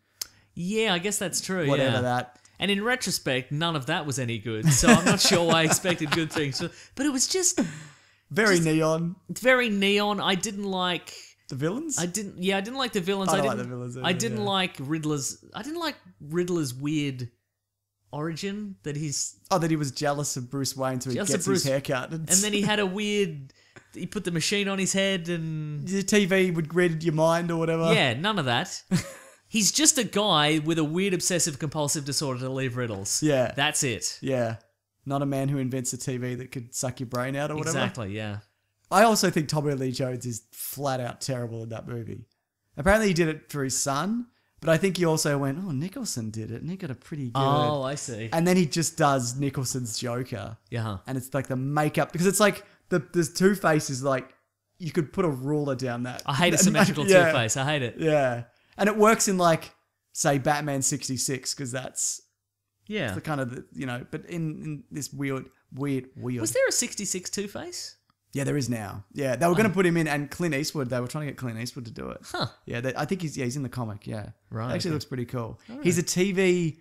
yeah, I guess that's true. whatever yeah. that. And in retrospect, none of that was any good. So I'm not sure why I expected good things. But it was just Very neon. very neon. I didn't like The villains? I didn't like the villains. I don't didn't like the villains I either, didn't yeah. like Riddler's weird origin that he's Oh, that he was jealous of Bruce Wayne so he Jealous gets of his Bruce- haircut. and then he had a weird he put the machine on his head and the TV would read your mind or whatever. yeah, none of that. He's just a guy with a weird obsessive compulsive disorder to leave riddles. Yeah. That's it. Yeah. Not a man who invents a TV that could suck your brain out or whatever. Exactly, yeah. I also think Tommy Lee Jones is flat out terrible in that movie. Apparently he did it for his son, but I think he also went, oh, Nicholson did it and he got a pretty good. Oh, I see. And then he just does Nicholson's Joker. Yeah. And it's like the makeup, because it's like there's two faces, like you could put a ruler down that. I hate a symmetrical Yeah. Two-Face. I hate it. Yeah. And it works in like, say, Batman 66, because that's Yeah. the kind of, but in this weird. Was there a 66 Two-Face? Yeah, there is now. Yeah, they were going to put him in, and Clint Eastwood, they were trying to get Clint Eastwood to do it. Huh. Yeah, I think he's in the comic, yeah. Right, It actually okay. looks pretty cool. He's a TV,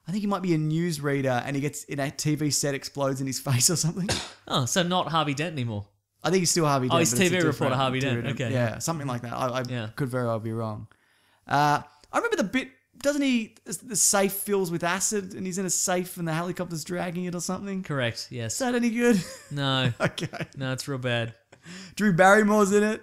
I think he might be a newsreader, and he gets in a TV set explodes in his face or something. Oh, so not Harvey Dent anymore. I think he's still Harvey Dent. he's but it's a TV reporter different- Harvey Dent, different- okay. Yeah, something like that. I Yeah. could very well be wrong. I remember the bit, doesn't he, the safe fills with acid, and he's in a safe and the helicopter's dragging it or something? Correct, yes. Is that any good? No. Okay. No, it's real bad. Drew Barrymore's in it.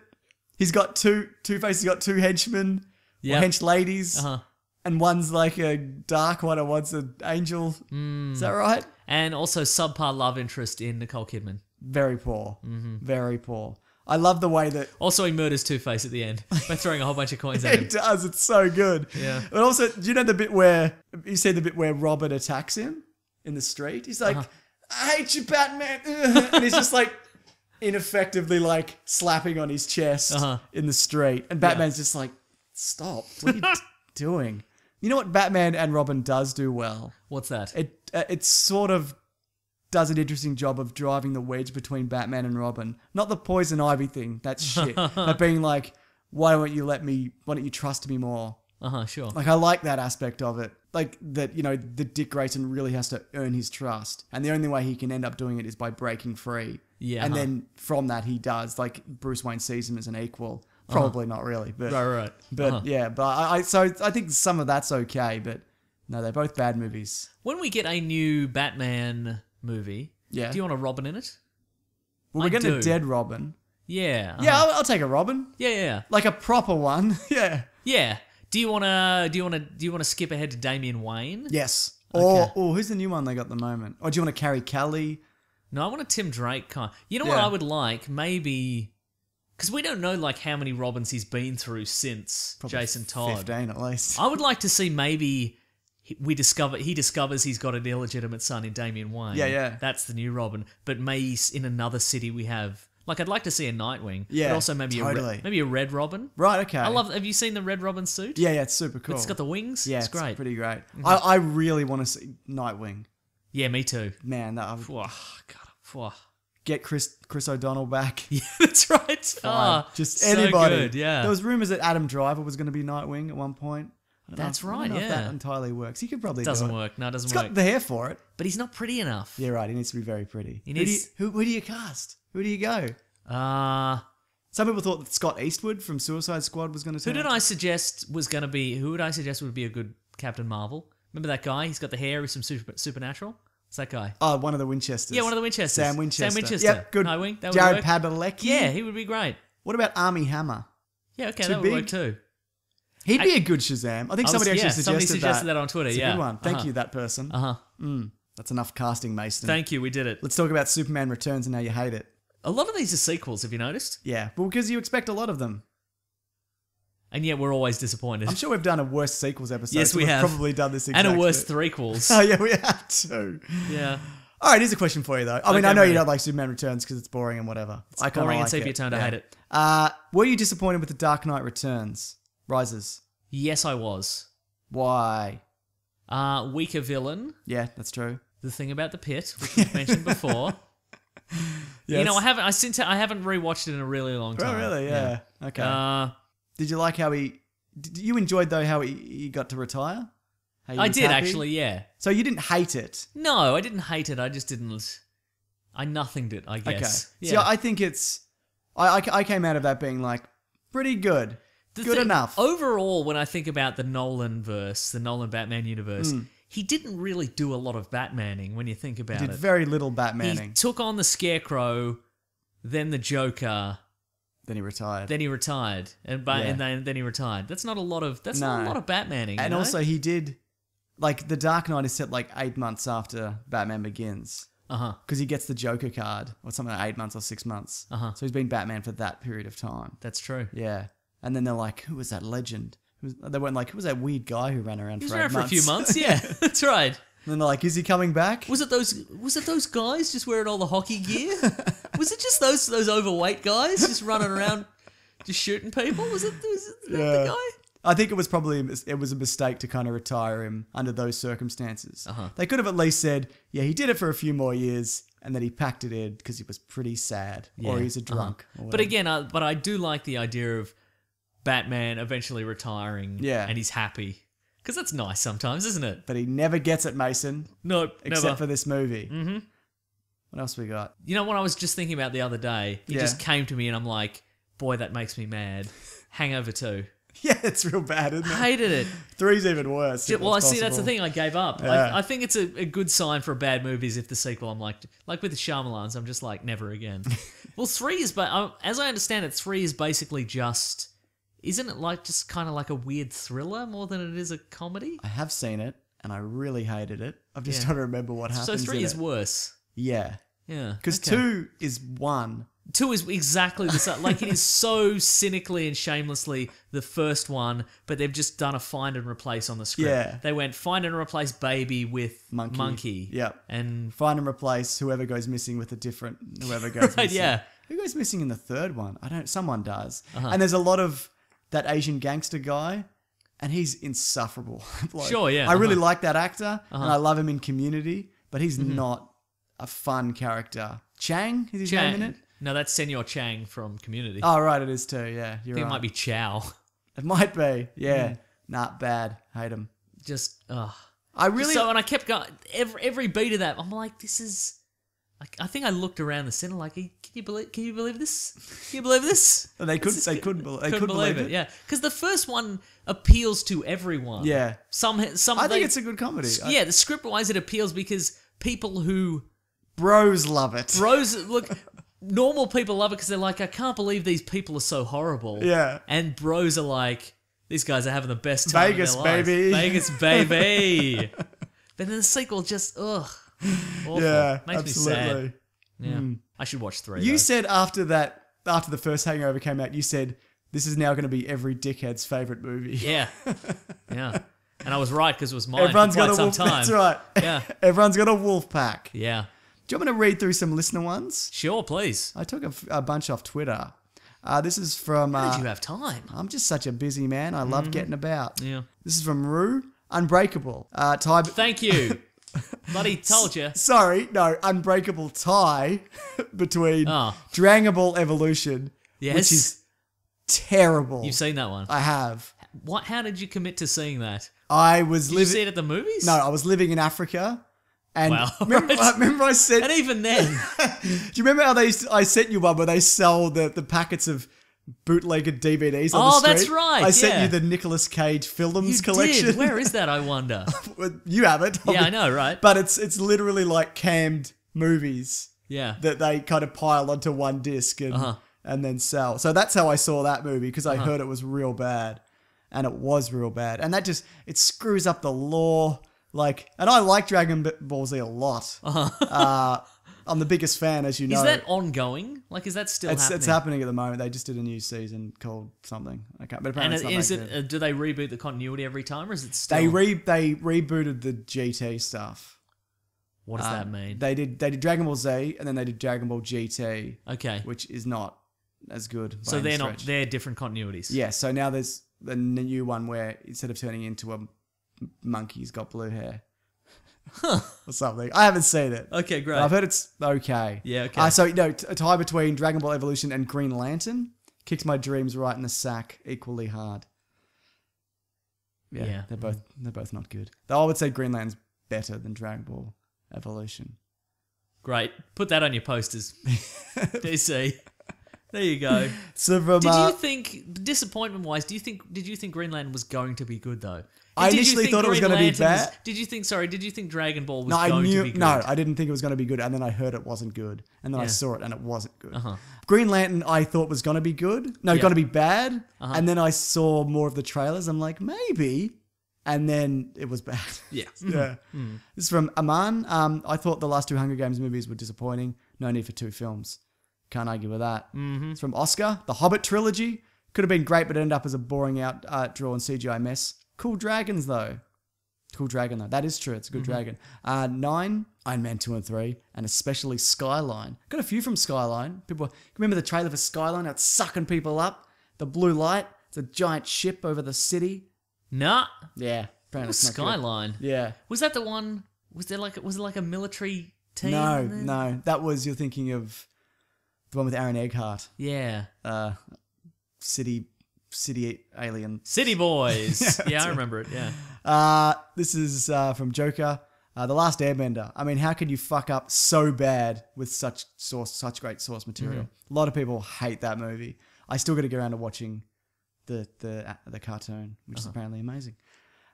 He's got Two-Face has got two henchmen, Yep. or hench ladies, Uh-huh. and one's like a dark one and one's an angel. Is that right? And also subpar love interest in Nicole Kidman. Very poor. Mm-hmm. Very poor. I love the way that Also, he murders Two-Face at the end by throwing a whole bunch of coins at he him. does. It's so good. Yeah. But also, do you know the bit where you see the bit where Robin attacks him in the street? He's like, I hate you, Batman. And he's just like ineffectively like slapping on his chest in the street. And Batman's just like, stop. What are you doing? You know what Batman and Robin does do well? What's that? It sort of does an interesting job of driving the wedge between Batman and Robin. Not the poison ivy thing. That's shit. But being like, why don't you trust me more? Sure. Like, I like that aspect of it. Like, that, the Dick Grayson really has to earn his trust. And the only way he can end up doing it is by breaking free. Yeah. And then from that, he does. Like, Bruce Wayne sees him as an equal. Probably not really. But, Right. But, yeah. But I think some of that's okay. But, no, they're both bad movies. When we get a new Batman movie, Yeah. do you want a Robin in it? Well, I we're getting do. a dead Robin. Yeah. Yeah, I'll take a Robin. Yeah. Like a proper one. Yeah. Yeah. Do you wanna skip ahead to Damian Wayne? Yes. Okay. Or who's the new one they got at the moment? Or do you want to carry Kelly? No, I want a Tim Drake kind. You know what Yeah. I would like? Maybe because we don't know like how many Robins he's been through since Probably Jason Todd. 15 at least. I would like to see maybe he discovers he's got an illegitimate son in Damian Wayne. Yeah. That's the new Robin. But maybe in another city we have Like, I'd like to see a Nightwing. Yeah, but also maybe totally. maybe a Red Robin. Right, okay. Have you seen the Red Robin suit? Yeah, it's super cool. It's got the wings. Yeah, it's great. It's pretty great. I really want to see Nightwing. Yeah, me too. Man, that I would God. get Chris O'Donnell back. Yeah, that's right. Fine. Just so anybody. good, yeah. There was rumors that Adam Driver was going to be Nightwing at one point. That's I right, don't know if yeah. that entirely works. He could probably Doesn't do it. work. No, it doesn't He's work. got the hair for it. But he's not pretty enough. Yeah, right. He needs to be very pretty. needs- Who do you cast? Who do you go? Some people thought that Scott Eastwood from Suicide Squad was going to Who would I suggest would be a good Captain Marvel? Remember that guy? He's got the hair. He's from Supernatural. It's that guy. Oh, one of the Winchesters. Yeah, one of the Winchesters. Sam Winchester. Sam Winchester. Yep, good. Nightwing. That would Jared work. Padalecki. Yeah, he would be great. What about Armie Hammer? Yeah, okay, Too that would big? work too. He'd be a good Shazam. I think somebody actually suggested that on Twitter. It's a Yeah, good one. Thank you, that person. That's enough casting, Mason. Thank you. We did it. Let's talk about Superman Returns and how you hate it. A lot of these are sequels. Have you noticed? Yeah, well, because you expect a lot of them. And yet we're always disappointed. I'm sure we've done a worse sequels episode. Yes, so we we've have. probably done this exact and a worse bit. threequels. Oh, yeah, we have too. Yeah. All right, here's a question for you, though. I mean, Okay, I know you ready. don't like Superman Returns because it's boring and whatever. I kinda Boring and like sepia it. toned. I hate it. Were you disappointed with The Dark Knight Returns? Rises? Yes, I was. Why? Weaker villain. Yeah, that's true. The thing about the pit, which we've mentioned before. Yes. You know, I haven't rewatched it in a really long time. Oh, really? Yeah. Okay. Did you like how you enjoyed, though, how he got to retire? How he I was did, happy? actually, yeah. So you didn't hate it? No, I didn't hate it. I just didn't... I nothinged it, I guess. Okay. Yeah. See, I think it's... I came out of that being like, pretty good. Good enough. Overall, when I think about the Nolan verse, the Nolan Batman universe, he didn't really do a lot of Batmaning when you think about He did it. very little He Batmaning. took on the Scarecrow, then the Joker, Then he retired. then he retired, and then he retired. That's not a lot of Batmaning. And you know? also he did... Like, The Dark Knight is set like 8 months after Batman Begins. Because he gets the Joker card, or something like 8 months or 6 months. So he's been Batman for that period of time. That's true. Yeah. And then they're like, who was that legend? They weren't like, who was that weird guy who ran around He was for 8 around for a months? few months, yeah. That's right. And then they're like, is he coming back? Was it those guys just wearing all the hockey gear? Was it just those overweight guys just running around just shooting people? Was it the guy? I think it was probably a mistake to kind of retire him under those circumstances. They could have at least said, yeah, he did it for a few more years, and then he packed it in because he was pretty sad, or he's a drunk. Or But whatever. again, I do like the idea of Batman eventually retiring, and he's happy, because that's nice sometimes, isn't it? But he never gets it, Mason. Nope, except never. for this movie. Mm-hmm. What else we got? You know what I was just thinking about the other day? It just came to me, and I'm like, boy, that makes me mad. Hangover 2. Yeah, it's real bad, isn't it? Hated it. 3's even worse. Well, I see. That's the thing. I gave up. Yeah. I think it's a good sign for bad movies if the sequel. I'm like with the Shyamalans, I'm just like never again. Well, 3 is, but as I understand it, 3 is basically just, isn't it like just kind of like a weird thriller more than it is a comedy? I have seen it, and I really hated it. I'm just trying to remember what happens. So 3 in is it. worse. Yeah, Yeah, because 2 is 1. 2 is exactly the same. Like, it is so cynically and shamelessly the first one, but they've just done a find and replace on the script. Yeah. They went find and replace baby with Monkey. Yep. And Find and replace whoever goes missing with a different whoever goes Right, missing. yeah. Who goes missing in the third one? Someone does. And there's a lot of that Asian gangster guy, and he's insufferable. Like, Sure, yeah, I really like that actor, and I love him in Community, but he's not a fun character. Chang is his name in it? No, that's Senor Chang from Community. Oh, right, it is too. Yeah, you're I think right. it might be Chow. It might be. Yeah. Nah, bad. Hate him. Just, I really... So, and I kept going, every beat of that, I'm like, this is... I think I looked around the cinema like, can you believe this? Can you believe this? They couldn't believe it. Yeah, because the first one appeals to everyone. Yeah. I think it's a good comedy. Yeah, the script-wise it appeals because people who... Bros love it. Look, normal people love it because they're like, I can't believe these people are so horrible. Yeah. And bros are like, these guys are having the best time Vegas, in their lives. baby. Vegas, baby. But then the sequel just, awful. Yeah, Makes absolutely. me sad. Yeah. I should watch 3. You though. said after the first Hangover came out, you said, this is now going to be every dickhead's favourite movie. Yeah. Yeah. And I was right because it was mine Everyone's for quite got a some wolf. time. That's right. Yeah. Everyone's got a wolf pack. Yeah. Do you want me to read through some listener ones? Sure, please. I took a bunch off Twitter. This is from... How did you have time? I'm just such a busy man. I love getting about. Yeah. This is from Rue. Unbreakable. Thank you. Bloody told you. Sorry, no. Unbreakable tie between Dragon Ball Evolution, which is terrible. You've seen that one? I have. What? How did you commit to seeing that? I was Did you see it at the movies? No, I was living in Africa. And Wow. remember I said... And even then... Do you remember how I sent you one where they sell the packets of bootlegged DVDs on the street? That's right. I sent you the Nicolas Cage films collection. Did. Where is that, I wonder? You have it. Yeah, I know, right? But it's literally like canned movies. Yeah. That they kind of pile onto one disc and then sell. So that's how I saw that movie, because I heard it was real bad. And it was real bad. And that just, it screws up the lore. Like, and I like Dragon Ball Z a lot. I'm the biggest fan, as you know. Is that ongoing? Like, is that still happening? It's happening at the moment. They just did a new season called something. Okay, but apparently it's not do they reboot the continuity every time, or is it still... They rebooted the GT stuff. What does that mean? They did Dragon Ball Z, and then they did Dragon Ball GT. Okay. Which is not as good. So they're different continuities. Yeah. So now there's a new one where instead of turning into a monkey, he's got blue hair. Or something. I haven't seen it. Okay, great. I've heard it's okay. Yeah, okay. So, a tie between Dragon Ball Evolution and Green Lantern kicks my dreams right in the sack equally hard. Yeah. They're both not good. Though I would say Green Lantern's better than Dragon Ball Evolution. Great. Put that on your posters. DC. There you go. So from, did you think, disappointment-wise, did you think Green Lantern was going to be good, though? I initially thought it was going to be bad. Did you think Dragon Ball was going to be good? No, I didn't think it was going to be good, and then I heard it wasn't good, and then I saw it and it wasn't good. Green Lantern I thought was going to be good. No, going to be bad, and then I saw more of the trailers. I'm like, maybe, and then it was bad. Yeah. Yeah. This is from Aman. I thought the last two Hunger Games movies were disappointing. No need for two films. Can't argue with that. It's from Oscar. The Hobbit trilogy could have been great, but ended up as a boring drawn CGI mess. Cool dragons, though. Cool dragon, though. That is true. It's a good dragon. 9, Iron Man 2 and 3, and especially Skyline. Got a few from Skyline. People remember the trailer for Skyline? How it's sucking people up. The blue light. It's a giant ship over the city. Nah. Yeah. Apparently it's Skyline. Good. Yeah. Was that the one? Was it like a military team? No. That was, you're thinking of the one with Aaron Eckhart. Yeah. City alien. City Boys. Yeah, I remember it. Yeah. This is from Joker. The Last Airbender. I mean, how could you fuck up so bad with such great source material? A lot of people hate that movie. I still got to get around to watching the cartoon, which is apparently amazing.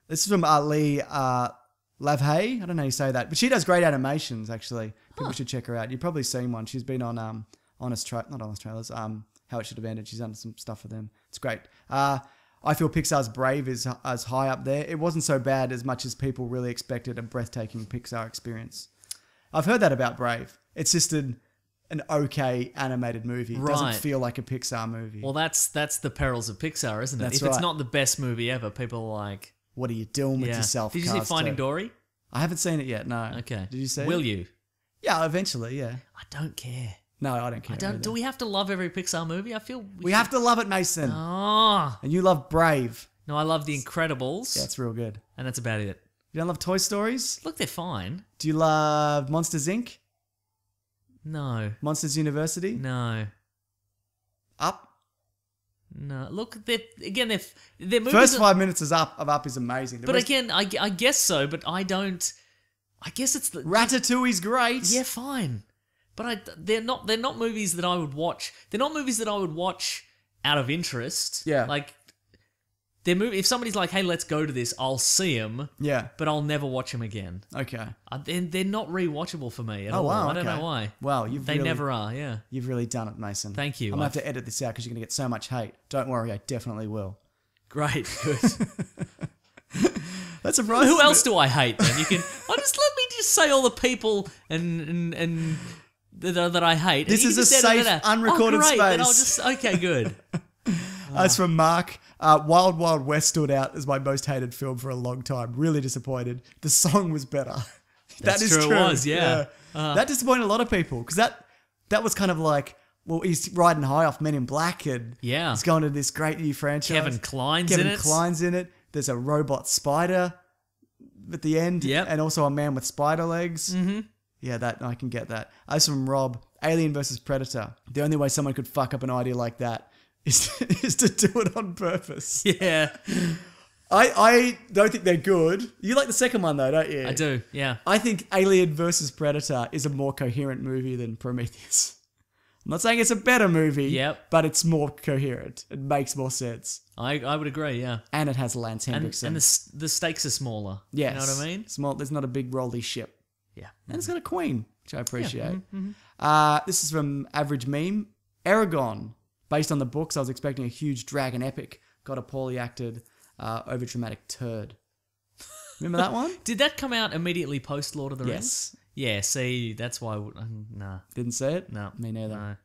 This is from Lee Lavhay. I don't know how you say that, but she does great animations. Actually, people should check her out. You've probably seen one. She's been on not Honest Trailers. How It Should Have Ended. She's done some stuff for them. It's great. I feel Pixar's Brave is as high up there. It wasn't so bad as much as people really expected a breathtaking Pixar experience. I've heard that about Brave. It's just an okay animated movie. It doesn't feel like a Pixar movie. Well, that's the perils of Pixar, isn't it? That's if it's not the best movie ever, people are like... What are you doing with yourself, Did you see Finding Dory? I haven't seen it yet, no. Okay. Did you see it? Will you? Yeah, eventually, yeah. I don't care. No, I don't care. Do we have to love every Pixar movie? I feel we have to love it, Mason. Oh. And you love Brave. No, I love The Incredibles. Yeah, it's real good. And that's about it. You don't love Toy Stories? Look, they're fine. Do you love Monsters, Inc.? No. Monsters University? No. Up? No. Look, they're movies. First 5 minutes of Up is amazing. But again, I guess so, but I don't... I guess it's the... Ratatouille's great. Yeah, fine. But they're not movies that I would watch. They're not movies that I would watch out of interest. Yeah. Like, if somebody's like, hey, let's go to this, I'll see them. Yeah. But I'll never watch them again. Okay. They're not rewatchable for me at all. Wow, I don't know why. Wow, They never are, yeah. You've really done it, Mason. Thank you. I'm going to have to edit this out because you're going to get so much hate. Don't worry, I definitely will. Great, good. That's a surprising. Who else do I hate then? Let me just say all the people and that I hate. This is a safe, unrecorded space. Then I'll just... Okay, good. That's from Mark. Wild Wild West stood out as my most hated film for a long time. Really disappointed. The song was better. That is true. It was, yeah. That disappointed a lot of people because that was kind of like, well, he's riding high off Men in Black and he's going to this great new franchise. Kevin Kline's in it. There's a robot spider at the end. And also a man with spider legs. Mm-hmm. Yeah, that I can get that. As from Rob, Alien versus Predator. The only way someone could fuck up an idea like that is to do it on purpose. Yeah. I don't think they're good. You like the second one though, don't you? I do, yeah. I think Alien versus Predator is a more coherent movie than Prometheus. I'm not saying it's a better movie, but it's more coherent. It makes more sense. I would agree, yeah. And it has Lance Henriksen. And the stakes are smaller. Yes. You know what I mean? Small. There's not a big rolly ship. Yeah. And it's got a queen, which I appreciate. This is from Average Meme. Aragon. Based on the books, I was expecting a huge dragon epic. Got a poorly acted, over-dramatic turd. Remember that one? Did that come out immediately post Lord of the Rings? Yes. Yeah, see, that's why... nah. Didn't see it? No. Me neither. No.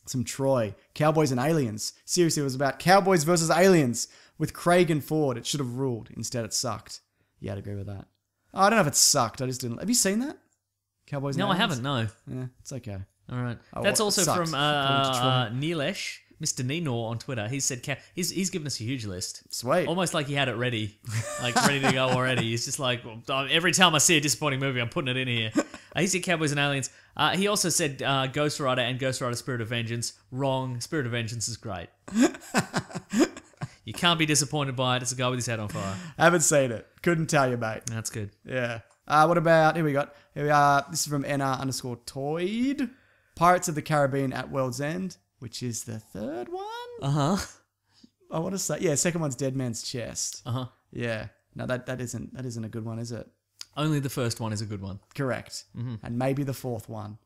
Some Troy. Cowboys and Aliens. Seriously, it was about cowboys versus aliens. With Craig and Ford, it should have ruled. Instead, it sucked. Yeah, I'd agree with that. Oh, I don't know if it sucked. I just didn't... Have you seen that? Cowboys and No, I Aliens? haven't, no. Yeah, it's okay. All right. Oh, That's well, also it sucked, from Nilesh, Mr. Ninor on Twitter. He said he's given us a huge list. Sweet. Almost like he had it ready, like ready to go already. He's just like, well, every time I see a disappointing movie, I'm putting it in here. He said Cowboys and Aliens. He also said Ghost Rider and Ghost Rider Spirit of Vengeance. Wrong. Spirit of Vengeance is great. You can't be disappointed by it. It's a guy with his head on fire. Haven't seen it. Couldn't tell you, mate. That's good. Yeah. What about... Here we are. This is from NR_Toyd. Pirates of the Caribbean at World's End, which is the third one? Uh-huh. I want to say... Yeah, second one's Dead Man's Chest. Uh-huh. Yeah. No, that isn't a good one, is it? Only the first one is a good one. Correct. Mm-hmm. And maybe the fourth one.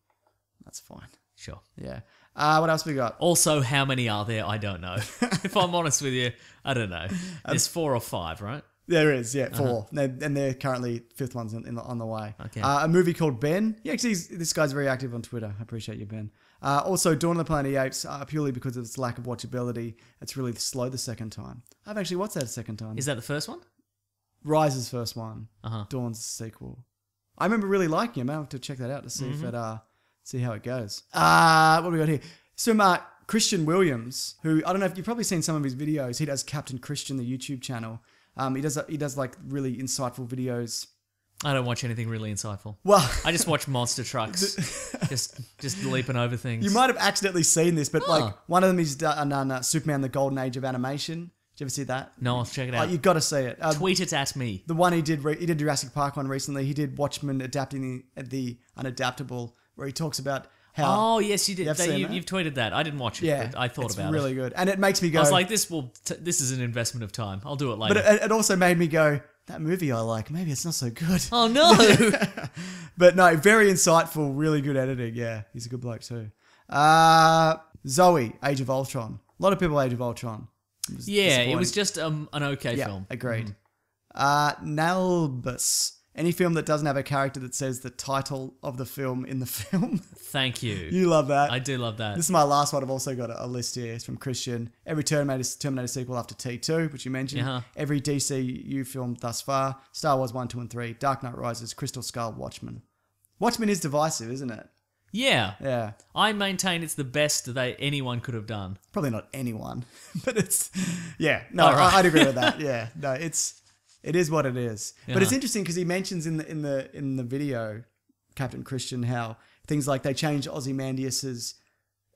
That's fine. Sure. Yeah. What else we got? Also, how many are there? I don't know. If I'm honest with you, I don't know. There's 4 or 5, right? There is, yeah, 4. And they're currently fifth one's on the way. Okay. A movie called Ben. Yeah, actually, this guy's very active on Twitter. I appreciate you, Ben. Also, Dawn of the Planet of the Apes, purely because of its lack of watchability. It's really slow the second time. I've actually watched that a second time. Is that the first one? Rise's first one. Uh-huh. Dawn's the sequel. I remember really liking it. I have to check that out to see if it see how it goes. What do we got here? Some Christian Williams, who I don't know if you've probably seen some of his videos. He does Captain Christian, the YouTube channel. He does like really insightful videos. I don't watch anything really insightful. Well, I just watch monster trucks, just leaping over things. You might have accidentally seen this, but like one of them is done Superman: The Golden Age of Animation. Did you ever see that? No, I'll check it out. You've got to see it. Tweet it at me. The one he did Jurassic Park one recently. He did Watchmen adapting the Unadaptable, where he talks about how. Oh yes, you did. You've tweeted that. I didn't watch it. Yeah, but I thought about it. It's really good, and it makes me go. I was like, this is an investment of time. I'll do it later. But it also made me go, that movie I like, maybe it's not so good. Oh no! But no, very insightful, really good editing. Yeah, he's a good bloke too. Zoe, Age of Ultron. A lot of people Age of Ultron. It was just an okay film. Agreed. Nalbus. Any film that doesn't have a character that says the title of the film in the film. Thank you. You love that. I do love that. This is my last one. I've also got a list here. It's from Christian. Every Terminator sequel after T2, which you mentioned. Uh-huh. Every DCU film thus far. Star Wars 1, 2, and 3. Dark Knight Rises. Crystal Skull. Watchmen. Watchmen is divisive, isn't it? Yeah. Yeah. I maintain it's the best that anyone could have done. Probably not anyone, but it's... Yeah. No, right. I'd agree with that. Yeah. No, it is what it is. Yeah. But it's interesting because he mentions in the video, Captain Christian, how things like they changed Ozymandias's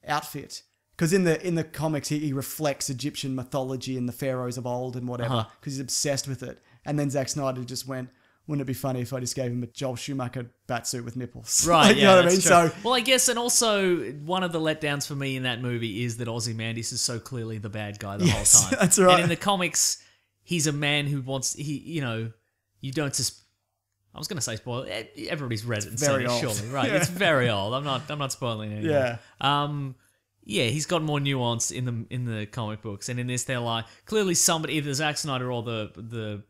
outfit. Because in the comics, he reflects Egyptian mythology and the pharaohs of old and whatever, because he's obsessed with it. And then Zack Snyder just went, wouldn't it be funny if I just gave him a Joel Schumacher batsuit with nipples? Right, like, yeah, you know what I mean? true. So, well, I guess, and also one of the letdowns for me in that movie is that Ozymandias is so clearly the bad guy the whole time. That's right. And in the comics, he's a man who wants, you don't I was going to say spoil. Everybody's read it and seen it, surely, right? Yeah. It's very old. I'm not spoiling it. Yeah. Yeah, he's got more nuance in the comic books, and in this they're like clearly somebody, either Zack Snyder or the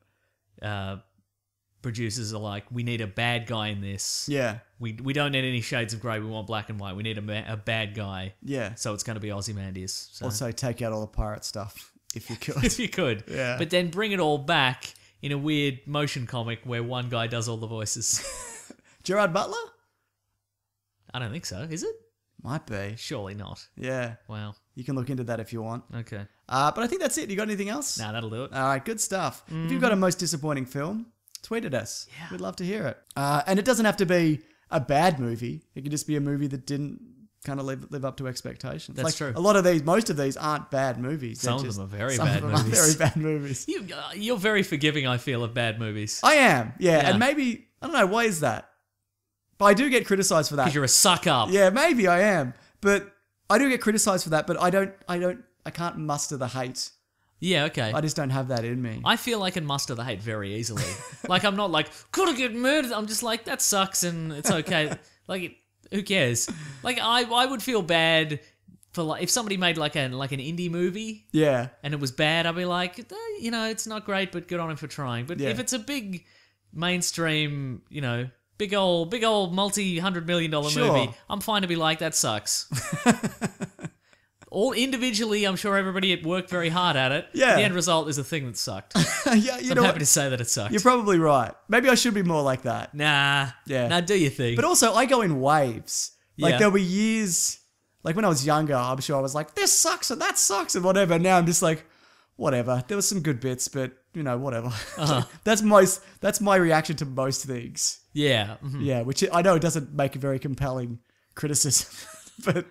producers are like, we need a bad guy in this. Yeah. We don't need any shades of grey. We want black and white. We need a bad guy. Yeah. So it's going to be Ozymandias. So. Also, take out all the pirate stuff if you could. If you could. Yeah. But then bring it all back in a weird motion comic where one guy does all the voices. Gerard Butler? I don't think so. Is it? Might be. Surely not. Yeah. Wow. You can look into that if you want. Okay. But I think that's it. You got anything else? Nah, that'll do it. All right, good stuff. If you've got a most disappointing film, tweet at us. Yeah. We'd love to hear it. And it doesn't have to be a bad movie. It could just be a movie that didn't kind of live up to expectations. That's true. A lot of most of these aren't bad movies. Some of them are very some bad of them are movies. very bad movies. You're very forgiving, I feel, of bad movies. I am, yeah. Yeah. And maybe, I don't know, why is that? But I do get criticised for that. Because you're a suck up. Yeah, maybe I am. But I do get criticised for that, but I can't muster the hate. Yeah, okay. I just don't have that in me. I feel I can muster the hate very easily. Like, I'm not like, gotta get murdered. I'm just like, that sucks and it's okay. Like, who cares? Like, I would feel bad for, like, if somebody made like an indie movie. Yeah. And it was bad, I'd be like, it's not great, but good on him for trying. But if it's a big mainstream, big old multi-$100 million movie, I'm fine to be like, that sucks. All individually, I'm sure everybody worked very hard at it. Yeah. The end result is a thing that sucked. Yeah, I'm happy to say that it sucked. You're probably right. Maybe I should be more like that. Nah. Yeah. Nah, do your thing. But also, I go in waves. Like, Yeah. there'll be years... Like, when I was younger, I'm sure I was like, this sucks and that sucks and whatever. Now I'm just like, whatever. There was some good bits, but, whatever. Uh-huh. That's my reaction to most things. Yeah. Mhm. Yeah, which I know it doesn't make a very compelling criticism. But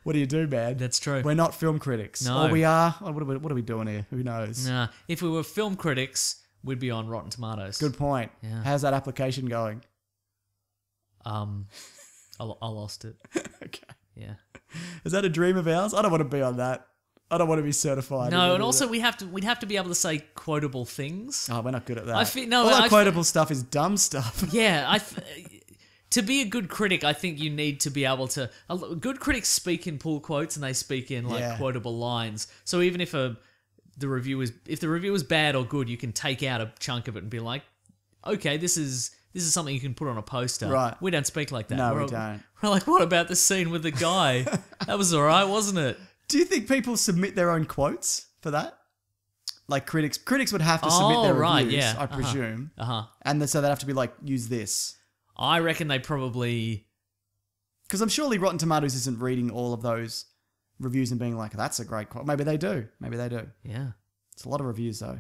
what do you do, man? That's true. We're not film critics. No. Or we are. What are we doing here? Who knows? Nah. If we were film critics, we'd be on Rotten Tomatoes. Good point. Yeah. How's that application going? I lost it. Okay. Yeah. Is that a dream of ours? I don't want to be on that. I don't want to be certified. No, and also we'd have to be able to say quotable things. Oh, we're not good at that. No, all I that quotable stuff is dumb stuff. Yeah, to be a good critic, I think you need to be able to. Good critics speak in pull quotes and they speak in quotable lines. So even if the review is bad or good, you can take out a chunk of it and be like, okay, this is something you can put on a poster. Right. We don't speak like that. No, we don't. We're like, what about the scene with the guy? That was all right, wasn't it? Do you think people submit their own quotes for that? Like critics would have to submit their reviews, yeah. I presume. Uh-huh. And so they'd have to be like, use this. I reckon they probably... Because I'm surely Rotten Tomatoes isn't reading all of those reviews and being like, that's a great quote. Maybe they do. Yeah. It's a lot of reviews though.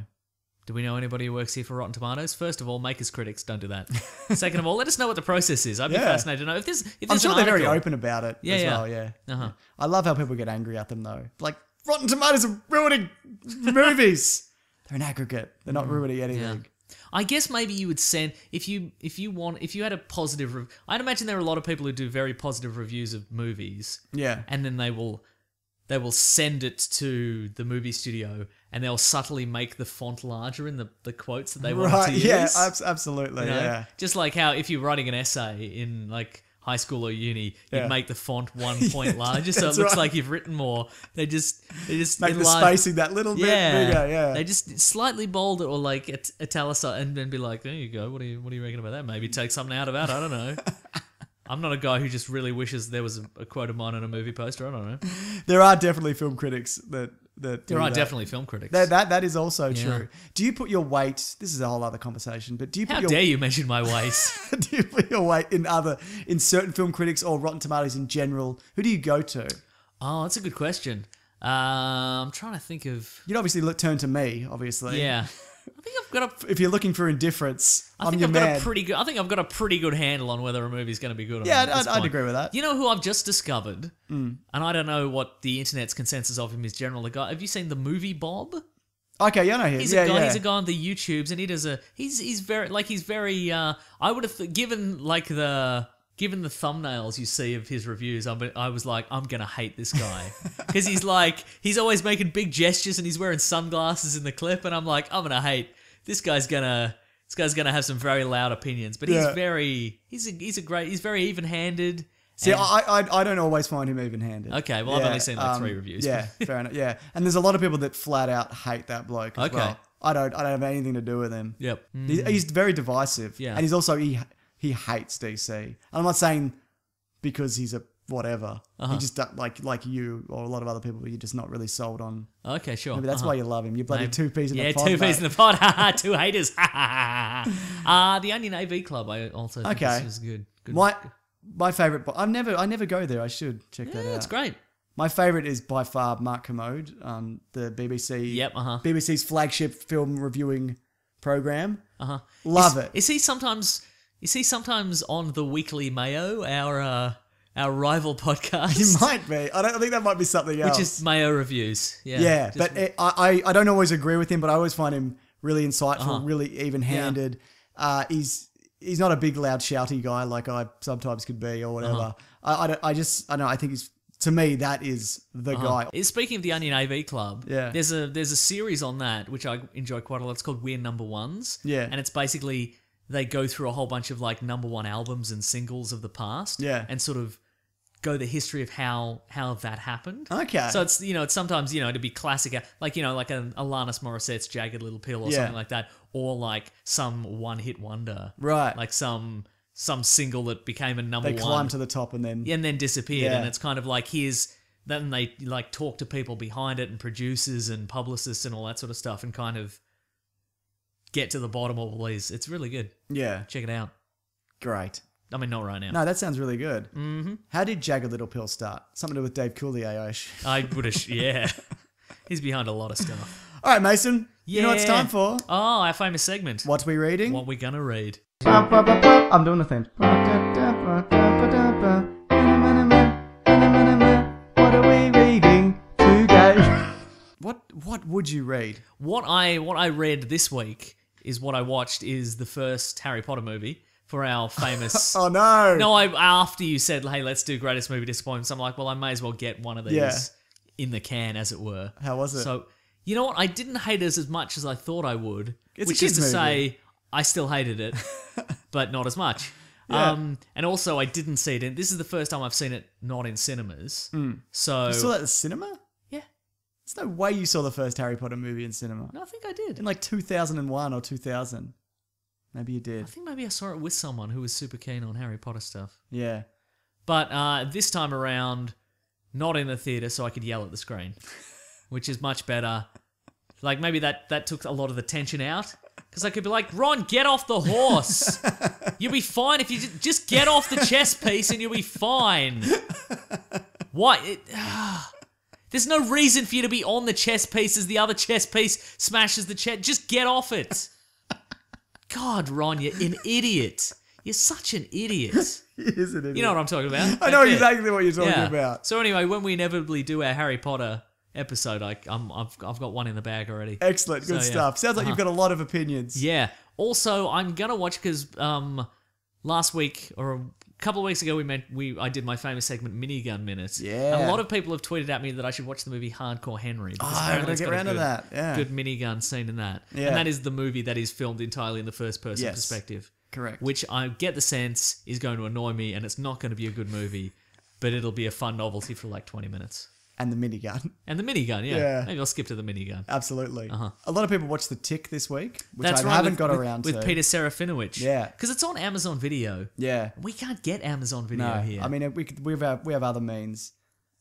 Do we know anybody who works here for Rotten Tomatoes? First of all, makers critics, don't do that. Second of all, let us know what the process is. I'd be fascinated to know. If there's I'm sure an they're very article- open about it as well, yeah. Uh-huh. I love how people get angry at them though. Like, Rotten Tomatoes are ruining movies. They're an aggregate. They're not ruining anything. I guess maybe you would send if you had a positive. I'd imagine there are a lot of people who do very positive reviews of movies. Yeah. And then they will send it to the movie studio and they'll subtly make the font larger in the quotes that they want to use. Yeah, absolutely. Yeah. Just like how if you're writing an essay in like high school or uni, you'd make the font 1 point larger so it looks like you've written more. They just make the spacing that little bit bigger. Yeah. They just slightly bold it or like italicize and then be like, there you go. What do you reckon about that? Maybe take something out of that. I don't know. I'm not a guy who just really wishes there was a quote of mine on a movie poster. I don't know. There are definitely film critics that there are definitely film critics. That is also true. Do you put your weight? This is a whole other conversation. But do you put How your dare you mention my weight? do you put your weight in certain film critics or Rotten Tomatoes in general? Who do you go to? Oh, that's a good question. I'm trying to think of. You'd obviously turn to me. Obviously, Yeah. I think I've got If you're looking for indifference, I think I've got a pretty good handle on whether a movie's going to be good or not. Yeah, I'd agree with that. You know who I've just discovered, and I don't know what the internet's consensus of him is general. The guy, have you seen the movie Bob? Okay, yeah, I know him. He's a guy on the YouTubes, and he does he's very I would have given the thumbnails you see of his reviews, I was like, I'm gonna hate this guy because he's always making big gestures and he's wearing sunglasses in the clip, and I'm like, I'm gonna hate this guy's gonna have some very loud opinions, but he's very even-handed. See, I don't always find him even-handed. Okay, well, I've only seen like 3 reviews. Yeah, fair enough. Yeah, and there's a lot of people that flat out hate that bloke as well. I don't have anything to do with him. Yep. He's very divisive. Yeah. And he's also he hates DC. And I'm not saying because he's a whatever. He just like you or a lot of other people, you're just not really sold on. Okay, sure. Maybe that's why you love him. You're bloody two peas in the pod. Yeah, 2 peas in the pod. 2 haters. The Onion AV Club. I also think this is good. My favorite, I never go there. I should check that out. It's great. My favorite is by far Mark Kermode, the BBC. Yep. BBC's flagship film reviewing program. Love it. Is he sometimes on the Weekly Mayo, our rival podcast? He might be. I think that might be something else. Which is Mayo Reviews. Yeah. Yeah, but I don't always agree with him, but I always find him really insightful, really even-handed. He's not a big, loud, shouty guy like I sometimes could be or whatever. I don't know. I think to me, that is the guy. Speaking of the Onion AV Club, Yeah. there's a series on that which I enjoy quite a lot. It's called We're Number Ones. Yeah. And it's basically they go through a whole bunch of like number one albums and singles of the past. Yeah. And sort of go the history of how that happened. Okay. So it's it's sometimes to be classic, like like an Alanis Morissette's Jagged Little Pill or something like that, or like some one hit wonder, Right. Like some single that became a number They one. climb to the top and then Disappeared, Yeah. and it's kind of like then they like talk to people behind it and producers and publicists and all that sort of stuff and kind of get to the bottom of all these. It's really good. Yeah. Check it out. Great. I mean, not right now. No, that sounds really good. Mm-hmm. How did Jagged Little Pill start? Something to do with Dave Coulier, I would have, yeah. He's behind a lot of stuff. All right, Mason. You know what it's time for? Oh, our famous segment. What we reading? What we gonna read? I'm doing the thing. What are we reading today? What would you read? What I read this week is what I watched is the first Harry Potter movie for our famous. Oh no! No, after you said, "Hey, let's do greatest movie disappointments," I'm like, well, I may as well get one of these in the can, as it were. How was it? So, you know what? I didn't hate it as much as I thought I would, It's which a is to kids' say, I still hated it, but not as much. Yeah. And also, I didn't see it this is the first time I've seen it not in cinemas. So You saw that at the cinema? yeah, There's no way you saw the first Harry Potter movie in cinema. no, I think I did. In like 2001 or 2000. Maybe you I did. think maybe I saw it with someone who was super keen on Harry Potter stuff. Yeah. But this time around, not in the theatre, so I could yell at the screen, which is much better. Like maybe that took a lot of the tension out, because I could be like, Ron, get off the horse. You'll be fine if you just get off the chess piece and you'll be fine. Why? There's no reason for you to be on the chess piece as the other chess piece smashes the chess. Just get off it. God, Ron, you're an idiot. You're such an idiot. He is an idiot. You know what I'm talking about? I know That's it. exactly what you're talking Yeah. about. So anyway, when we inevitably do our Harry Potter episode, I've got one in the bag already. Excellent. Good So, yeah. stuff. Sounds like you've got a lot of opinions. Yeah. Also, I'm gonna watch because last week or a couple of weeks ago I did my famous segment Minigun Minutes. Yeah. And a lot of people have tweeted at me that I should watch the movie Hardcore Henry. Because I apparently gotta it's get got a around to that. Yeah. Good minigun scene in that. Yeah. And that is the movie that is filmed entirely in the first person Yes. perspective. Correct. Which I get the sense is going to annoy me, and it's not going to be a good movie, but it'll be a fun novelty for like 20 minutes. And the minigun. And the minigun, yeah. Yeah. Maybe I'll skip to the minigun. Absolutely. A lot of people watched The Tick this week, which That's I right, haven't got around to. with Peter Serafinowicz. Yeah. Because it's on Amazon Video. Yeah. We can't get Amazon Video No. here. I mean, we have other means.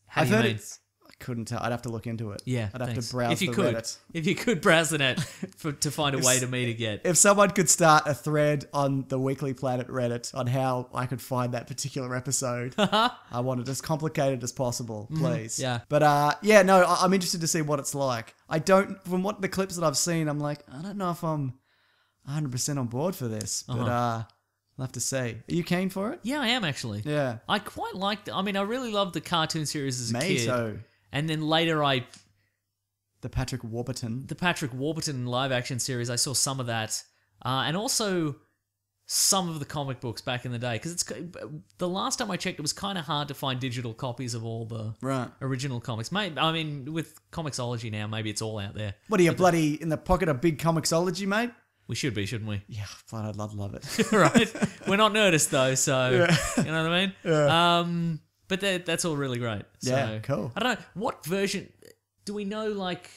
How do you mean? I couldn't tell. I'd have to look into it. Yeah, I'd have thanks. to browse if you the could, Reddit. If you could browse the net to find a way to me to get. If someone could start a thread on the Weekly Planet Reddit on how I could find that particular episode, I want it as complicated as possible, please. yeah. But no, I'm interested to see what it's like. From what the clips that I've seen, I'm like, I don't know if I'm 100% on board for this, but I'll have to see. Are you keen for it? Yeah, I am actually. Yeah. I quite liked. I mean, I really loved the cartoon series as a kid. So. And then later, The Patrick Warburton. the Patrick Warburton live action series, I saw some of that, and also some of the comic books back in the day. Because the last time I checked, it was kind of hard to find digital copies of all the Right. original comics. I mean, with Comixology now, maybe it's all out there. What are you, bloody in the pocket of big Comixology, mate? We should be, shouldn't we? Yeah, blood, I'd love it. Right? We're not Nerdist though, so you know what I mean. Yeah. But that's all really great. So, Yeah, cool. I don't know what version. Do we know like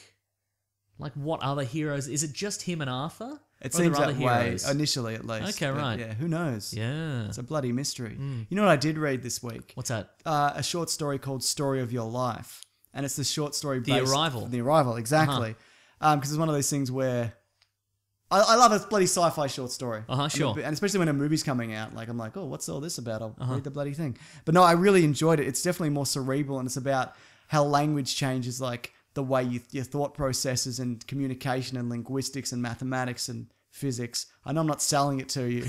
what other heroes? Is it just him and Arthur? It Or are there seems that other way, heroes? initially at least. Okay, But right. Yeah, who knows? Yeah. It's a bloody mystery. You know what I did read this week? What's that? A short story called Story of Your Life. And it's the short story The based... Arrival. The Arrival, exactly. Because it's one of those things where I love a bloody sci-fi short story. Sure. And especially when a movie's coming out, like I'm like, oh, what's all this about? I'll read the bloody thing. But no, I really enjoyed it. It's definitely more cerebral, and it's about how language changes, like the way your thought processes and communication and linguistics and mathematics and physics. I know I'm not selling it to you,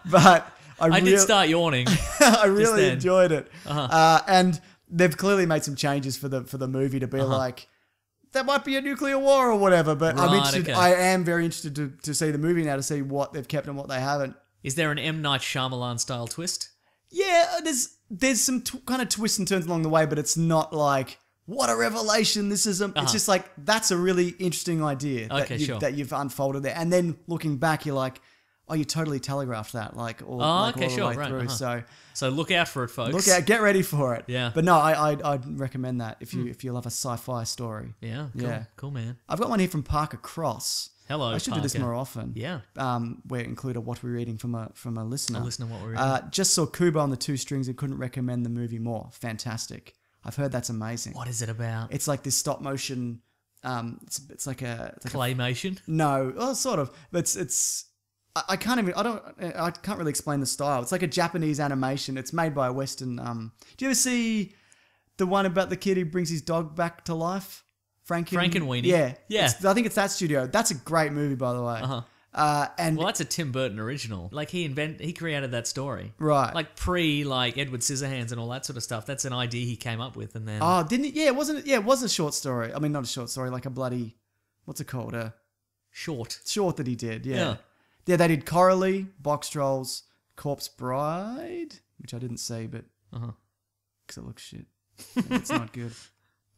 but I did start yawning. I really enjoyed it. And they've clearly made some changes for the movie to be like, there might be a nuclear war or whatever, but I'm interested. Okay. I am very interested to see the movie now, to see what they've kept and what they haven't. Is there an M. Night Shyamalan style twist? Yeah, there's some kind of twists and turns along the way, but it's not like, what a revelation, this is it's just like, that's a really interesting idea that you've unfolded there. And then looking back, you're like, oh, you totally telegraphed that, all the way through. So look out for it, folks. Look out, get ready for it. Yeah. But no, I'd recommend that if you love a sci-fi story. Yeah, cool. Yeah. Cool, man. I've got one here from Parker Cross. Hello, I should Parker. do this more often. Yeah. Where include a what we're reading from a listener. A listener, what we're reading. Just saw Kubo on the Two Strings and couldn't recommend the movie more. Fantastic. I've heard that's amazing. What is it about? It's like this stop motion. It's like a claymation. No, well, sort of. But it's. I can't really explain the style. It's like a Japanese animation. It's made by a Western. Do you ever see the one about the kid who brings his dog back to life? Frankenweenie. Yeah. I think it's that studio. That's a great movie, by the way. And well, that's a Tim Burton original. Like he created that story, right? Like Edward Scissorhands and all that sort of stuff. That's an idea he came up with, and then didn't it? Yeah, it wasn't. Yeah, it was a short story. I mean, not a short story, like a bloody what's it called? A short that he did. Yeah. Yeah, they did Coralie, Box Trolls, Corpse Bride, which I didn't see, but because it looks shit. It's not good.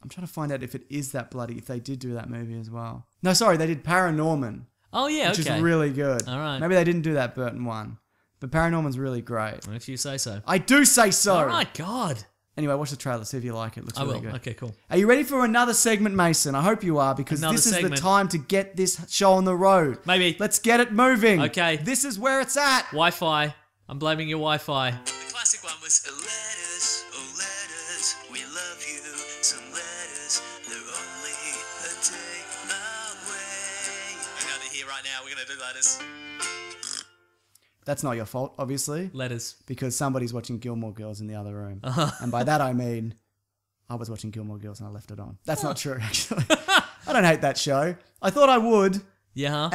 I'm trying to find out if it is that bloody, if they did do that movie as well. No, sorry, they did Paranorman. Oh, yeah, which is really good. All right. Maybe they didn't do that Burton one, but Paranorman's really great. If you say so. I do say so. All right, God. Anyway, watch the trailer, see if you like it. Looks really good. Okay, cool. Are you ready for another segment, Mason? I hope you are, because this is the time to get this show on the road. Maybe. Let's get it moving. Okay. This is where it's at. Wi-Fi. I'm blaming your Wi-Fi. The classic one was letters, oh letters, we love you. Some letters, they're only a day away. I know they're here right now. We're gonna do letters. That's not your fault, obviously. Letters. Because somebody's watching Gilmore Girls in the other room. And by that I mean, I was watching Gilmore Girls and I left it on. That's not true, actually. I don't hate that show. I thought I would. Yeah.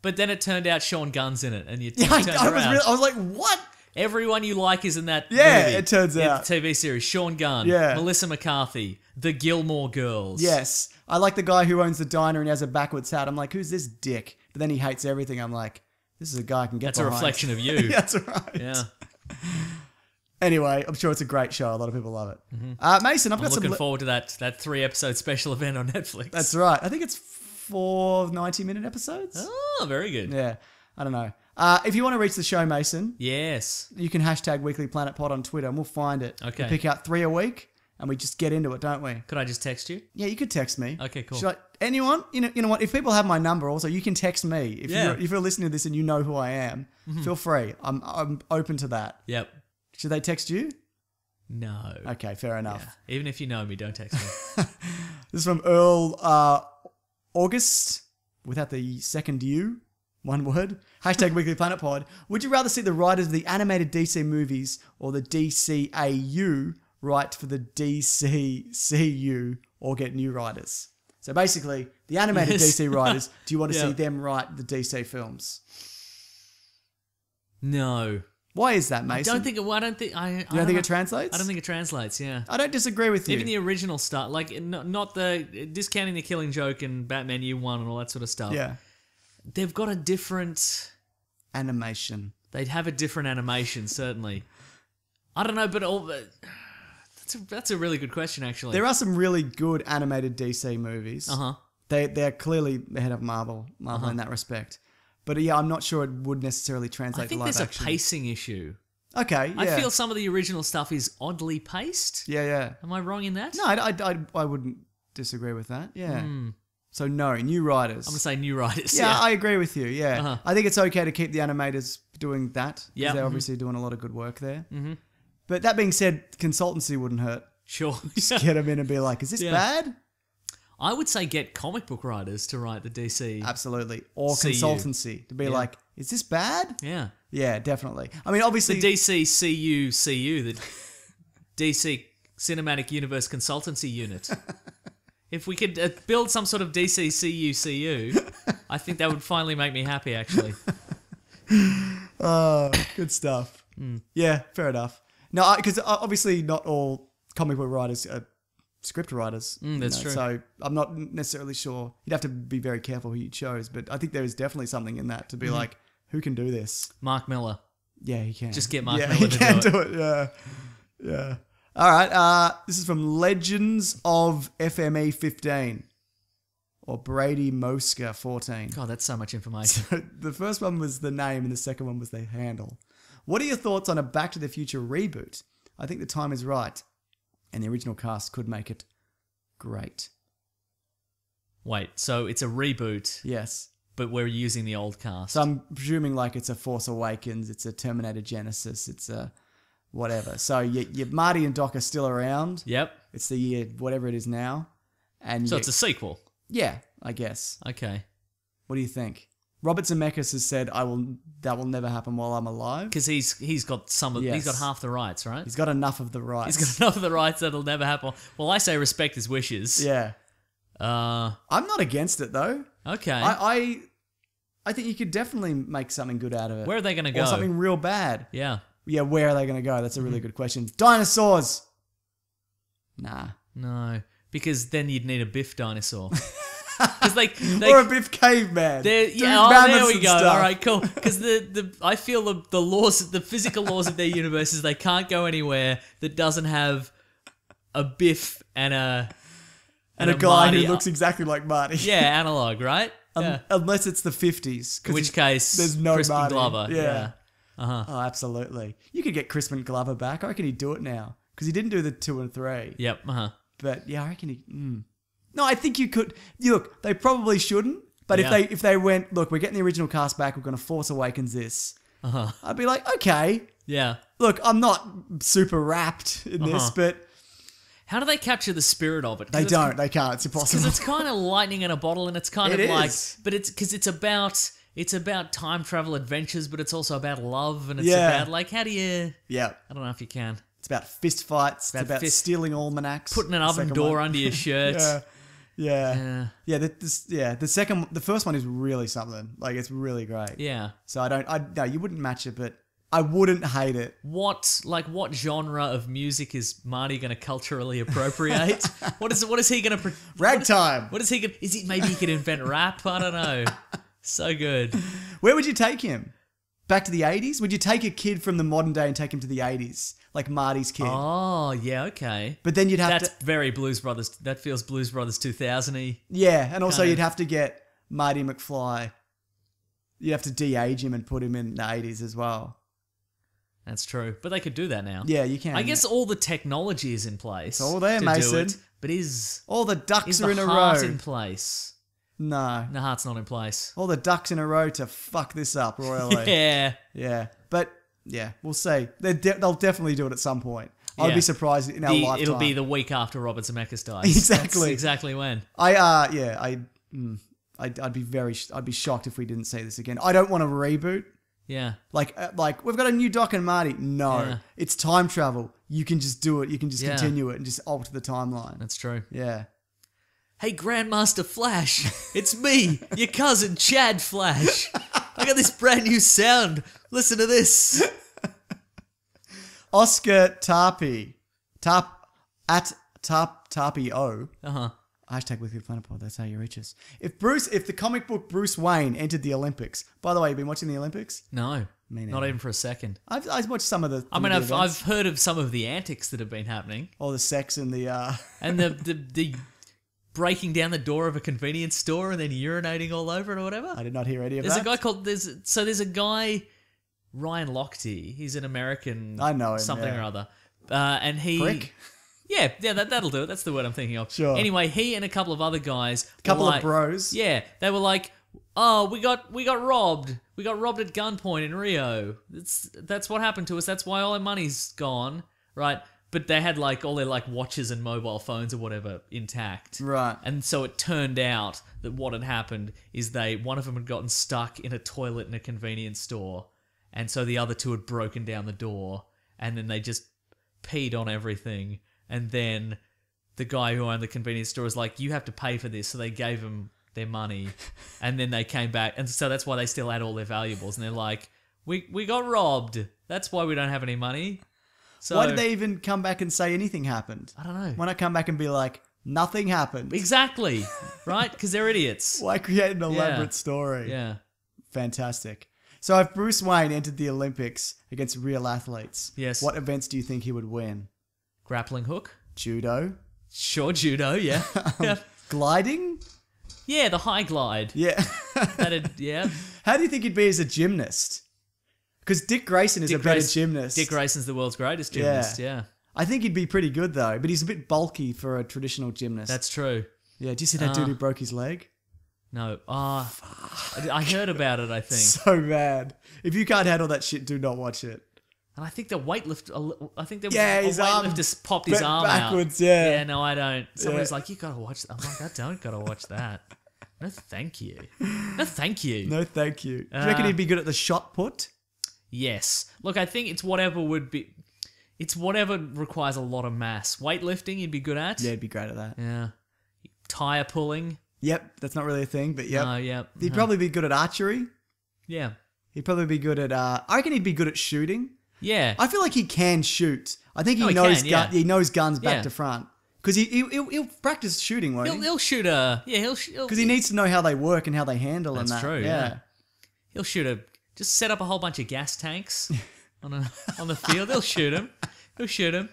But then it turned out Sean Gunn's in it, and you turned around. I was like, what? Everyone you like is in that movie. It turns out. The TV series. Sean Gunn. Yeah. Melissa McCarthy. The Gilmore Girls. Yes. I like the guy who owns the diner and he has a backwards hat. I'm like, who's this dick? But then he hates everything. I'm like, this is a guy I can get behind. That's a reflection of you. That's right. Yeah. Anyway, I'm sure it's a great show. A lot of people love it. Mm-hmm. Mason, I'm looking forward to that 3-episode special event on Netflix. That's right. I think it's 4 90-minute episodes. Oh, very good. Yeah. I don't know. If you want to reach the show, Mason. Yes. You can hashtag Weekly Planet Pod on Twitter and we'll find it. Okay. We pick out 3 a week and we just get into it, don't we? Could I just text you? Yeah, you could text me. Okay, cool. Anyone? You know what? If people have my number also, you can text me. If you're listening to this and you know who I am, feel free. I'm open to that. Yep. Should they text you? No. Okay, fair enough. Yeah. Even if you know me, don't text me. This is from Earl August, without the second U, one word. Hashtag Weekly Planet Pod. Would you rather see the writers of the animated DC movies or the DCAU write for the DCCU or get new writers? So basically, the animated DC writers, do you want to see them write the DC films? No. Why is that, Mason? I don't think it translates? I don't think it translates, yeah. I don't disagree with you. Even the original stuff, like, not the, discounting the Killing Joke and Batman Year One and all that sort of stuff. Yeah. They've got a different... animation. They'd have a different animation, certainly. I don't know, but that's a really good question, actually. There are some really good animated DC movies. They're clearly ahead of Marvel in that respect. But yeah, I'm not sure it would necessarily translate to live action. I think there's a pacing issue. Okay, yeah. I feel some of the original stuff is oddly paced. Yeah. Am I wrong in that? No, I wouldn't disagree with that. Yeah. So no, new writers. I'm going to say new writers. Yeah, I agree with you. Yeah. I think it's okay to keep the animators doing that. Yeah. They're obviously doing a lot of good work there. But that being said, consultancy wouldn't hurt. Sure. Just get them in and be like, is this bad? I would say get comic book writers to write the DC. Absolutely. Or CU. consultancy to be like, is this bad? Yeah. Yeah, definitely. I mean, obviously... The DCCU, the DC Cinematic Universe Consultancy Unit. If we could build some sort of DCCU, I think that would finally make me happy, actually. Oh, good stuff. Yeah, fair enough. No, because obviously not all comic book writers are script writers. That's true. So I'm not necessarily sure. You'd have to be very careful who you chose, but I think there is definitely something in that to be like, who can do this? Mark Miller. Yeah, he can. Just get Mark yeah, Miller he to can do it. Yeah. Yeah. All right. This is from Legends of FME 15 or Brady Mosca 14. God, that's so much information. So the first one was the name and the second one was the handle. What are your thoughts on a Back to the Future reboot? I think the time is right and the original cast could make it great. Wait, so it's a reboot, Yes. but we're using the old cast. So I'm presuming like it's a Force Awakens, it's a Terminator Genesis, it's a whatever. So you Marty and Doc are still around. Yep. It's the year, whatever it is now. And So it's a sequel. yeah, I guess. Okay. What do you think? Robert Zemeckis has said, that will never happen while I'm alive. Because he's got Yes. he's got half the rights, right? He's got enough of the rights. He's got enough of the rights that'll never happen. Well, I say respect his wishes. Yeah. I'm not against it though. okay. I think you could definitely make something good out of it. Where are they going to go? Or something real bad. Yeah. Yeah, where are they going to go? That's a really good question. Dinosaurs! Nah. No, because then you'd need a Biff dinosaur. Because Or a Biff caveman. yeah, there we go. All right, cool. Because I feel the laws, the physical laws of their universe is they can't go anywhere that doesn't have a Biff and a a guy Marty. who looks exactly like Marty. Yeah, analog, right? Yeah. Unless it's the 50s. In which case, there's no Crispin Marty. Glover. Yeah. Uh-huh. Oh, absolutely. You could get Crispin Glover back. I reckon he'd do it now. Because he didn't do the 2 and 3. Yep. Uh-huh. But yeah, I reckon he... No, I think you could... Look, they probably shouldn't. But Yeah. if they went, look, we're getting the original cast back. We're going to Force Awakens this. Uh-huh. I'd be like, okay. Yeah. Look, I'm not super wrapped in this, Uh-huh. but... How do they capture the spirit of it? They don't. They can't. It's impossible. Because it's kind of lightning in a bottle, and it's kind It of like, is. but it's because it's about time travel adventures, but it's also about love, and it's Yeah. about like how do you? Yeah. I don't know if you can It's about fist fights. It's about fist- stealing almanacs. putting an The oven second door one. under your shirt. Yeah. The first one is really something. Like, it's really great. Yeah. So no, you wouldn't match it, but I wouldn't hate it. What genre of music is Marty going to culturally appropriate? What is he going to? Ragtime. What is he going? Maybe he could invent rap? I don't know. So good. Where would you take him? Back to the 80s? Would you take a kid from the modern day and take him to the 80s? Like Marty's kid. Oh yeah, okay. But then you'd have That's very Blues Brothers. That feels Blues Brothers 2000-y. Yeah, and also kind of- you'd have to get Marty McFly. You'd have to de-age him and put him in the 80s as well. That's true, but they could do that now. Yeah, you can. I guess all the technology is in place. It's all there, to Mason. Do it, but is All the ducks the are in a heart row. in place? No. The heart's not in place. All the ducks in a row to fuck this up royally. Yeah. Yeah. But, yeah, we'll see. They'll definitely do it at some point. I'd Yeah. be surprised in our lifetime. It'll be the week after Robert Zemeckis dies. Exactly. That's exactly when. I'd be shocked if we didn't see this again. I don't want a reboot. Yeah. Like we've got a new Doc and Marty. No, Yeah. it's time travel. You can just do it. You can just Yeah. continue it and just alter the timeline. That's true. Yeah. Hey, Grandmaster Flash, it's me, your cousin Chad Flash. I got this brand new sound. Listen to this. Oscar Tarpey. Tarpey O. Uh-huh. Hashtag Weekly Planet Pod. That's how you reach us. If the comic book Bruce Wayne entered the Olympics. By the way, you been watching the Olympics? No. Me neither. Not even for a second. I've watched some of the. I've heard of some of the antics that have been happening. all the sex and the. And the breaking down the door of a convenience store and then urinating all over it or whatever. I did not hear any of There's that. a guy called there's a guy Ryan Lochte. He's an American. I know him, something yeah. or other. And he Prick? Yeah, that'll do it. That's the word I'm thinking of. Sure. Anyway, he and a couple of other guys. Couple were of like- bros. Yeah, they were like, "Oh, we got robbed. We got robbed at gunpoint in Rio. That's what happened to us. That's why all our money's gone." Right? but they had like all their like watches and mobile phones or whatever intact. Right. And so it turned out that what had happened is one of them had gotten stuck in a toilet in a convenience store, and so the other two had broken down the door, and then they just peed on everything, and then the guy who owned the convenience store was like, you have to pay for this, so they gave him their money, and then they came back, and so that's why they still had all their valuables, and they're like, we got robbed, that's why we don't have any money. So why did they even come back and say anything happened? I don't know. Why not come back and be like, nothing happened? Exactly, right? Because they're idiots. Why create an elaborate story? Yeah. Fantastic. So if Bruce Wayne entered the Olympics against real athletes, yes, what events do you think he would win? Grappling hook? Judo? Sure, judo, yeah. Yeah. Gliding? Yeah, the high glide. Yeah. Yeah. How do you think he'd be as a gymnast? Because Dick Grayson is a better gymnast. Dick Grayson's the world's greatest gymnast, yeah. I think he'd be pretty good though, but he's a bit bulky for a traditional gymnast. That's true. Yeah, do you see that dude who broke his leg? No. I heard about it, I think. So bad. If you can't handle that shit, do not watch it. And I think the weightlifter popped his bent arm backwards, out. yeah. Yeah, no, I don't. Somebody's like, you gotta watch that. I'm like, I don't gotta watch that. No, thank you. No, thank you. No, thank you. Do you reckon he'd be good at the shot put? Yes. Look, I think it's whatever requires a lot of mass. Weightlifting, you'd be good at. Yeah, he'd be great at that. Yeah. Tire pulling. Yep, that's not really a thing, but yep. No, yep. He'd probably be good at archery. Yeah. He'd probably be good at, I reckon he'd be good at shooting. Yeah. I feel like he can shoot. I think he knows can, he knows guns back Yeah. to front. Because he'll practice shooting, won't he? He'll shoot a... Yeah, he'll... Because he needs to know how they work and how they handle and that. That's true, yeah. He'll shoot just set up a whole bunch of gas tanks on the field. He'll shoot him.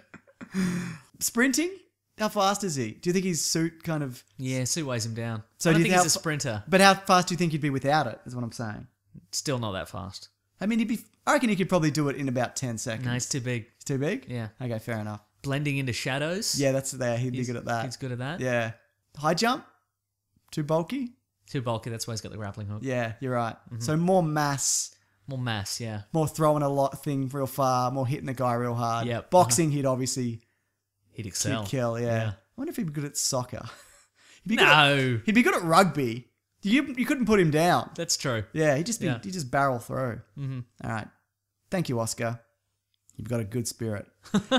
Sprinting? How fast is he? Do you think his suit kind of... Yeah, Sue weighs him down. So I do don't you think think he's a sprinter. But how fast do you think he'd be without it, is what I'm saying. Still not that fast. I mean, I reckon he could probably do it in about 10 seconds. No, he's too big. He's too big? Yeah. Okay, fair enough. Blending into shadows. Yeah, that's there. He'd be good at that. He's good at that. Yeah. High jump? Too bulky? Too bulky, that's why he's got the grappling hook. Yeah, you're right. So more mass. More mass, yeah. More throwing a lot thing real far. More hitting the guy real hard. Yep. Boxing, he'd obviously... He'd excel. He'd kill, yeah. I wonder if he'd be good at soccer. He'd be No. good at rugby. You couldn't put him down. That's true. Yeah, he'd just barrel through. Mm-hmm. All right. Thank you, Oscar. You've got a good spirit.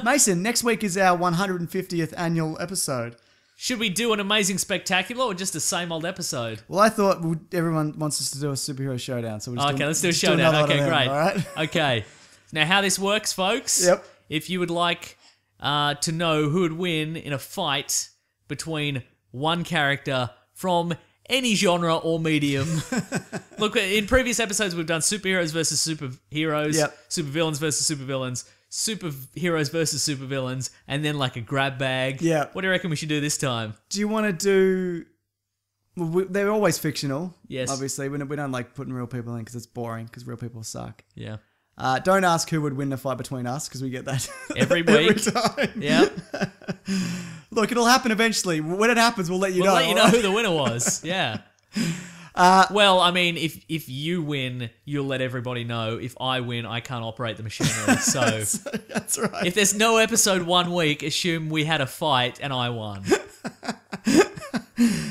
Mason, next week is our 150th annual episode. Should we do an amazing spectacular or just the same old episode? Well, I thought everyone wants us to do a superhero showdown, so let's do a showdown. Okay, great. All right. Okay. Now, how this works, folks. Yep. If you would like to know who would win in a fight between one character from any genre or medium. Look, in previous episodes, we've done superheroes versus superheroes, supervillains versus supervillains, superheroes versus supervillains, and then like a grab bag. Yeah. What do you reckon we should do this time? Do you want to do... Well, they're always fictional. Yes. Obviously. We don't like putting real people in because it's boring, because real people suck. Yeah. Don't ask who would win the fight between us, because we get that every week. Every time. Yeah. Look, it'll happen eventually. When it happens, we'll let you know. We'll let you know who the winner was. Yeah. Well, I mean, if you win, you'll let everybody know. If I win, I can't operate the machinery. So that's right. If there's no episode 1 week, assume we had a fight and I won.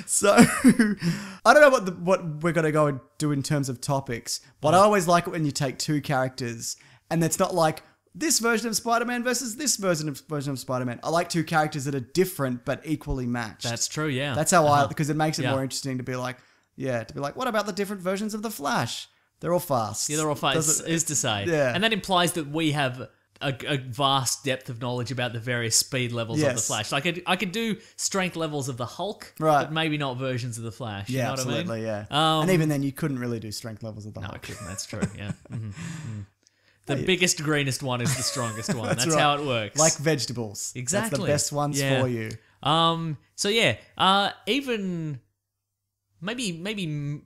So, I don't know what we're going to go and do in terms of topics, but I always like it when you take two characters and it's not like this version of Spider-Man versus this version of Spider-Man. I like two characters that are different but equally matched. That's true, yeah. That's how because it makes it more interesting to be like, what about the different versions of the Flash? They're all fast. Yeah, they're all fast, is to say. Yeah. And that implies that we have a vast depth of knowledge about the various speed levels of the Flash. Like I could do strength levels of the Hulk, but maybe not versions of the Flash. You know absolutely, what I mean? Yeah. And even then, you couldn't really do strength levels of the Hulk. No, I couldn't. That's true. Yeah. The biggest, greenest one is the strongest one. That's right. how it works. Like vegetables. Exactly. That's the best ones for you. So yeah. Even maybe.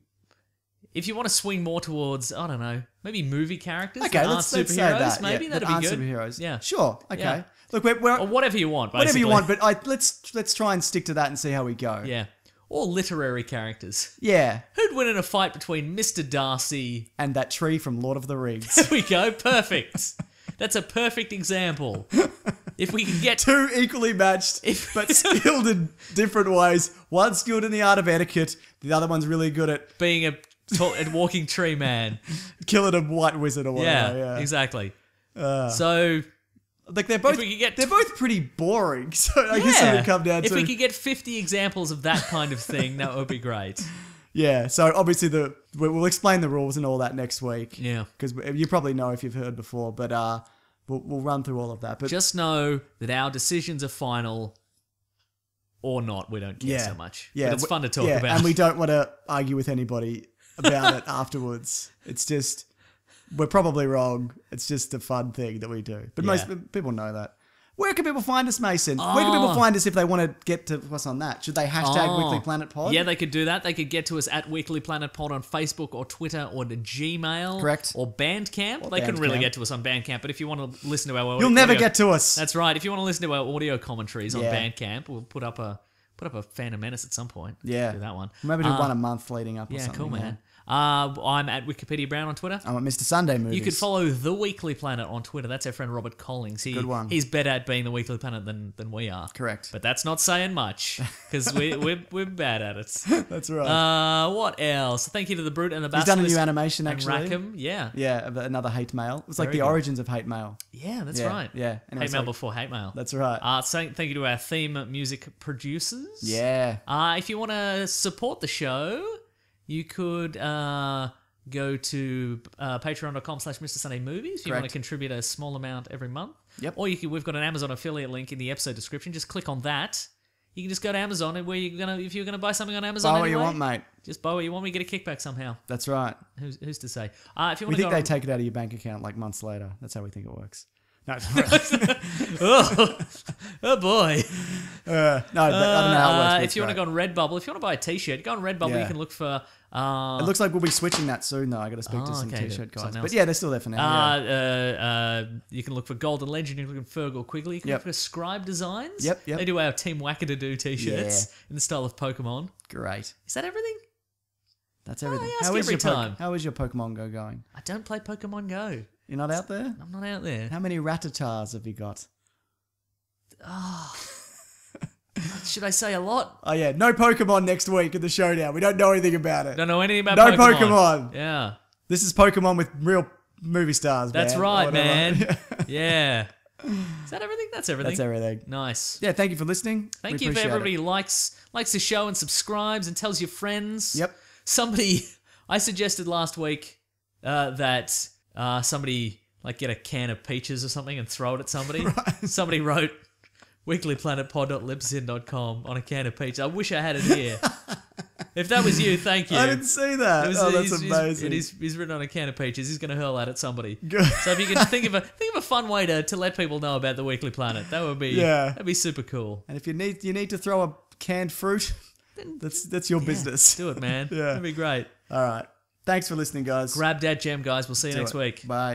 If you want to swing more towards, I don't know, maybe movie characters that aren't superheroes, say that. maybe that'd be good. Superheroes. Yeah, sure. Okay. Yeah. Look, we're or whatever you want. Basically. Whatever you want, but let's try and stick to that and see how we go. Yeah, or literary characters. Yeah. Who'd win in a fight between Mr. Darcy and that tree from Lord of the Rings? There we go. Perfect. That's a perfect example. If we can get Two equally matched, but skilled in different ways. One skilled in the art of etiquette. The other one's really good at being a walking tree man. killing a white wizard or whatever. Yeah, Yeah. exactly. So Like they're both pretty boring. So I guess it would come down to if we could get 50 examples of that kind of thing, that would be great. Yeah, so obviously we'll explain the rules and all that next week. Yeah. Because you probably know if you've heard before, but we'll run through all of that. But just know that our decisions are final or not. We don't care so much. Yeah, but it's fun to talk about. And we don't want to argue with anybody about it afterwards. It's just, we're probably wrong. It's just a fun thing that we do. But most people know that. Where can people find us, Mason? Where can people find us if they want to get to us on that? Should they hashtag Weekly Planet Pod? Yeah, they could do that. They could get to us at Weekly Planet Pod on Facebook or Twitter or the Gmail. Correct. Or Bandcamp. They couldn't really get to us on Bandcamp, but if you want to listen to our audio... You'll never get to us. That's right. If you want to listen to our audio commentaries on Bandcamp, we'll put up a Phantom Menace at some point. Yeah. Do that one. Maybe do one a month leading up or something. Yeah, cool, man. I'm at Wikipedia Brown on Twitter. I'm at Mr. Sunday Movies. You could follow The Weekly Planet on Twitter. That's our friend Robert Collings. Good one. He's better at being The Weekly Planet than we are. Correct. But that's not saying much, because we're bad at it. That's right. What else? Thank you to The Brute and the He's Basilisk. done a new animation, and actually. Rackham, yeah. Yeah, another hate mail. It's like Very the good. origins of hate mail. Yeah, that's right. Yeah. Anyway, Hate mail before hate mail. That's right. Thank you to our theme music producers. Yeah. If you want to support the show, you could go to patreon.com/Mr. Sunday Movies. If you want to contribute a small amount every month. Yep. Or we've got an Amazon affiliate link in the episode description. Just click on that. You can just go to Amazon, and if you're gonna buy something on Amazon, Buy what you want, mate. Just buy what you want. We get a kickback somehow. That's right. Who's to say? If you want We to think they take it out of your bank account like months later. That's how we think it works. No, oh boy. I don't know how it works. If you want to go on Redbubble, if you want to buy a t-shirt, go on Redbubble. Yeah. You can look for... it looks like we'll be switching that soon, though. I got to speak to some t-shirt guys. But yeah, they're still there for now. You can look for Golden Legend. You can look for Fergal Quigley. You can look for Scribe Designs. Yep. They do our Team Wackadoo t-shirts in the style of Pokemon. Great. Is that everything? That's everything. I ask every time. How is your Pokemon Go going? I don't play Pokemon Go. You're not out there? I'm not out there. How many Rattatas have you got? Should I say a lot? Oh yeah, no Pokemon next week in the showdown. We don't know anything about it. Don't know anything about No Pokemon. Pokemon. Yeah. This is Pokemon with real movie stars, That's man. right, man. Yeah. Is that everything? That's everything. That's everything. Nice. Yeah, thank you for listening. Thank We you for appreciate everybody it. who likes the show and subscribes and tells your friends. Yep. I suggested last week that somebody get a can of peaches or something and throw it at somebody. Right. Somebody wrote weeklyplanetpod.libsyn.com on a can of peaches. I wish I had it here. If that was you, thank you. I didn't see that. That's amazing. He's written on a can of peaches. He's going to hurl that at somebody. Good. So if you can think of a fun way to let people know about the Weekly Planet, that'd be super cool. And if you need to throw a canned fruit, that's your business. Do it, man. Yeah. That'd be great. All right. Thanks for listening, guys. Grab that gem, guys. We'll see you next week. Bye.